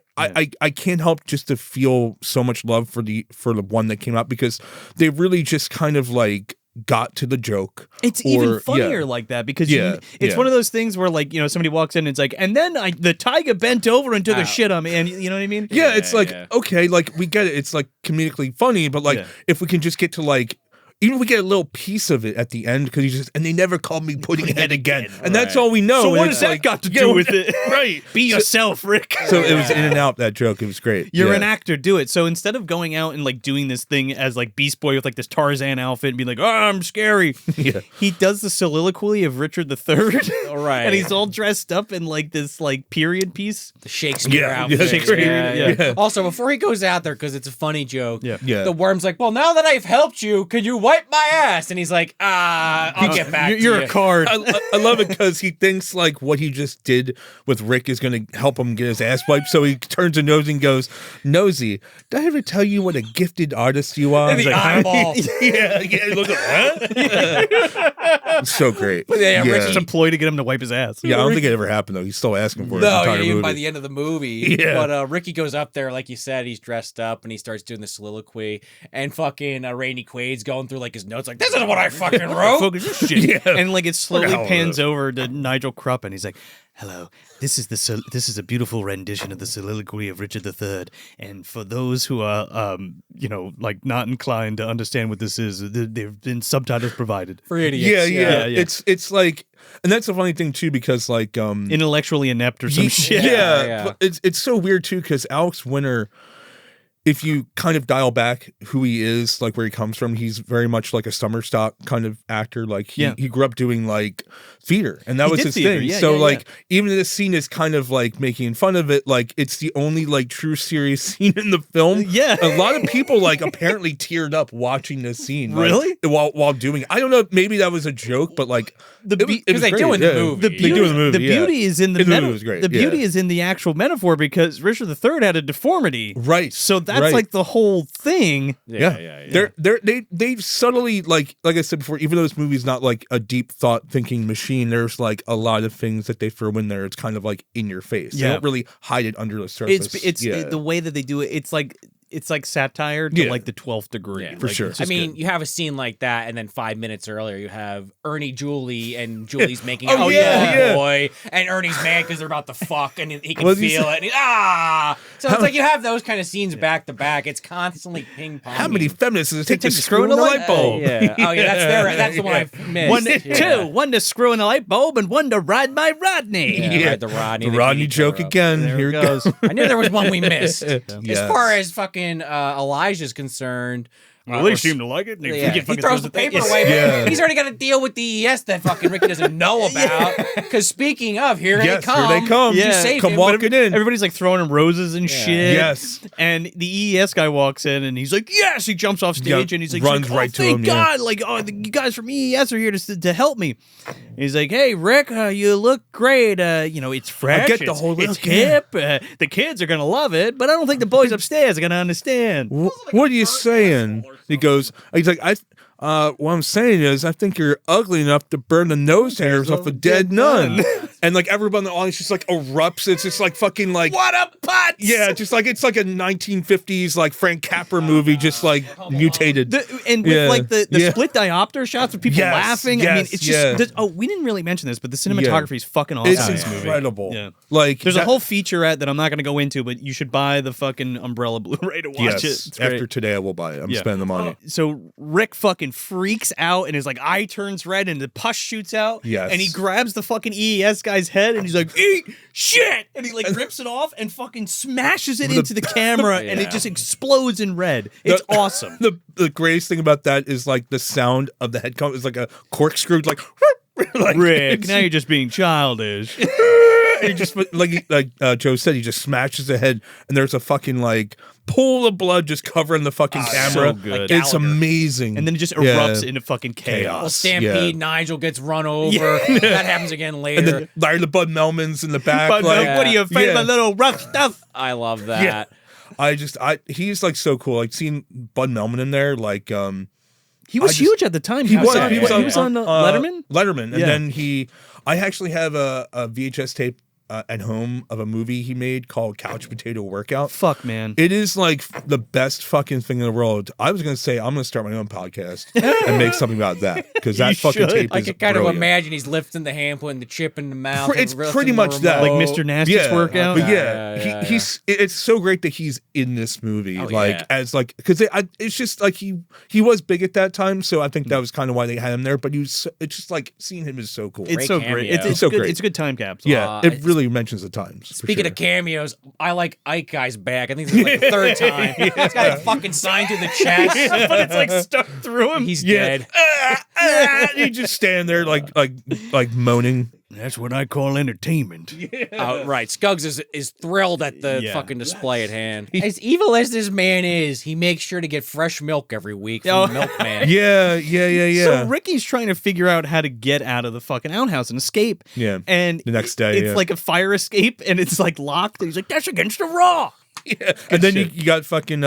can't help just to feel so much love for the one that came out, because they really just kind of like got to the joke. It's even Or- funnier yeah. like that because Yeah, it's yeah. one of those things where like, you know, somebody walks in and it's like, and then the tiger bent over and took a Ow. shit on me, and you know what I mean? Yeah, it's like, yeah. okay, like we get it. It's like comedically funny, but like Yeah. if we can just get to like, even if we get a little piece of it at the end, because and they never called me pudding head again. And that's Right. all we know. So what And has it's that like, got to yeah, do with it? Right. Be yourself, Rick. So it was in and out, that joke. It was great. You're Yeah. an actor, do it. So instead of going out and like doing this thing as like Beast Boy with like this Tarzan outfit and being like, "Oh, I'm scary," Yeah. he does the soliloquy of Richard III. All right. And he's all dressed up in like this like period piece. The Shakespeare Yeah, outfit. yeah, Shakespeare, yeah. Also, before he goes out there, because it's a funny joke, Yeah. Yeah. the Worm's like, "Well, now that I've helped you, could you wipe my ass?" And he's like, I'll get back You're to a you. card. I love it because he thinks like what he just did with Rick is going to help him get his ass wiped. So he turns to Nosy and goes, "Nosy, did I ever tell you what a gifted artist you are?" And He's the like, eyeball. yeah. Look at that. It's so great. Yeah, Rick's It's a ploy to get him to wipe his ass. Yeah, I don't think it ever happened though. He's still asking for it. the No, entire yeah, even movie. by the end of the movie. Yeah. But Ricky goes up there, like you said, he's dressed up and he starts doing the soliloquy. And fucking Rainey Quaid's going through like his notes, like, "This is what I fucking wrote." Focus this shit. Yeah. And like it slowly hell pans over to Nigel Krupp, and he's like, "Hello, this is a beautiful rendition of the soliloquy of Richard III. And for those who are, you know, like not inclined to understand what this is, there've been subtitles provided. For idiots. Yeah. yeah. It's like, and that's a funny thing too, because like Intellectually inept or some shit." Yeah. But it's so weird too, because Alex Winter, if you kind of dial back who he is, like where he comes from, he's very much like a summer stock kind of actor. Like he grew up doing like theater, and that He was did his theater, thing. yeah, So yeah, like even this scene is kind of like making fun of it. Like it's the only like true serious scene in the film. Yeah. A lot of people like apparently teared up watching this scene. like, Really? while doing it. I don't know, maybe that was a joke, but like it was because they great, do in the yeah. movie. The They beauty, do in the movie, the yeah. beauty is in the, In the meta- movie was great, The yeah. beauty is in the actual metaphor, because Richard III had a deformity. Right. So that's right. like the whole thing. Yeah. They've subtly like I said before, even though this movie's not like a deep thought thinking machine, there's like a lot of things that they throw in there. It's kind of like in your face. Yeah. They don't really hide it under the surface. It's the way that they do it. It's like satire to Yeah. like the 12th degree. Yeah, for Like, sure. it's I just mean, good. you have a scene like that, and then 5 minutes earlier, you have Ernie, Julie, and Julie's making Oh, out with yeah, the yeah. boy, and Ernie's mad because they're about to fuck, and he can What did he feel say? it. And so it's like you have those kind of scenes back to back. It's constantly ping pong. How many feminists does it take to Take the screw in a light bulb? Yeah. Oh yeah, that's the one I missed. One to Yeah. two, one to screw in a light bulb, and one to ride my Rodney. Yeah, right, the Rodney. The they Rodney beat each other joke up. again. There Here it it goes. goes. I knew there was one we missed. As Yes. far as fucking Elijah's concerned, Well, they seem to like it. yeah, he throws the paper away. Yeah. He's already got to deal with the ES that fucking Ricky doesn't know about. Because speaking of, here Yes, they come. here they come. Yeah. To save Come him. walking in. Everybody's like throwing him roses and shit. Yes. And the EES guy walks in and he's like, "Yes!" He jumps off stage Yeah, and he's like, runs "Oh, right to thank him, yeah. God! Like, oh, you guys from EES are here to help me." And he's like, "Hey, Rick, you look great. You know, it's fresh. get the it's- whole It's look, yeah. hip. The kids are gonna love it, but I don't think the boys upstairs are gonna understand." What are you saying? He goes, he's like, what I'm saying is, I think you're ugly enough to burn the nose hairs off a dead nun. And like everyone in the audience just like erupts. It's just like fucking like What a putz! yeah, just like it's like a 1950s like Frank Capra movie, just like mutated. And with like the split diopter shots of people laughing. I mean, it's just we didn't really mention this, but the cinematography is fucking awesome. It's in this movie. incredible. Yeah. Like there's a whole featurette that I'm not going to go into, but you should buy the fucking Umbrella Blu-ray to watch it. It's great. After today, I will buy it. I'm spending the money. So Rick fucking freaks out and his like eye turns red and the pus shoots out. Yes. And he grabs the fucking EES guy's head and he's like, eat shit! And he like rips it off and fucking smashes it into the camera and it just explodes in red. It's awesome. The greatest thing about that is like the sound of the head come is like a corkscrew, like Rick, now you're just being childish. He just like Joe said, he just smashes the head, and there's a fucking like pool of blood just covering the fucking camera. So good. It's amazing. And then it just erupts into fucking chaos. Well, Stampede, Nigel gets run over. That happens again later. And then Larry the Bud Melman's in the back. But like, what are you afraid of, a little rough stuff? I love that. Yeah. He's like so cool. Like seeing Bud Melman in there, like he was huge at the time. He was on Letterman. Letterman, and then I actually have a VHS tape at home of a movie he made called Couch Potato Workout. Fuck, man. It is like the best fucking thing in the world. I was going to say, I'm going to start my own podcast and make something about that. Because that fucking tape is I can kind of brilliant. imagine he's lifting the hand, putting the chip in the mouth. It's pretty much that. Like Mr. Nasty's workout. But he's it's so great that he's in this movie. As like, because it's just like he was big at that time. So I think that was kind of why they had him there. But it's just like seeing him is so cool. It's so great. It's so great. It's a good time capsule. Yeah, it really mentions the times. Speaking of cameos, I like Ike Guy's back. I think this is like the third time. He's got a fucking sign through the chest. But it's like stuck through him. He's dead. He just stand there like moaning. That's what I call entertainment. Right. Scuggs is thrilled at the fucking display at hand. As evil as this man is, he makes sure to get fresh milk every week from the milkman. Yeah. So Ricky's trying to figure out how to get out of the fucking outhouse and escape. Yeah. And the next day, it's like a fire escape and it's like locked. And he's like, that's against the law. Yeah. And then you got fucking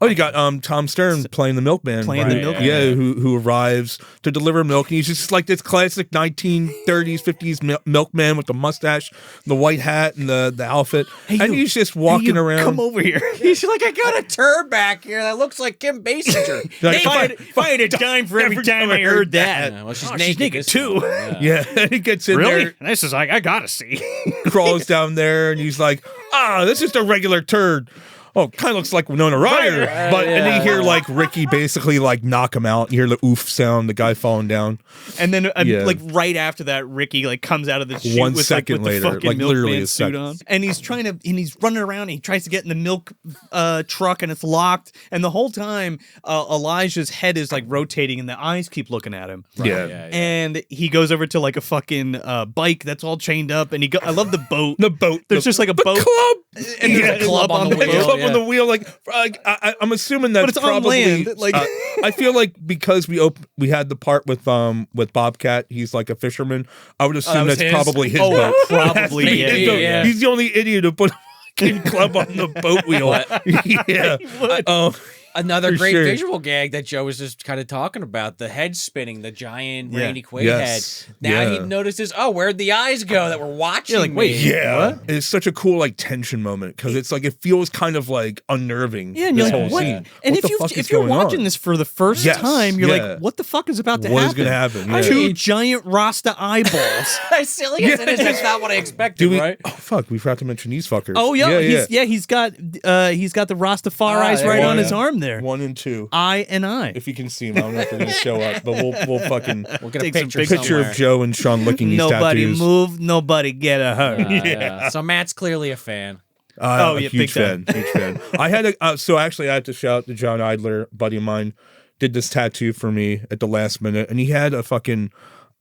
you got Tom Stern playing the milkman. Yeah, who arrives to deliver milk, and he's just like this classic 1930s, 50s milkman with the mustache, the white hat, and the outfit. And he's just walking around. Come over here. He's like, I got a turd back here that looks like Kim Basinger. If I had a dime for every time I heard that. Well, she's naked too. Yeah, he gets in there. And this is like, I gotta see. Crawls down there, and he's like, this is just a regular turd. Oh, kind of looks like Winona Ryder. But and you hear like Ricky basically like knock him out. You hear the oof sound, the guy falling down. And then like right after that, Ricky like comes out of the chute 1 with second like, with later, the fucking like literally milkman a suit second. on. And he's running around and he tries to get in the milk truck and it's locked. And the whole time Elijah's head is like rotating and the eyes keep looking at him. Yeah. And he goes over to like a fucking bike that's all chained up and I love the boat. The boat. There's just like a boat. Club. And there's a club on the wheel. Club on the wheel. Like I'm assuming that's but it's probably on land. Like I feel like because we had the part with Bobcat, he's like a fisherman. I would assume that's probably his boat. Probably. He's the only idiot who put a fucking club on the boat wheel. Yeah. Another great visual gag that Joe was just kind of talking about, the head spinning, the giant Randy Quaid head. Now he notices, where'd the eyes go that were watching like, wait, what? It's such a cool like tension moment because it's like it feels kind of like unnerving. Yeah, and you're this like, whole scene. And What if you're watching this for the first time, you're like, what the fuck is about to happen? What is going to happen? Yeah. Two giant Rasta eyeballs. As silly as it is, that's not what I expected, right? Oh fuck, we forgot to mention these fuckers. Oh yeah, he's got the Rastafari's right on his arm there. 1 and 2. I and I. If you can see him, I don't know if they're gonna show up, but we'll get a picture of Joe and Sean licking these nobody tattoos. Move, nobody get a hurt. So Matt's clearly a fan. Huge fan. I had so actually I had to shout out to John Idler, buddy of mine, did this tattoo for me at the last minute, and he had a fucking.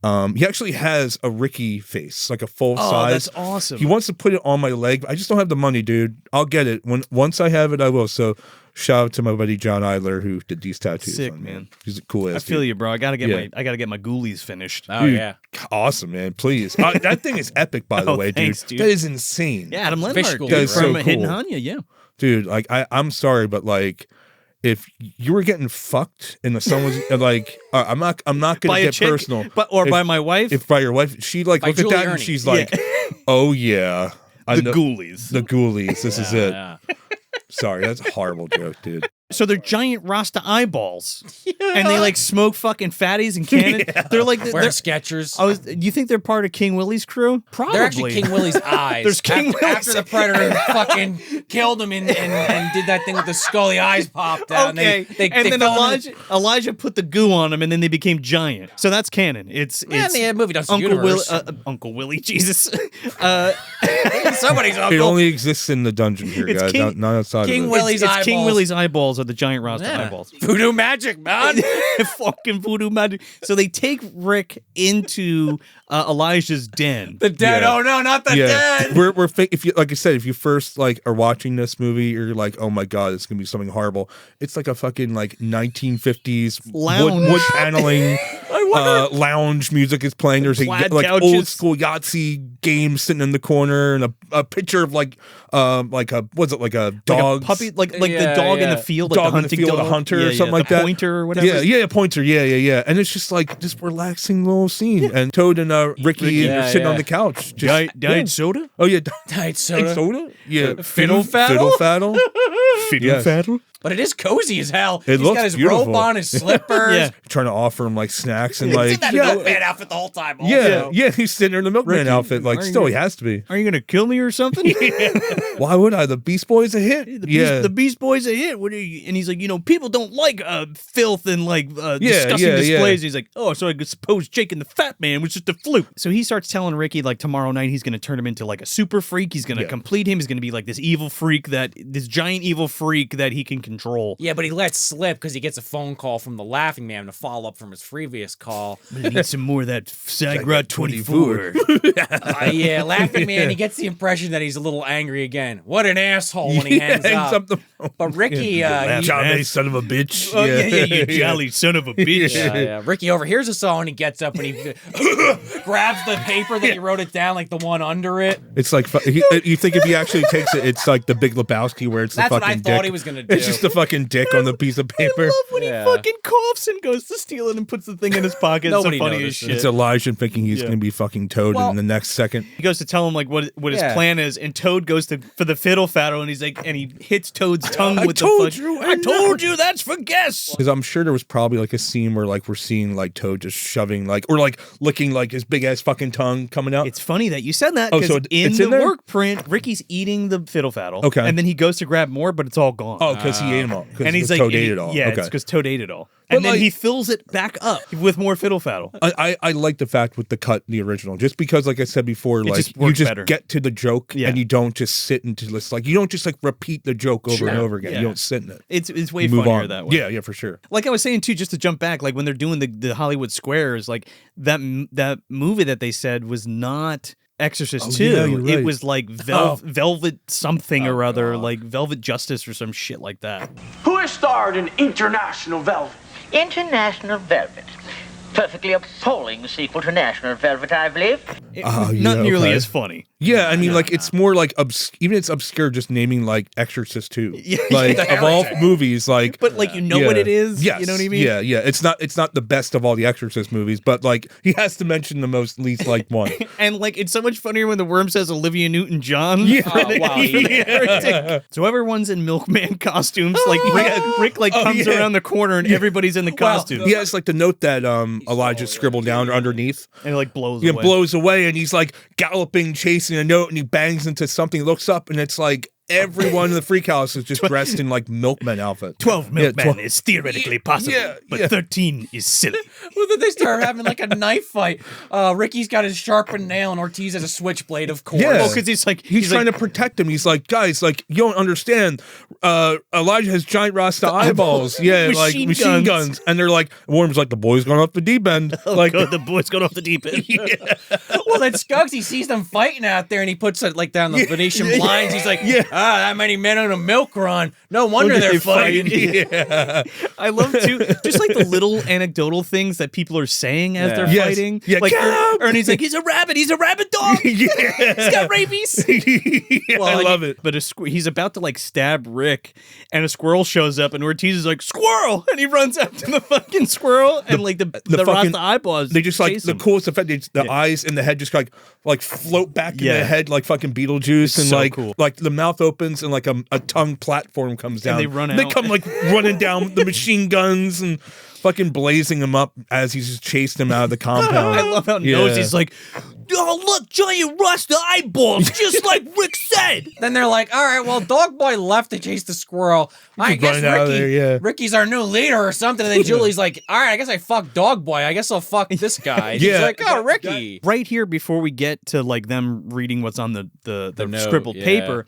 He actually has a Ricky face, like a full size. Oh, that's awesome. He wants to put it on my leg. I just don't have the money, dude. I'll get it once I have it. I will. So shout out to my buddy John Idler who did these tattoos. Sick, on me. man. He's a cool ass. I feel you, bro. I gotta get my ghoulies finished. Oh dude, yeah, awesome, man. Please, that thing is epic. By the way, thanks, dude, that is insane. Yeah, Adam Lenhart Fish from Guy's so cool. Hidden Hanya. Yeah, dude. Like I'm sorry, but like. if you were getting fucked and the sun was like, I'm not gonna By a get chick, personal, by my wife. if by your wife, she like By look at Julie that and Ernie. she's like, oh yeah, I the know- ghoulies. the ghoulies. This is it. Yeah. Sorry, that's a horrible joke, dude. So they're giant Rasta eyeballs, and they like smoke fucking fatties and cannon. They're like Wearing they're, Skechers. do you think they're part of King Willie's crew? Probably. They're actually King Willie's eyes. There's King after, Willie's- after the Predator fucking killed him and did that thing with the skull, the eyes popped out. Okay, And, they then fell into Elijah put the goo on them, and then they became giant. So that's canon. It's Man, the movie does Uncle Willie, Jesus. Somebody's It uncle. only exists in the dungeon here, It's guys. King- not outside King of it. Willie's it's eyeballs. King Willie's eyeballs are the giant Rasta Yeah. eyeballs. Voodoo magic, man. Fucking voodoo magic. So they take Rick into Elijah's den. The dead. Yeah. Oh no, not the Yeah, dead. if you like I said, if you first like are watching this movie, you're like, oh my god, it's gonna be something horrible. It's like a fucking like 1950s Lounge. wood paneling. Lounge music is playing. There's a Plaid like couches. old school Yahtzee game sitting in the corner, and a picture of like a what's it like a dog Like a puppy, like the Yeah, dog in yeah. the field, like Dog the in the hunting field, dog, a hunter or Yeah, something like the that. pointer or whatever. Yeah, pointer. Yeah. And it's just like this relaxing little scene. And Toad and Ricky Yeah, are sitting on yeah. the couch. Just, Diet yeah. soda, Oh yeah, Diet soda. soda. Yeah, Fiddle faddle? Fiddle faddle. fiddle Yes. faddle. But it is cozy as hell. It He's looks got his beautiful. robe on, his slippers. Yeah. Trying to offer him like snacks and He's like in that yeah, milkman outfit the whole time. Also. yeah. He's sitting there in the milkman Ricky, outfit. Like are still, you- he has to be. Are you gonna kill me or something? Why would I? The Beast Boys a hit. The Beast Boys a hit. What are you? And he's like, people don't like filth and like disgusting yeah. displays. He's like, oh, so I suppose Jake and the Fat Man was just a fluke. So he starts telling Ricky like tomorrow night he's gonna turn him into like a super freak. He's gonna complete him. He's gonna be like this giant evil freak that he can control. Yeah, but he lets slip because he gets a phone call from the Laughing Man to follow up from his previous call. I need some more of that Sagrad 24. Yeah, Laughing Man, he gets the impression that he's a little angry again. What an asshole when he hangs up. But Ricky, Johnny, son of a bitch. Oh, yeah, you jolly son of a bitch. yeah. Ricky overhears a song and he gets up and he grabs the paper that he wrote it down, like the one under it. It's like you think if he actually takes it, it's like the Big Lebowski where it's That's the what fucking I thought dick. he was gonna do. It's just the fucking dick on the piece of I paper. love when Yeah. he fucking coughs and goes to steal it and puts the thing in his pocket. Nobody it's so funny as notices. shit. It's Elijah thinking he's Yeah. going to be fucking Toad Well- in the next second. He goes to tell him like what his Yeah. plan is, and Toad goes for the fiddle faddle, and he's like, and he hits Toad's tongue I with told the fuck. you, I I told you that's for guests. Because I'm sure there was probably like a scene where like we're seeing like Toad just shoving like or like licking like his big ass fucking tongue coming out. It's funny that you said that Oh, because so in it's the in there? work print, Ricky's eating the fiddle faddle. Okay. and then he goes to grab more, but it's all gone. Oh, because he ate them all. and he's like, Toad ate it all. Yeah, okay. it's because Toad ate it all. But, And then like- he fills it back up with more fiddle faddle. I like the fact with the cut in the original, just because, like I said before, like just you works just better. get to the joke Yeah. and you don't just sit into this. Like you don't just like repeat the joke over and Sure. over again. Yeah. You don't sit in it. It's way You move funnier on that way. Yeah, for sure. Like I was saying too, just to jump back, like when they're doing the Hollywood Squares, like that movie that they said was not Exorcist 2. yeah, you're It right. was like Velvet something or other, like Velvet Justice or some shit like that. Who has starred in International Velvet? International Velvet. Perfectly appalling sequel to National Velvet, I believe. Not yeah, nearly okay. as funny. Yeah, I mean, like it's more like even it's obscure just naming like Exorcist 2. Yeah, Like yeah. of all movies, like But like you know what it is. Yes, You know what I mean? Yeah. It's not the best of all the Exorcist movies, but like he has to mention the least liked one. And like it's so much funnier when the worm says Olivia Newton-John. Yeah. Oh, wow, Yeah. So everyone's in milkman costumes. Like Rick like comes yeah. around the corner and everybody's in the costume. He has like the note that Elijah scribbled down underneath. And it like blows He away. blows away and he's like galloping, chasing a note, and he bangs into something, looks up, and it's like everyone in the freak house is just dressed in like milkman outfit. 12 Yeah, milkmen 12 is theoretically possible, Yeah, but yeah. 13 is silly. Well, then they start having like a knife fight. Ricky's got his sharpened nail and Ortiz has a switchblade, of course. Yeah. Oh, because he's like He's trying to protect him. He's like, guys, like you don't understand. Elijah has giant Rasta eyeballs. Yeah, like Machine machine guns. guns. And they're like, Worm's like, the boy's gone off the deep end. Like, God, the boys got off the deep end. Well, then Scuggs, he sees them fighting out there and he puts it like down the Venetian blinds. He's like, Yeah. that many men on a milk run. No wonder they're fighting. Yeah. I love too, just like the little anecdotal things that people are saying as they're Yes. fighting. Yeah, Like Cap! Ernie's like, he's a rabbit dog. He's got rabies. I love it. But he's about to like stab Rick, and a squirrel shows up, and Ortiz is like, squirrel, and he runs up to the fucking squirrel, and like the fucking Rasta eyeballs. They just like chase the him. coolest effect. The eyes and the head just like float back in the head like fucking Beetlejuice, and so like cool. like the mouth opens and like a tongue platform comes down. they run They out. come like running down the machine guns and fucking blazing him up as he's just chased him out of the compound. I love how Yeah. Nosey's like, oh, look, giant Rasta eyeballs, just like Rick said. Then they're like, all right, well, Dog Boy left to chase the squirrel. I guess run out of there, Ricky's our new leader or something. And then Julie's like, all right, I guess I fucked Dog Boy. I guess I'll fuck this guy. And Yeah. She's like, oh, Ricky. Right here, before we get to like them reading what's on the note, scribbled yeah. paper,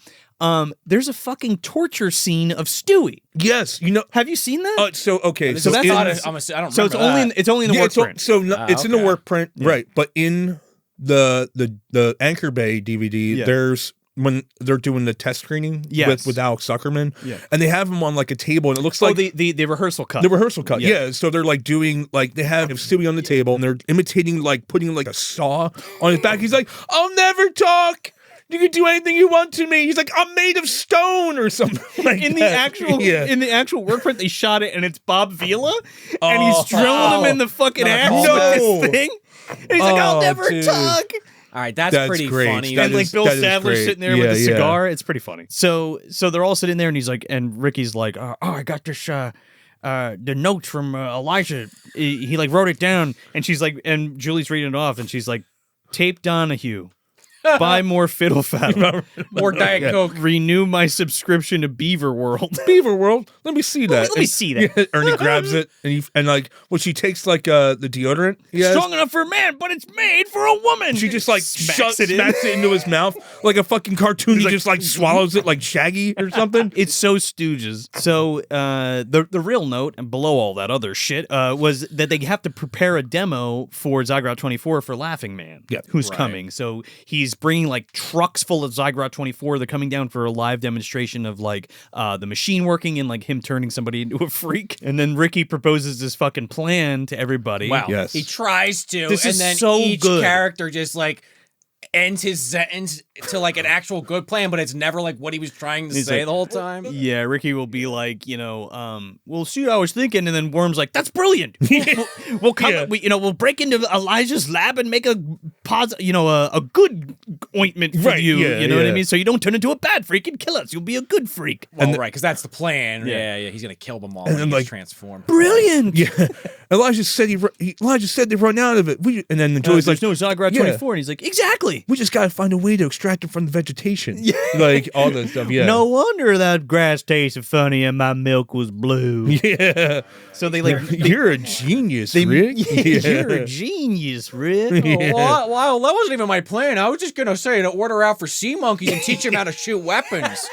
there's a fucking torture scene of Stewie. Yes, you know. Have you seen that? So okay, So so that's in- not. I don't remember. So it's only in, it's only in the yeah, work it's, print. so no, it's in the okay. work print, right? But in the Anchor Bay DVD, Yeah. there's when they're doing the test screening Yes. with Alex Zuckerman, Yeah. and they have him on like a table, and it looks Oh, like the rehearsal cut. the rehearsal cut. Yeah. Yeah. So they're like doing like they have Stewie on the table, and they're imitating like putting like a saw on his back. He's like, "I'll never talk. You can do anything you want to me." He's like, "I'm made of stone" or something. Like in the that. actual yeah. in the actual work print, they shot it, and it's Bob Vila, and he's drilling him in the fucking No. ass with this thing. And he's like, "I'll Oh, never dude. talk." All right, that's pretty great. funny. That And like is- Bill that is Sadler great. sitting there Yeah, with a yeah. cigar. It's pretty funny. So they're all sitting there, and he's like, and Ricky's like, "Oh, I got this the notes from Elijah. He like wrote it down." And she's like, and Julie's reading it off, and she's like, "Tape Donahue. Buy more Fiddle Faddle. More Diet Coke. Renew my subscription to Beaver World." Beaver World. Let me see that. Let me see that. Yeah, Ernie grabs it and like she takes like the deodorant. Yeah. Strong enough for a man, but it's made for a woman. She just like smacks it in. smacks it into his mouth like a fucking cartoon. He just like swallows it like Shaggy or something. It's so Stooges. So the real note, and below all that other shit, was that they have to prepare a demo for Zygrot 24 for Laughing Man, who's coming. So he's bringing like trucks full of Zygrot 24. They're coming down for a live demonstration of like the machine working and like him turning somebody into a freak. And then Ricky proposes this fucking plan to everybody. Wow. Yes. He tries to, This and is then so each good. character just like ends his sentence to like an actual good plan, but it's never like what he was trying to He's say like, the whole time. Yeah, Ricky will be like, we'll see what I was thinking, and then Worm's like, that's brilliant. We'll come, Yeah. we'll break into Elijah's lab and make a a good ointment for Right, you. yeah, You know what I yeah. mean? So you don't turn into a bad freak and kill us. You'll be a good freak. Well, right, because that's the plan. Yeah. Yeah, he's gonna kill them all And and then, then like, transformed. Brilliant. Yeah. Elijah said Elijah said they run out of it. And then Julie's like, there's no Zygrot yeah. 24, and he's like, exactly. we just gotta find a way to extract it from the vegetation. Like all that stuff. Yeah. No wonder that grass tasted funny and my milk was blue. Yeah. So they like, You're a genius, Rick. you're a genius, Rick. Oh, well, that wasn't even my plan. I was just gonna say to order out for sea monkeys and teach them how to shoot weapons.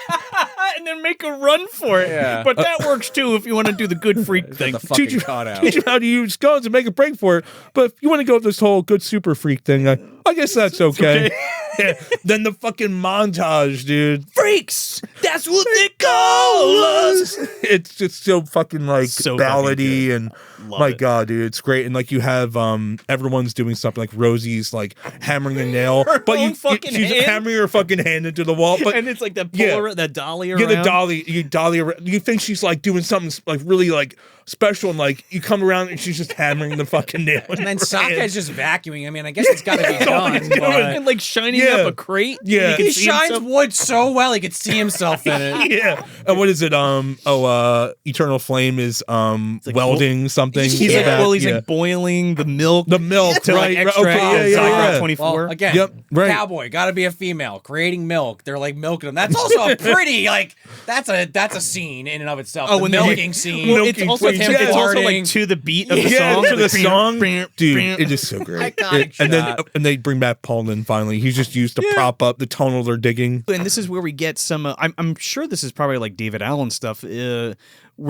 And then make a run for it. Yeah. But that works too if you want to do the good freak thing. The fucking you- cutout. Teach him how to use guns and make a break for it. But if you want to go with this whole good super freak thing, I guess that's okay. Yeah. Then the fucking montage, dude. Freaks! That's what they call us! It's just so fucking like So fucking ballady and Love my it. god, dude, it's great. And like you have everyone's doing something like Rosie's like hammering a nail, Her but own fucking she's hand? hammering her fucking hand into the wall. But And it's like that Yeah. polar, that dolly around. yeah, the dolly, you think she's like doing something like really like special, and like you come around and she's just hammering the fucking nail. And then Sokka's just vacuuming. I mean, I guess it's got to be done. he's doing. But And like shining Yeah. up a crate. Yeah. You can he see shines himself. wood so well he could see himself in it. Yeah. And what is it? Eternal Flame is like welding something. He's Yeah. like, well, he's Yeah. like boiling the milk. the milk, to like right? extract Okay, yeah, Zygrot yeah. 24. Well, again, Yep, right. cowboy, got to be a female creating milk. They're like milking them. That's also a pretty like that's a scene in and of itself. Oh, the when they're milking like- scene. Well, it's also Milking it's also like farting. to the beat of the Yeah, song. to the song, Bam, dude. bam. It is so great. Iconic And then shot. and they bring back Paulin finally. He's just used to prop up the tunnel they're digging. And this is where we get some. I'm sure this is probably like David Allen stuff, where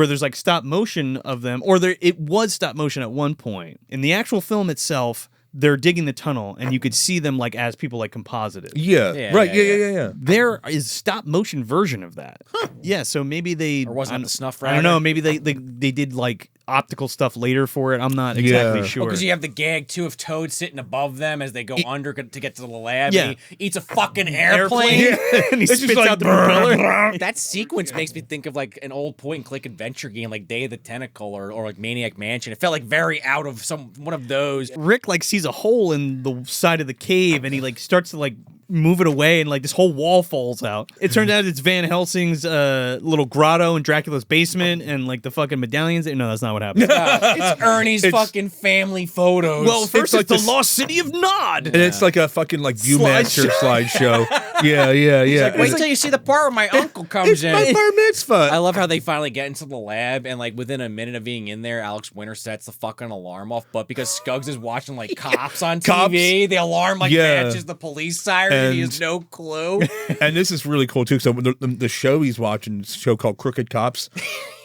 there's like stop motion of them, or it was stop motion at one point. In the actual film itself, they're digging the tunnel, and you could see them like as people like composited. Yeah, Right. yeah, Yeah. There is stop motion version of that. Yeah, so maybe they Or wasn't it the snuff I don't know. wrapper? Maybe they did like optical stuff later for it. I'm not exactly Yeah. sure. Because you have the gag too of Toad sitting above them as they go under to get to the lab. Yeah. And he eats a fucking airplane. and he It's just spits like, out the propeller. That sequence makes me think of like an old point and click adventure game like Day of the Tentacle or like Maniac Mansion. It felt like very out of one of those. Rick like sees a hole in the side of the cave, and he like starts to like move it away, and like this whole wall falls out. It turns out it's Van Helsing's little grotto in Dracula's basement, and like the fucking medallions. No, that's not what happened. It's Ernie's fucking family photos. Well, first like it's the this- lost city of Nod. And it's like a fucking like Viewmaster slideshow. Yeah. Like, wait till you see the part where my uncle comes It's in. my bar mitzvah. I love how they finally get into the lab, and like within a minute of being in there, Alex Winter sets the fucking alarm off. But because Scuggs is watching like cops on TV, the alarm like matches the police siren, and he has no clue. And this is really cool too. So the show he's watching, is a show called Crooked Cops.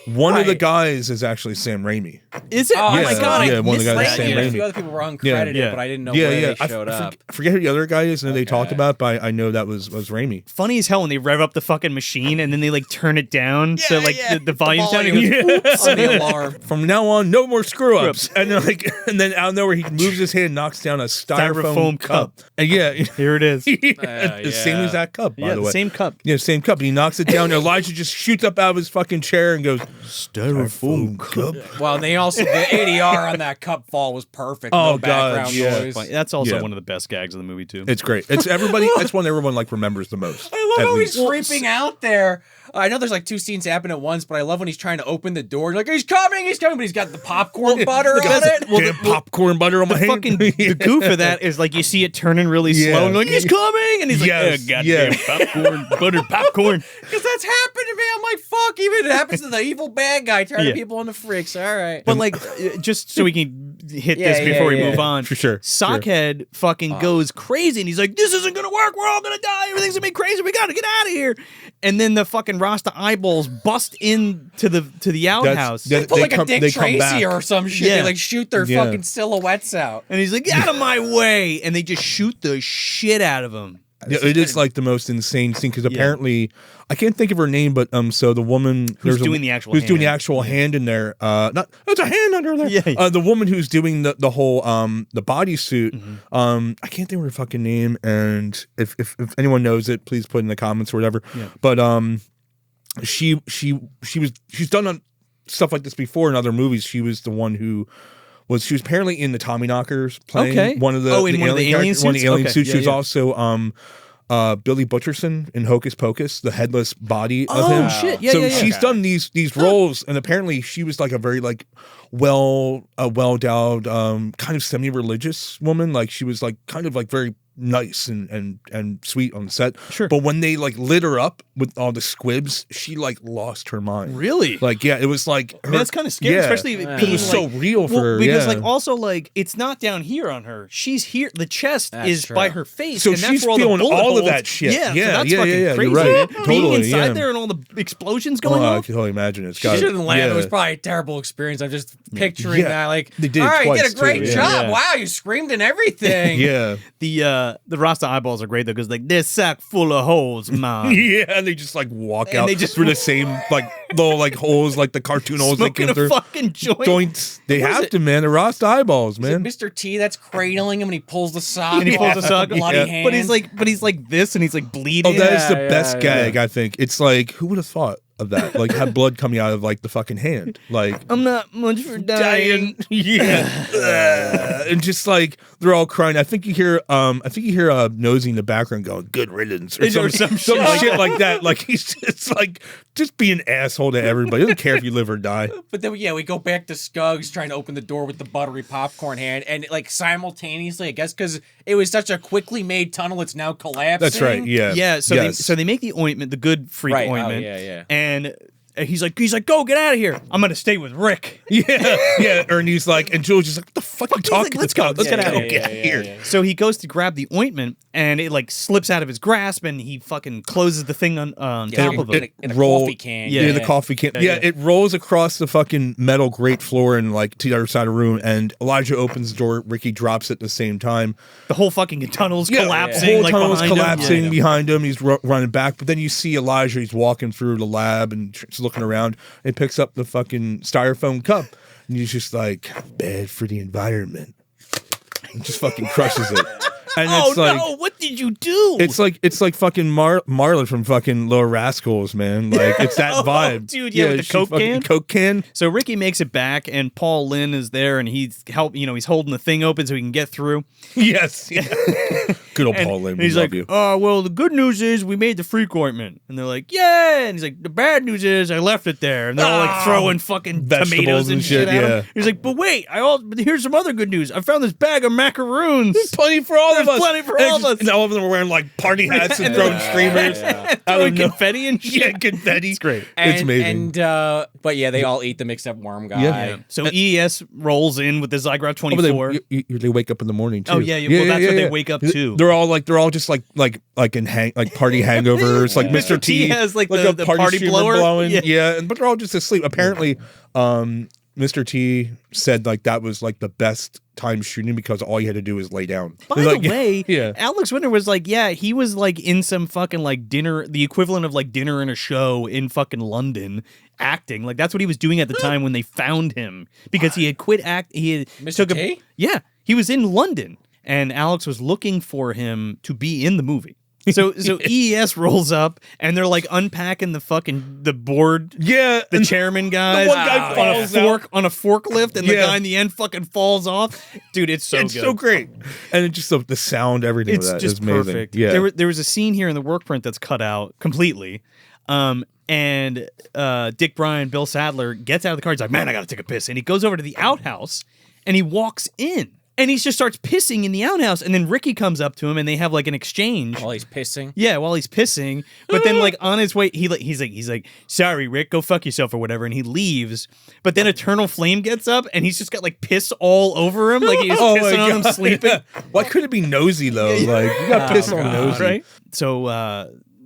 One of the guys is actually Sam Raimi. Is it? Oh Yeah, my god! yeah, I one of the missed guys that. is Sam A few Raimi. other people were uncredited, but I didn't know where they showed up. I forget who the other guy is, and they talked about, but I know that was Raimi. Funny as hell when they rev up the fucking machine and then they like turn it down so like the volume's down. volume. And it goes, On the alarm. From now on, no more screw ups. And then and then out of nowhere, he moves his hand, knocks down a styrofoam cup. And Here it is. the same exact cup. By Yeah, the the way, same cup. Yeah, same cup. And he knocks it down. Elijah just shoots up out of his fucking chair and goes, "Styrofoam cup." Well, and they also the ADR on that cup fall was perfect. Oh, No God, background yeah. noise. That's also Yeah. one of the best gags of the movie too. It's great. It's everybody. That's one everyone like remembers the most. I love at how least. he's creeping out there. I know there's like two scenes happen at once, but I love when he's trying to open the door. Like he's coming, but he's got the popcorn butter on it. Damn popcorn butter on my hand. Fucking the goof of that is like you see it turning really slow and like he's coming and he's Yes, like, goddamn popcorn, buttered popcorn. Because that's happened to me. I'm like, fuck, even it happens to the evil bad guy turning people into freaks. All right. But like, just so we can hit Yeah, this before we yeah. move on. For sure. Sockhead fucking goes crazy and he's like, this isn't gonna work. We're all gonna die. Everything's gonna be crazy. We gotta get out of here. And then the fucking Rasta eyeballs bust into the outhouse. They Put like come- a Dick they come Tracy back. or some shit. Yeah. They like shoot their Yeah. fucking silhouettes out. And he's like, get out of my way. And they just shoot the shit out of him. Yeah, it is like the most insane scene because apparently I can't think of her name, but so the woman Who's doing the actual who's doing the hand. actual hand in there. Not there's a hand under there. Yeah. The woman who's doing the whole the bodysuit. I can't think of her fucking name, and if anyone knows it, please put it in the comments or whatever. Yeah. But she's done on stuff like this before in other movies. She was the one who. She was apparently in the Tommyknockers playing one of the in one of the alien characters, one of the suits? alien Okay. suits. Yeah, She was yeah. also Billy Butcherson in Hocus Pocus, the headless body of him. Shit. Yeah, so yeah, yeah. she's done these roles, and apparently she was like a very like well-endowed kind of semi-religious woman. Like she was like kind of like very nice and sweet on set. Sure. But when they like lit her up with all the squibs, she like lost her mind. Really? Like it was like I mean, that's kind of scary, yeah. especially It being was so like, real for well, her. because yeah. like also like it's not down here on her. She's here. The chest That's is true. by her face, So and that's she's where all feeling the bullet all of holes- that shit. Yeah, Yeah, so that's yeah, fucking yeah, you're crazy. right. Man. Being Totally, inside yeah. there and all the explosions going I off. can totally imagine it's She got shouldn't land. yeah. It was probably a terrible experience. I'm just picturing Yeah. that. Like, They did it all right, you twice, did a great too, yeah. job. Yeah. Wow, you screamed and everything. Yeah. The Rasta eyeballs are great though, because like this sack full of holes, man. Yeah, and they just like walk And out they just- through the same like little like holes, like the cartoon holes they Smoking came a through. fucking joint. Joints. They What is have it? to, man. The Rasta eyeballs, Is it man. Mr. T that's cradling him and he pulls the sock And he pulls off the with sock. bloody Yeah. hand. But he's like this, and he's like bleeding. Oh, that is the Yeah, best yeah, gag, I think. It's like, who would have thought of that? Like, have blood coming out of like the fucking hand. Like, I'm not much for dying. yeah. And just like they're all crying. I think you hear Nosy in the background going, "Good riddance," or Or some some shit like that. Like he's just like just being an asshole to everybody. He doesn't care if you live or die. But then, yeah, we go back to Scuggs trying to open the door with the buttery popcorn hand, and like simultaneously, I guess, because it was such a quickly made tunnel, it's now collapsing. That's right. Yeah. Yeah, so Yes. they make the ointment, the good freak Right. Oh, ointment. yeah, yeah. And he's like, go get out of here. I'm gonna stay with Rick. Yeah. Ernie's like, and George is like, what the fuck are you talking? Let's go. Let's get out of here. Yeah. So he goes to grab the ointment, and it like slips out of his grasp, and he fucking closes the thing on top of it. In a Roll- coffee can. Yeah, the coffee can. Yeah, it rolls across the fucking metal grate floor and like to the other side of the room. And Elijah opens the door. Ricky drops it at the same time. The whole fucking tunnel's Yeah, collapsing. the whole like, tunnel's behind him. collapsing Yeah. behind him. He's running back, but then you see Elijah. He's walking through the lab and he's looking around. And picks up the fucking styrofoam cup, and he's just like, bad for the environment. And just fucking crushes it. And Oh it's like, no! What did you do? It's like fucking Marla from fucking Little Rascals, man. Like it's that Oh, vibe, dude, yeah, with the she Coke fucking- can? Coke can. So Ricky makes it back, and Paul Lynn is there, and he's he's holding the thing open so he can get through. Yes, yeah. Good old And Paul Lynn. We he's love like, you. well, the good news is we made the freak ointment. And they're like, yeah. And he's like, the bad news is I left it there. And they're all like throwing fucking Vegetables tomatoes and and shit shit, at him. yeah. He's like, but here's some other good news. I found this bag of macaroons. Plenty for all There's of us. plenty for And all of us. And all of them are wearing like party hats and throwing streamers. Out Throwing of no- confetti and shit. Yeah, confetti. It's great. It's amazing. But yeah, they all eat them except Worm Guy. Yeah. So EES rolls in with the Zygrout 24. They wake up in the morning too. Oh, yeah, well, that's what they wake up to. They're all just like in party hangovers. Like Mr. T has like a the party streamer blower. blowing. Yeah. Yeah, but they're all just asleep. Apparently, Mr. T said like that was like the best time shooting because all you had to do was lay down. By Like, the way, yeah. Alex Winter was like, yeah, he was like in some fucking like dinner, the equivalent of like dinner and a show in fucking London, acting. Like that's what he was doing at the time when they found him because he had quit act. He had Mr. T? Yeah, he was in London, and Alex was looking for him to be in the movie. So EES rolls up and they're like unpacking the board. Yeah, The chairman guy, one guy falls on a forklift, and the Yeah. guy in the end fucking falls off. Dude, it's so it's good. so great, and it's just the sound, everything. It's of that just is amazing. perfect. Yeah, There was a scene here in the work print that's cut out completely. And Dick Bryan, Bill Sadler, gets out of the car. He's like, man, I got to take a piss. And he goes over to the outhouse and he walks in. And he just starts pissing in the outhouse. And then Ricky comes up to him and they have like an exchange. While he's pissing. Yeah, while he's pissing. But then like on his way, he's like, sorry, Rick, go fuck yourself or whatever. And he leaves. But then Eternal Flame gets up and he's just got like piss all over him. Like he's pissing on him sleeping. Why couldn't it be Nosy though? Like you got pissed on Nosy, Right? So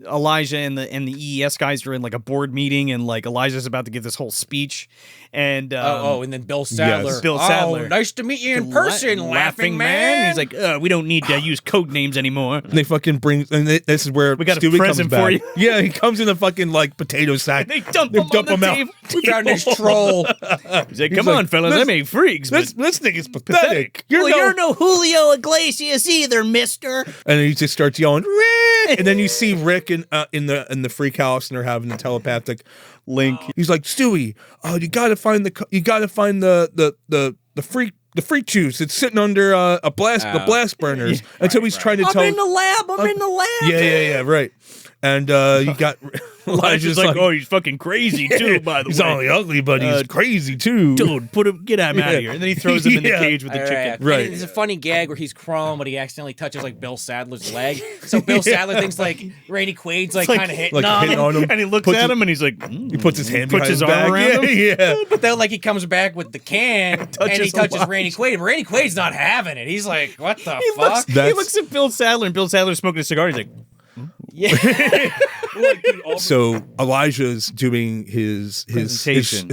Elijah and the EES guys are in like a board meeting, and like Elijah's about to give this whole speech, and And then Bill Sadler. Yes. Bill Sadler. Oh, nice to meet you in person, laughing man. He's like, we don't need to use code names anymore. They fucking bring, and this is where We got a Stewie present comes for back. you. Yeah, he comes in a fucking like potato sack. They dump him on the table. We found this troll. He's like, come like, on, fellas, I made freaks. This thing is pathetic. You're no Julio Iglesias either, mister. And he just starts yelling, Rick! And then you see Rick in the freak house, and they're having the telepathic link. He's like, Stewie, you gotta find the freak juice. It's sitting under the blast burners. And so he's trying to tell. I'm in the lab. Yeah, right. And you got Elijah's like, oh, he's fucking crazy too, by the he's way. only ugly, but he's crazy too. Dude, get him out of here. And then he throws him in the Yeah. cage with the chicken. Right. There's a funny gag where he's crawling, but he accidentally touches like Bill Sadler's leg. So Bill Sadler thinks like Randy Quaid's like kind of hitting on him. And he looks Puts at his- him and he's like, He puts his hand Puts behind his his arm back. around Yeah, him? yeah. But then like he comes back with the can and he touches Elijah. Randy Quaid. But Randy Quaid's not having it. He's like, what the he fuck? looks at Bill Sadler, and Bill Sadler's smoking a cigar. He's like, So Elijah's doing his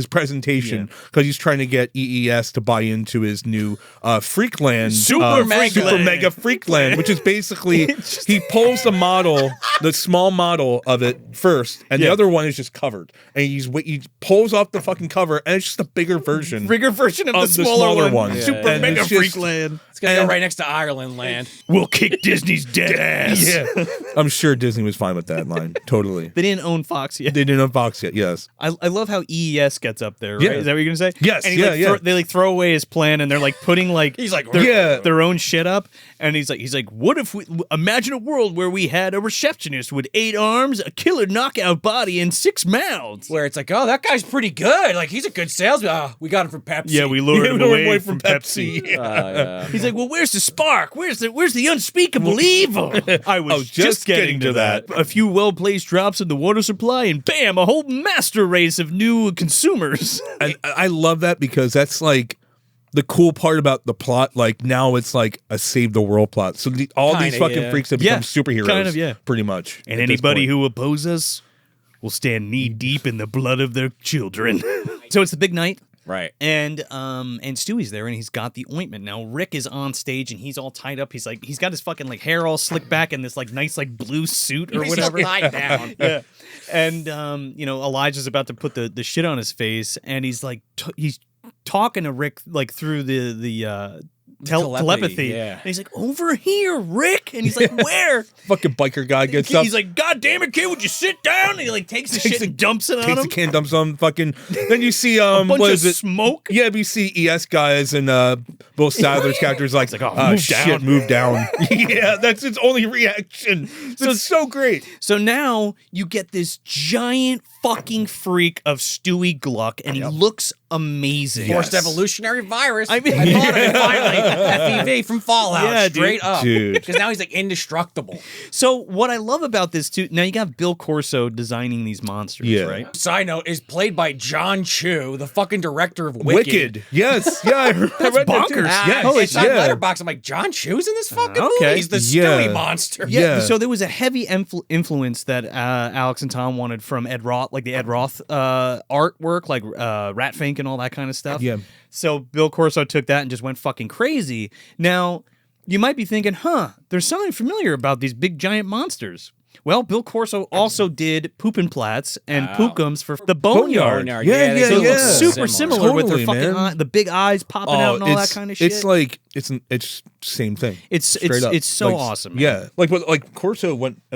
presentation because he's trying to get EES to buy into his new Freakland, Super mega Freakland, which is basically he pulls the small model of it first, and the other one is just covered, and he pulls off the fucking cover, and it's just a bigger version of the smaller one. Yeah. Super And mega it's just- Freakland. It's gonna go right next to Ireland land. We'll kick Disney's dead ass. Yeah, I'm sure Disney was fine with that line. Totally. They didn't own Fox yet. They didn't unbox yet. Yes. I love how EES gets up there, right? Yeah. Is that what you're gonna say? Yes, And they like throw away his plan, and they're like putting like He's like, their own shit up, and he's like, what if we imagine a world where we had a receptionist contortionist with 8 arms, a killer knockout body, and 6 mouths. Where it's like, oh, that guy's pretty good. Like, he's a good salesman. Oh, we got him from Pepsi. Yeah, we lured him away from Pepsi. Yeah. He's like, well, where's the spark? Where's the unspeakable evil? I was just getting to that. A few well-placed drops in the water supply, and bam, a whole master race of new consumers. And I love that because that's like the cool part about the plot. Like now it's like a save the world plot. So all these fucking freaks have become superheroes. Kind of, yeah. Pretty much. And anybody who opposes us will stand knee deep in the blood of their children. So it's the big night. Right. And Stewie's there and he's got the ointment. Now Rick is on stage and he's all tied up. He's got his fucking like hair all slicked back in this like nice like blue suit or whatever. He's tied down. Yeah. And Elijah's about to put the shit on his face and he's like he's talking to Rick like through the telepathy. Yeah. And he's like, over here, Rick. And he's like, where? Fucking biker guy gets up. He's like, God damn it, kid, would you sit down? And he like takes the shit and dumps it on him. Takes the can, dumps on fucking. Then you see a bunch what of is it? smoke. Yeah, we see ES guys and Bill Sadler's character's like, oh, move shit, down. move down. Yeah, that's its only reaction. It's so great. So now you get this giant fucking freak of Stewie Gluck, and he looks amazing. Forced evolutionary virus. I mean, I thought of it finally. FEV from Fallout. Yeah, straight up. Dude. Because now he's like indestructible. So what I love about this too, now you got Bill Corso designing these monsters, right? Side note, is played by John Chu, the fucking director of Wicked. Yes. Yeah, I read that too. bonkers. Yes. Holy yeah. Letterboxd. I'm like, John Chu's in this fucking Okay. movie? He's the Stewie monster. Yeah. So there was a heavy influence that Alex and Tom wanted from Ed Roth, like the Ed Roth artwork, like Ratfink and all that kind of stuff. Yeah. So Bill Corso took that and just went fucking crazy. Now, you might be thinking, there's something familiar about these big giant monsters. Well, Bill Corso also did Poopin'Plats and Pookums for the Boneyard. Yeah, So it looks yeah. super similar with their Totally, fucking the big eyes popping out and all that kind of shit. It's like it's same thing. It's so awesome. Man. Yeah, like Corso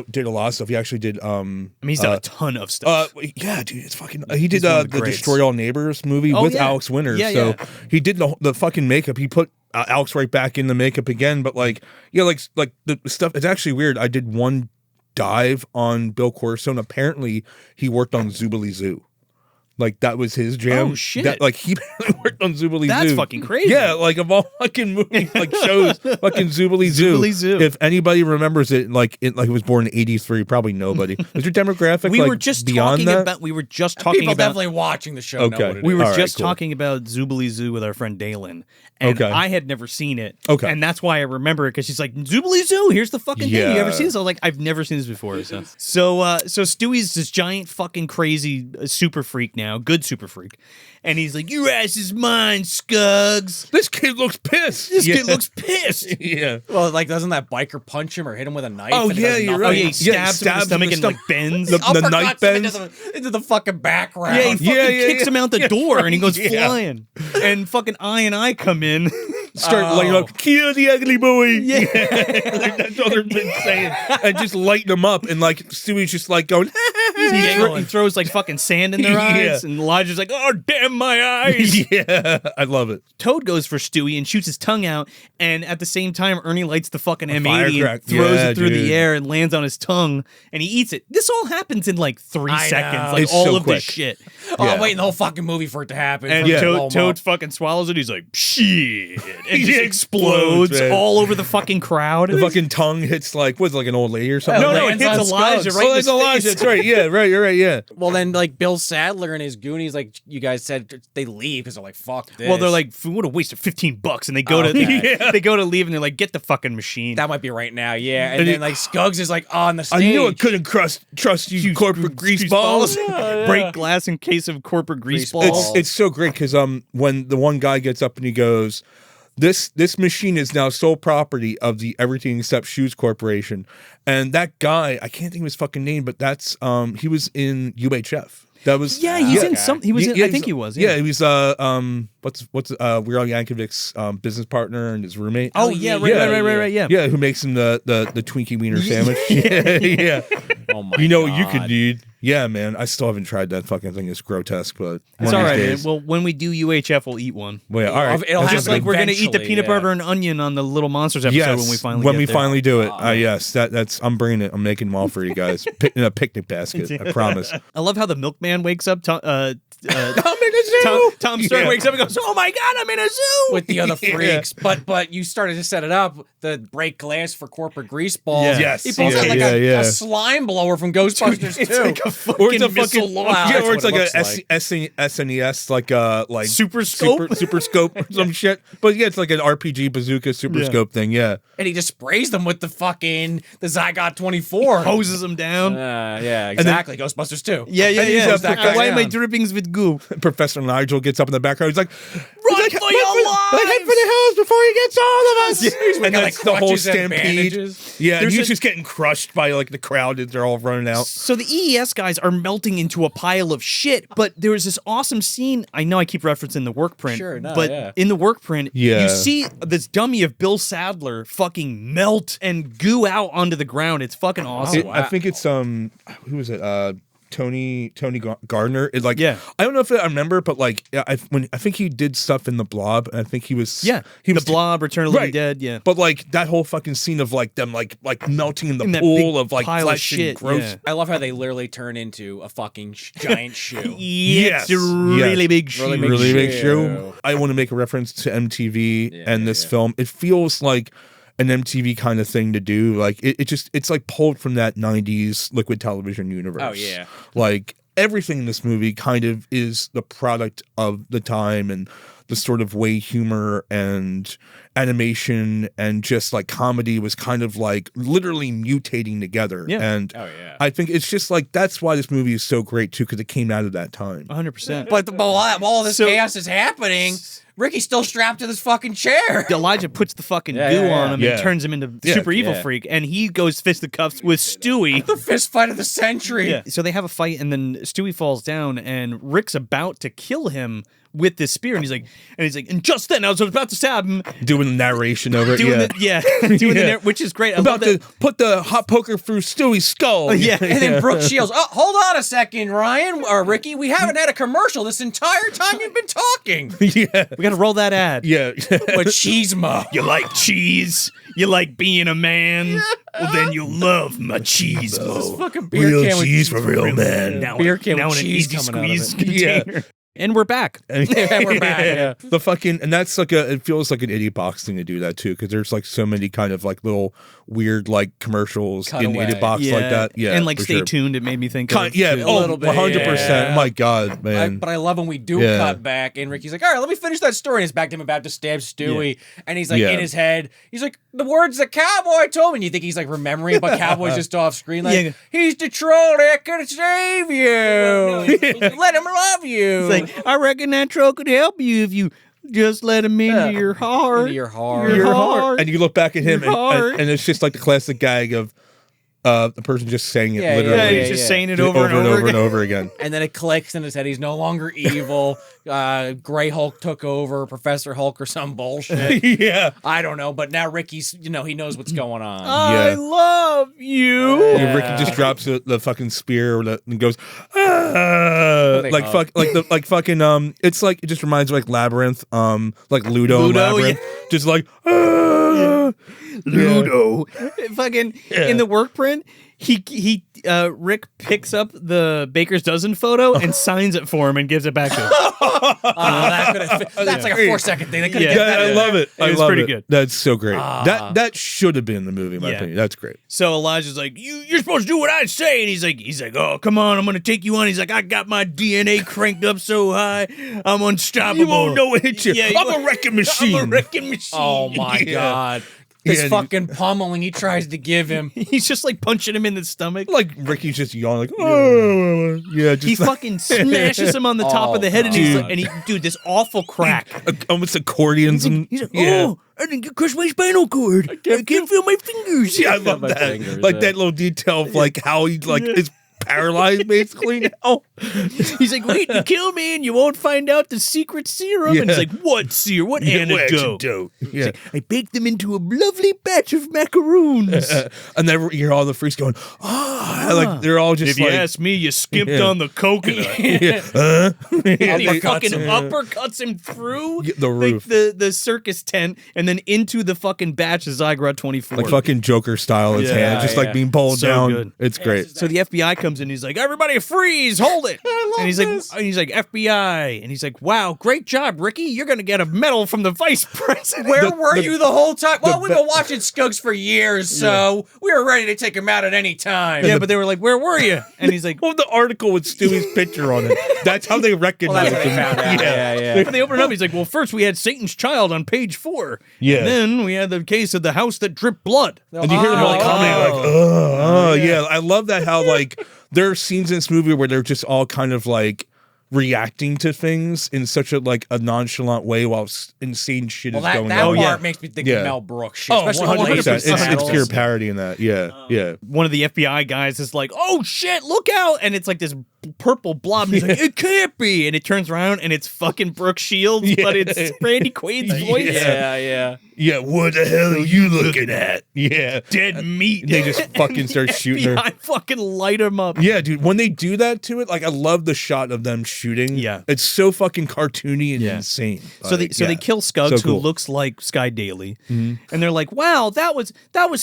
did a lot of stuff. He actually did. I mean, he's done a ton of stuff. Yeah, dude, it's fucking. He did one the of the greats. Destroy All Neighbors movie with Alex Winter. Yeah, so yeah. he did the fucking makeup. He put Alex right back in the makeup again. But like the stuff. It's actually weird. I did one dive on Bill Corso, and apparently he worked on Zoobilee Zoo. Like that was his jam. Oh shit! He worked on Zoobilee Zoo. That's fucking crazy. Yeah, like of all fucking movies, like shows, fucking Zoobilee Zoo. Zoobilee Zoo. If anybody remembers it, it was born in '83, probably nobody. Was your demographic? We like, were just beyond talking that? about. We were just talking People about. definitely watching the show Okay. know what it We is. were All right, just cool. talking about Zoobilee Zoo with our friend Dalen, and Okay. I had never seen it. Okay. And that's why I remember it because she's like Zoobilee Zoo. Here's the fucking thing. You Yeah. ever seen this? I was like, I've never seen this before. So Stewie's this giant fucking crazy super freak now, good super freak, and he's like, "Your ass is mine, Scugs." This kid looks pissed. This kid looks pissed. Yeah. Well, like, doesn't that biker punch him or hit him with a knife? Oh, and he yeah, does you're nothing? Oh right. yeah, he stabs him in the stomach and like bends. The Uppercuts knife him bends. into the fucking background. Yeah, he fucking kicks him out the door and he goes Yeah. flying. And fucking I come in. Start lighting up, kill the ugly boy. Yeah. Like, that's what they've been saying. And just lighting them up. And like Stewie's just like going, He throws like fucking sand in their Yeah. eyes, and Elijah's like, "Oh damn my eyes!" yeah, I love it. Toad goes for Stewie and shoots his tongue out, and at the same time, Ernie lights the fucking M80 firecracker. and throws Yeah, it through dude. the air and lands on his tongue, and he eats it. This all happens in like 3 I seconds, know. like It's all so of quick. this shit. Oh, Yeah. I'm waiting the whole fucking movie for it to happen. And for it to blow him Toad up. fucking swallows it. He's like, "Shit!" and He just explodes, explodes man. all over the fucking crowd. The fucking tongue hits like an old lady or something. no, it lands hits on Elijah Scugs. right in Oh, his it's Elijah. face. That's right. Yeah, right. You're right. Yeah. Well, then, like, Bill Sadler and his Goonies, like you guys said, they leave because they're like, fuck this. Well, they're like, "What a waste of $15," and they go to Okay. they go to leave, and they're like, "Get the fucking machine." that might be right now, yeah. And And then, it- like, Scugs is, like, on the I stage. knew I couldn't trust you, corporate grease balls. Break glass in case of corporate grease Grease balls. It's so great because when the one guy gets up and he goes, this machine is now sole property of the Everything Except Shoes Corporation, and that guy, I can't think of his fucking name, but that's he was in UHF. That was he's in some. He was. I think he was. Yeah, he was. What's Weird Al Yankovic's business partner and his roommate. Oh yeah, right. Yeah. Yeah, who makes him the Twinkie Wiener sandwich? Yeah. Oh my You know what you God. could need. Yeah, man. I still haven't tried that fucking thing. It's grotesque, but It's one all of right, these man. days- Well, when we do UHF, we'll eat one. Well, yeah, all right. It'll That's Just happen good. like we're gonna eat the eventually, peanut yeah. butter and onion on the Little Monsters episode Yes, when we finally get there. finally do it. Yes, that's. I'm bringing it. I'm making them all for you guys. In a picnic basket. I promise. I love how the milkman wakes up. I'm in a zoo. Tom Stern Yeah. wakes up and goes, "Oh my god, I'm in a zoo!" with the other Yeah. freaks. But you started to set it up. The break glass for corporate grease balls. Yeah. Yes. He pulls out like a slime blower from Ghostbusters It's too. like a Or fucking it's a missile fucking launcher. Wow, yeah, that's or it's what like it a looks SNES like Super scope? super scope or some shit. But yeah, it's like an RPG bazooka super Yeah. scope thing. Yeah, And he just sprays them with the Zygot 24. hoses him down. Yeah, exactly. Ghostbusters 2. Yeah, And he's yeah. up that guy Why am I down. drippings with goo? Professor Nigel gets up in the background. He's like, Run for your Like, head for the hills before he gets all of us. He's And got, that's like, the whole crutches and stampede. bandages. Yeah, and There's he's a- just getting crushed by like the crowd as they're all running out. So the EES guys are melting into a pile of shit, but there was this awesome scene. I know I keep referencing the work print, Sure, no, but yeah. in the work print, Yeah. you see this dummy of Bill Sadler fucking melt and goo out onto the ground. It's fucking awesome. I think it's who was it? Tony Gardner. It like Yeah. I don't know if I remember, but like I think he did stuff in the Blob, and I think he was the Blob, Return of the Living Right. Dead. Yeah, But like that whole fucking scene of like them like melting in the In that pool big of like pile of flesh shit, and gross. yeah. I love how they literally turn into a fucking giant shoe. Yes. it's a really big shoe. Really big Really big shoe. show. I want to make a reference to MTV and this film. It feels like an MTV kind of thing to do. Like it's like pulled from that 90s liquid television universe. Oh, yeah. Like everything in this movie kind of is the product of the time and the sort of way humor and animation and just like comedy was kind of like literally mutating together. Yeah. And Oh, yeah. I think it's just like that's why this movie is so great too, because it came out of that time. 100%. But while all this So- chaos is happening, Ricky's still strapped to this fucking chair. Elijah puts the fucking Yeah, goo yeah, on yeah. him Yeah. and turns him into Yeah, super evil yeah. freak, and he goes fisticuffs with Stewie. The fist fight of the century. So they have a fight, and then Stewie falls down, and Rick's about to kill him with this spear, and he's like, and just then I was about to stab him, Doing the narration over it. doing Yeah. doing Yeah. which is great. I About love to put the hot poker through Stewie's skull. Yeah. And then Brooke Shields. Oh, hold on a second, Ryan or Ricky. We haven't had a commercial this entire time you've been talking. Yeah. We got to roll that ad. Yeah. Machismo. You like cheese? You like being a man? Well, then you'll love machismo. Fucking beer can with cheese for real man. Now, Beer can now with in an cheese easy coming out of squeeze it. container. And we're back. And we're back, yeah. The fucking and that's like it feels like an idiot box thing to do that too, because there's like so many kind of like little weird like commercials in Cutaway. idiot box like that. Yeah, and like for Stay sure. Tuned, it made me think of. Yeah, too. A little bit, 100%. yeah. My God, man. But I love when we do Yeah. cut back and Ricky's like, all right, let me finish that story. And it's back to him about to stab Stewie. And he's like, Yeah. in his head, he's like, the words the cowboy told me. And you think he's like remembering, but Cowboy's just off screen. Like, Yeah. he's the troll that could save you. Let him love you. It's like, I reckon that troll could help you if you just let him into your heart. Into your heart. Your Your heart. heart. And you look back at him Your heart. and it's just like the classic gag of the person just saying it Yeah, literally. Yeah, he's yeah, just yeah. saying it Just over and over and again. over again. And then it clicks in his head. He's no longer evil. Gray Hulk took over, Professor Hulk or some bullshit. Yeah. I don't know. But now Ricky's, he knows what's going on. I Yeah. love you. Yeah, Ricky just drops the fucking spear and goes, ah, They like hug. fucking it's like it just reminds me of like Labyrinth, like Ludo, and Ludo, Labyrinth, just like ah. Ludo. Fucking in the work print, Rick picks up the Baker's Dozen photo and signs it for him and gives it back to him. That's like a 4-second thing. They could have Yeah. get that I in. love it. I was love pretty it. good. That's so great. That should have been in the movie, in my Yeah. opinion. That's great. So Elijah's like, you're supposed to do what I say. And he's like, oh, come on, I'm going to take you on. He's like, I got my DNA cranked up so high, I'm unstoppable. You won't know what hit you. Yeah, I'm a wrecking machine. I'm a wrecking machine. Oh my Yeah. God. This Yeah, fucking pummeling he tries to give him. He's just like punching him in the stomach. Like Ricky's just yawning, like, oh, yeah, just He like, fucking smashes him on the top of the head, and he's God. like, dude, this awful crack. almost accordions and He's like, yeah. oh, I didn't get crushed my spinal cord. I can't feel my fingers. Yeah, I love my that. fingers, Like yeah. that little detail of like how he like is paralyzed basically now. He's like, wait, you kill me and you won't find out the secret serum. And he's like, what serum? What antidote? Yeah. I baked them into a lovely batch of macaroons. And then you hear all the freaks going, like they're all just If you ask me, you skimped on the coconut. And he fucking uppercuts him through the roof, the circus tent, and then into the fucking batch of Zygarde 24. like fucking Joker style. His hand just like being pulled So down. good. It's great. So the FBI comes in. He's like, "Everybody, freeze! Hold it!" And he's like, "FBI!" And he's like, "Wow, great job, Ricky! You're gonna get a medal from the vice president." Where were you the whole time? Well, we've been watching Skunks for years, so we were ready to take him out at any time. Yeah, but they were like, "Where were you?" And he's like, Oh, the article with Stewie's picture on it. That's how they recognize that's what they him. found out. Yeah. And they open it up. He's like, "Well, first we had Satan's Child on page 4. Yeah. And then we had the case of the house that dripped blood." And you hear them all commenting like, yeah. I love that how like there are scenes in this movie where they're just all kind of like reacting to things in such a like a nonchalant way while insane shit is going that on. part makes me think of Mel Brooks shit. Oh, especially 100%. It's pure parody in that. Yeah. One of the FBI guys is like, "Oh shit, look out!" And it's like this purple blob. And he's like, "It can't be!" And it turns around and it's fucking Brooke Shields, but it's Randy Quaid's voice. Yeah, what the hell are you looking at? Yeah. Dead meat. They just fucking start shooting her. FBI fucking light him up. Yeah, dude, when they do that to it, like I love the shot of them shooting. Yeah. It's so fucking cartoony and insane. So they kill Skuggs, who looks like Sky Daily, and they're like, "Wow, that was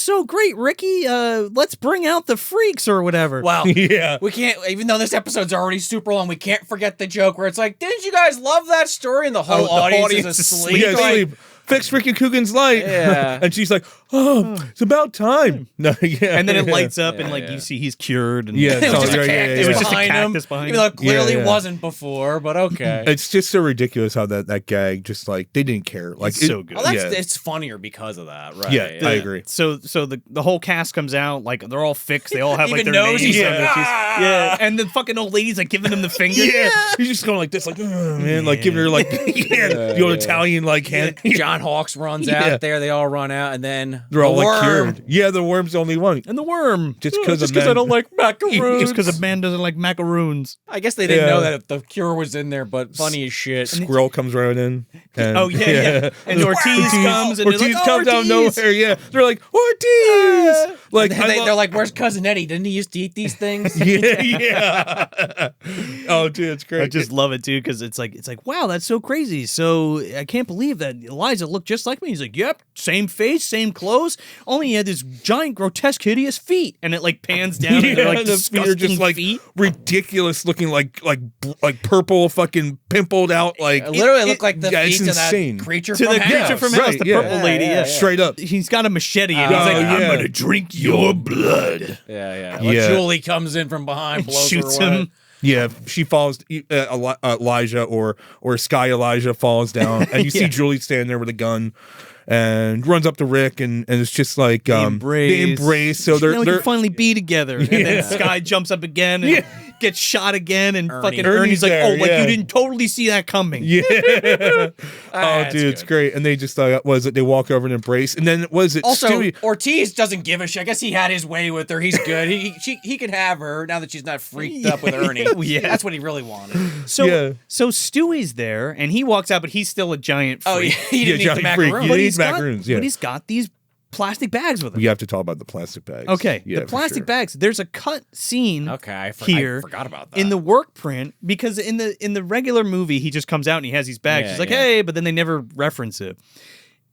so great, Ricky. Let's bring out the freaks or whatever." Well, Yeah. we can't, even though this episode's already super long, we can't forget the joke where it's like, didn't you guys love that story? And the whole audience is asleep. Yeah, Like, sleep. Fix Ricky Coogan's light. Yeah. And she's like, "Oh, it's about time." No, yeah. And then it lights up, and like you see he's cured. And Yeah, it was just a cactus It was just a behind him, cactus behind even though it clearly Yeah. wasn't before, but okay. It's just so ridiculous how that gag just like they didn't care. Like It's so good. Well, yeah. it's funnier because of that, right? Yeah, I agree. So the whole cast comes out, like they're all fixed. They all have like Even their knows names he's on like, their cheeks. "Ah!" Yeah, and the fucking old lady's like giving him the finger. Yeah. He's just going like this, like, "Oh, man," like giving her like the old Italian like hand. John Hawkes runs out there. They all run out, and then They're all the like worm. cured. Yeah, the worm's the only one. And the worm. Just because I don't like macaroons. Just because a man doesn't like macaroons. I guess they didn't Yeah. know that the cure was in there, but funny as shit. Squirrel comes right in. And, Oh yeah. And Ortiz comes and Ortiz they're like, comes out of Ortiz! nowhere. Yeah, they're like Ortiz. Like And they're like, "Where's Cousin Eddie? Didn't he used to eat these things?" yeah. Oh, dude, it's great. I just love it too because it's like wow, that's so crazy. So I can't believe that Eliza looked just like me. He's like, "Yep, same face, same clothes. Only he had this giant, grotesque, hideous feet." And it like pans down and they're like the feet are just like feet. ridiculous looking, like purple, fucking pimpled out. Like It literally looked like the yeah, feet it's to that insane. creature To from the creature House. from House, the purple lady. Yeah. Straight up. He's got a machete and he's Oh, like, "I'm yeah. gonna drink your blood." Yeah. Yeah. Julie comes in from behind, blows Shoots her away. him. Yeah, she falls. Elijah or Sky Elijah falls down, and you see Julie standing there with a gun, and runs up to Rick, and it's just like They embrace. So Now we they're can finally be together. And then Sky jumps up again and gets shot again, and fucking Ernie's like, there, "Oh, like yeah. you didn't totally see that coming." yeah. Oh, That's dude, it's good. great. And they just they walk over and embrace, and then Also, Stewie? Ortiz doesn't give a shit. I guess he had his way with her. He's good. He could have her now that she's not freaked up with Ernie. Yeah. That's what he really wanted. So Stewie's there, and he walks out, but he's still a giant freak. Oh, yeah. He didn't eat the giant freak. macaroon. He But didn't he's eat got, macaroons, yeah. but he's got these plastic bags with him. We have to talk about the plastic bags. Okay, Yeah, the for plastic sure. bags. There's a cut scene. Okay, I here forgot about that. in the work print because in the regular movie he just comes out and he has these bags. Yeah, He's like, yeah. "Hey," but then they never reference it.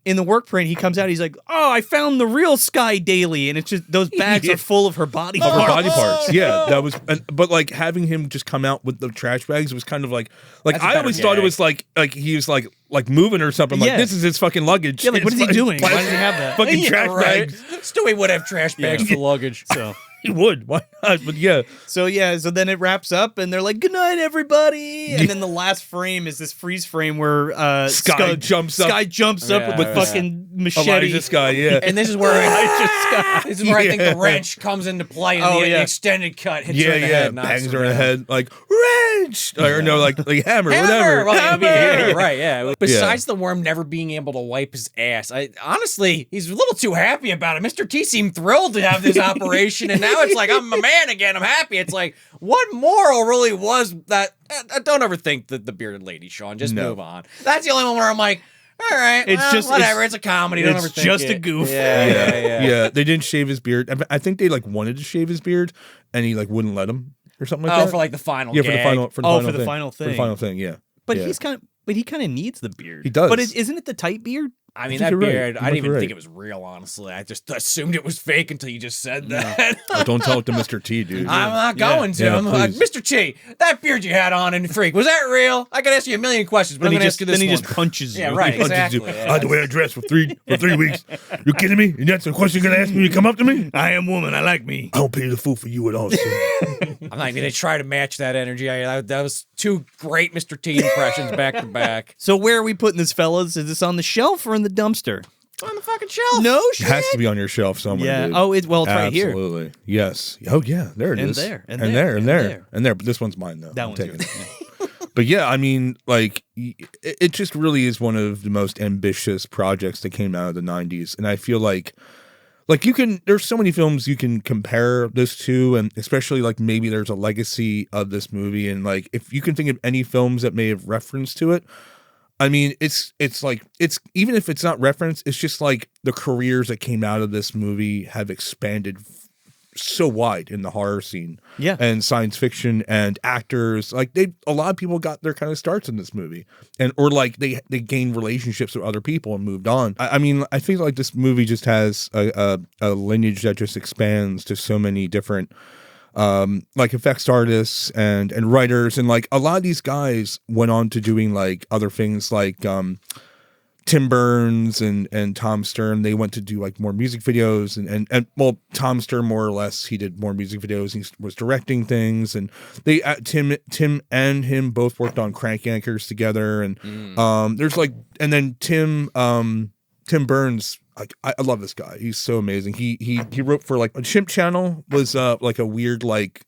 In the work print, he comes out. He's like, "Oh, I found the real Sky Daily," and it's just those bags are full of her body Of her parts. body parts, yeah, that was. But like having him just come out with the trash bags was kind of like That's a I better always thought it gag. was like he was like moving or something. Like Yeah. this is his fucking luggage. Yeah, like what is It's he doing? Why plastic- does he have that? Fucking Yeah, trash right. bags. Stewie would have trash bags for luggage. So He would. Why not? But yeah, So then it wraps up, and they're like, "Good night, everybody." And then the last frame is this freeze frame where Sky jumps up. Sky jumps up Yeah, with yeah. fucking machete. Elijah Sky. Yeah, And this is where I think the Yeah. wrench comes into play in Oh, the yeah. extended cut. Hits her yeah, in the yeah. head, knocks Bangs her her in the down. head. Like, wrench, or no, like hammer, whatever. Well, hammer. yeah, right, yeah. Besides the worm never being able to wipe his ass, honestly, he's a little too happy about it. Mr. T seemed thrilled to have this operation, and now it's like, I'm a man again, I'm happy. It's like, what moral really was that? Don't overthink the bearded lady, Sean. Just move on. That's the only one where I'm like, all right, It's just whatever. It's a comedy. Don't It's overthink just it. a goof. Yeah. They didn't shave his beard. I think they like wanted to shave his beard, and he like wouldn't let him or something like that. Oh, for like the final yeah, gag. for the final For the final For the final thing, yeah. But Yeah. he kind of needs the beard. He does. But isn't it the tight beard? I mean, think that you're right. beard, You I might didn't be even right. think it was real, honestly. I just assumed it was fake until you just said that. Oh, don't tell it to Mr. T, dude. I'm not going to. Yeah, I'm like, please. Mr. T, that beard you had on in Freak, was that real? I could ask you a million questions, but I'm going to ask you this then he one. just punches you. Yeah, right, He punches exactly. you. Yeah. I had to wear a dress for 3 weeks. You kidding me? And that's a question you're gonna ask me when you come up to me? I am woman. I like me. I don't pay the fool for you at all, sir. I'm not going to try to match that energy. That was two great Mr. T impressions back to back. So where are we putting this, fellas? Is this on the shelf or in the dumpster? On the fucking shelf. No It shit. has to be on your shelf somewhere. Yeah. Dude. Oh, it's right here. Absolutely. Yes. Oh yeah. There it And is. there, and and there, there, and and there, there. and there. But this one's mine though. That I'm one's taking yours. it. But yeah, I mean, like, it just really is one of the most ambitious projects that came out of the '90s, and I feel like there's so many films you can compare this to, and especially like maybe there's a legacy of this movie, and like if you can think of any films that may have reference to it. I mean, it's like, it's even if it's not referenced, it's just like the careers that came out of this movie have expanded so wide in the horror scene, and science fiction and actors. Like a lot of people got their kind of starts in this movie, or like they gained relationships with other people and moved on. I mean, I feel like this movie just has a lineage that just expands to so many different like effects artists and writers, and like a lot of these guys went on to doing like other things, like Tim Burns and Tom Stern. They went to do like more music videos, and well, Tom Stern more or less, he did more music videos. He was directing things, and they Tim and him both worked on Crank Anchors together, and there's like, and then Tim Burns. Like, I love this guy. He's so amazing. He wrote for like a Chimp Channel, was like a weird like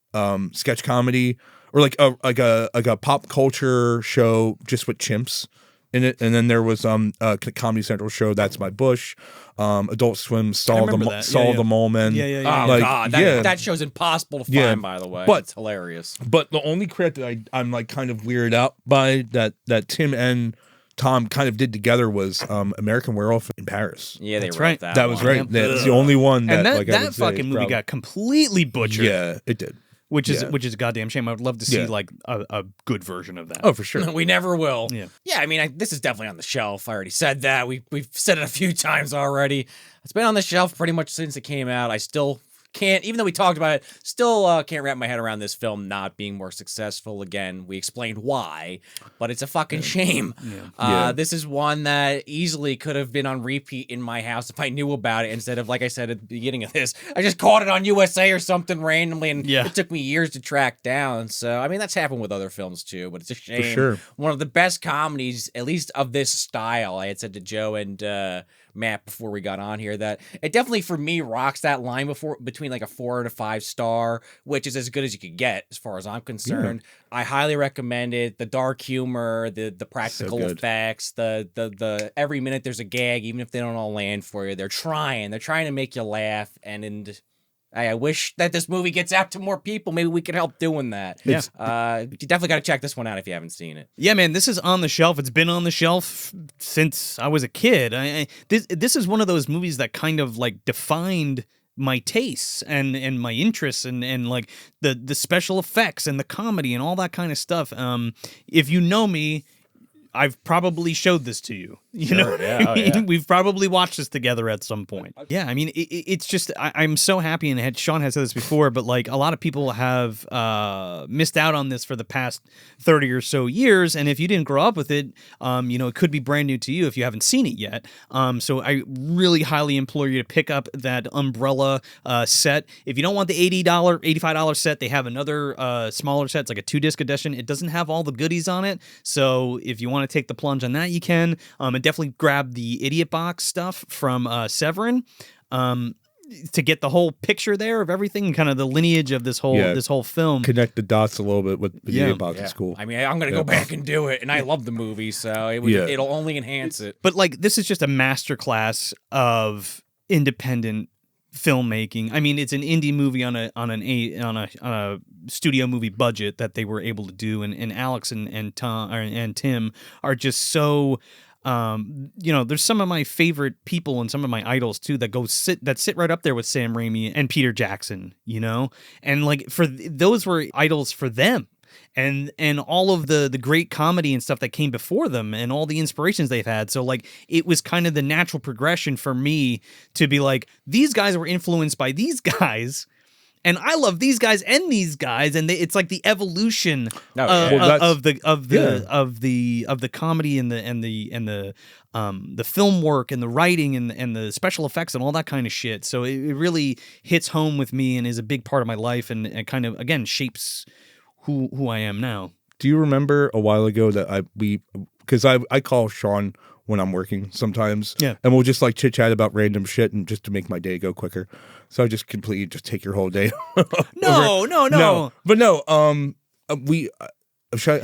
sketch comedy, or like a pop culture show just with chimps in it. And then there was a Comedy Central show, That's My Bush, Adult Swim, Saw the Mole Men. Yeah. Oh, Like, God. That show's impossible to find, Yeah. by the way. But- it's hilarious. But the only credit that I'm like kind of weirded out by that Tim and Tom kind of did together was American Werewolf in Paris. Yeah, they That's wrote right. that. That was one. right. That's the only one that, And that, like, I that would say fucking is movie probably- got completely butchered. Yeah, it did. Which is Yeah. a goddamn shame. I would love to see Yeah. like a good version of that. Oh, for sure. We never will. Yeah. I mean, this is definitely on the shelf. I already said that. We've said it a few times already. It's been on the shelf pretty much since it came out. I still can't, even though we talked about it, still can't wrap my head around this film not being more successful. Again, we explained why, but it's a fucking shame. Yeah. This is one that easily could have been on repeat in my house if I knew about it, instead of, like I said at the beginning of this, I just caught it on USA or something randomly, and it took me years to track down. So, I mean, that's happened with other films too, but it's a shame. For sure. One of the best comedies, at least of this style. I had said to Joe and Matt before we got on here that it definitely, for me, rocks that line between like a 4 and a 5 star, which is as good as you could get as far as I'm concerned. I highly recommend it. The dark humor, the practical effects, the every minute there's a gag, even if they don't all land for you. They're trying to make you laugh, and I wish that this movie gets out to more people. Maybe we could help doing that. Yeah. You definitely got to check this one out if you haven't seen it. Yeah, man, this is on the shelf. It's been on the shelf since I was a kid. This is one of those movies that kind of like defined my tastes and my interests and like the special effects and the comedy and all that kind of stuff. If you know me, I've probably showed this to you. You know, we've probably watched this together at some point. Yeah, I mean, it's just I'm so happy, and Sean has said this before, but like a lot of people have missed out on this for the past 30 or so years, and if you didn't grow up with it, it could be brand new to you if you haven't seen it yet. So I really highly implore you to pick up that Umbrella set. If you don't want the $85 set, they have another smaller set. It's like a 2-disc edition. It doesn't have all the goodies on it, so if you want to take the plunge on that, you can. And definitely grab the Idiot Box stuff from Severin. to get the whole picture there of everything and kind of the lineage of this whole film. Connect the dots a little bit with the Yeah. about the school. I mean, I'm gonna go back and do it, and I love the movie, so it'll only enhance it. But like, this is just a masterclass of independent filmmaking. I mean, it's an indie movie on a studio movie budget that they were able to do, and Alex and Tom and Tim are just so. There's some of my favorite people and some of my idols too that sit right up there with Sam Raimi and Peter Jackson, and like those were idols for them. And all of the great comedy and stuff that came before them and all the inspirations they've had. So like it was kind of the natural progression for me to be like, these guys were influenced by these guys. And I love these guys, and it's like the evolution of the comedy and the film work and the writing and the special effects and all that kind of shit. So it really hits home with me and is a big part of my life and kind of again shapes who I am now. Do you remember a while ago that because I call Sean when I'm working sometimes. Yeah. And we'll just like chit chat about random shit and just to make my day go quicker. So I just completely just take your whole day. No. But no, should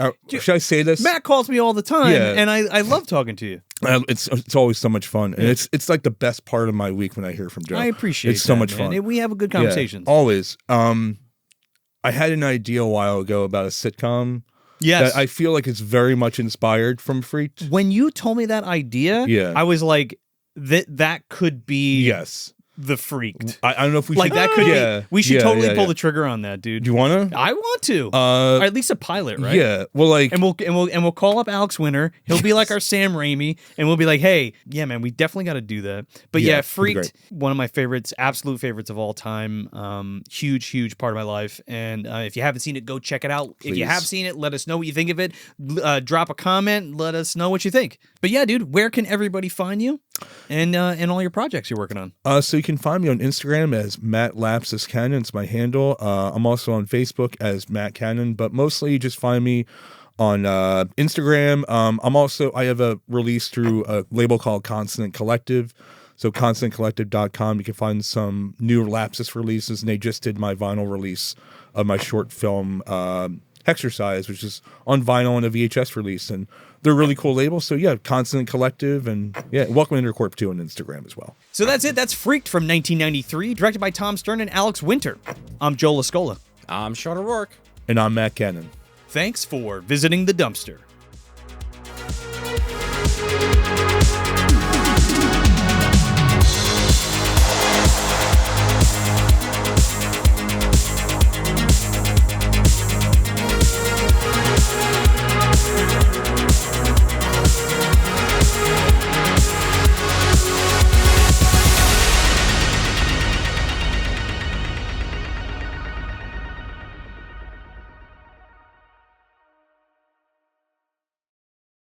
I say this? Matt calls me all the time, Yeah. and I love talking to you. It's always so much fun. And it's like the best part of my week when I hear from Joe. I appreciate it's so that, much man. fun. We have a good conversations. Yeah, always. I had an idea a while ago about a sitcom. Yes. That I feel like it's very much inspired from Freaked. When you told me that idea, Yeah. I was like, that could be Yes. the Freaked. I don't know if we Like should. that could be. We should totally pull yeah. the trigger on that, dude. Do you want to? I want to. Or at least a pilot, right? Yeah. Well, like. And we'll call up Alex Winter. He'll be like our Sam Raimi, and we'll be like, "Hey, yeah, man, we definitely got to do that." But Yeah, yeah, that'd be Freaked, great. one of my favorites, absolute favorites of all time. Huge part of my life. And if you haven't seen it, go check it out. If you Please. have seen it, let us know what you think of it. Drop a comment. Let us know what you think. But yeah, dude, where can everybody find you and all your projects you're working on? So you can find me on Instagram as Matt Lapses Cannon. It's my handle. I'm also on Facebook as Matt Cannon, but mostly you just find me on Instagram. I have a release through a label called Consonant Collective. So constantcollective.com. You can find some new Lapses releases, and they just did my vinyl release of my short film Exercise, which is on vinyl and a VHS release, and they're a really cool labels. So yeah, Consonant Collective, and yeah, Welcome to Innercorp too on Instagram as well. So that's it. That's Freaked from 1993, directed by Tom Stern and Alex Winter. I'm Joe Lascola. I'm Sean O'Rourke. And I'm Matt Cannon. Thanks for visiting the dumpster.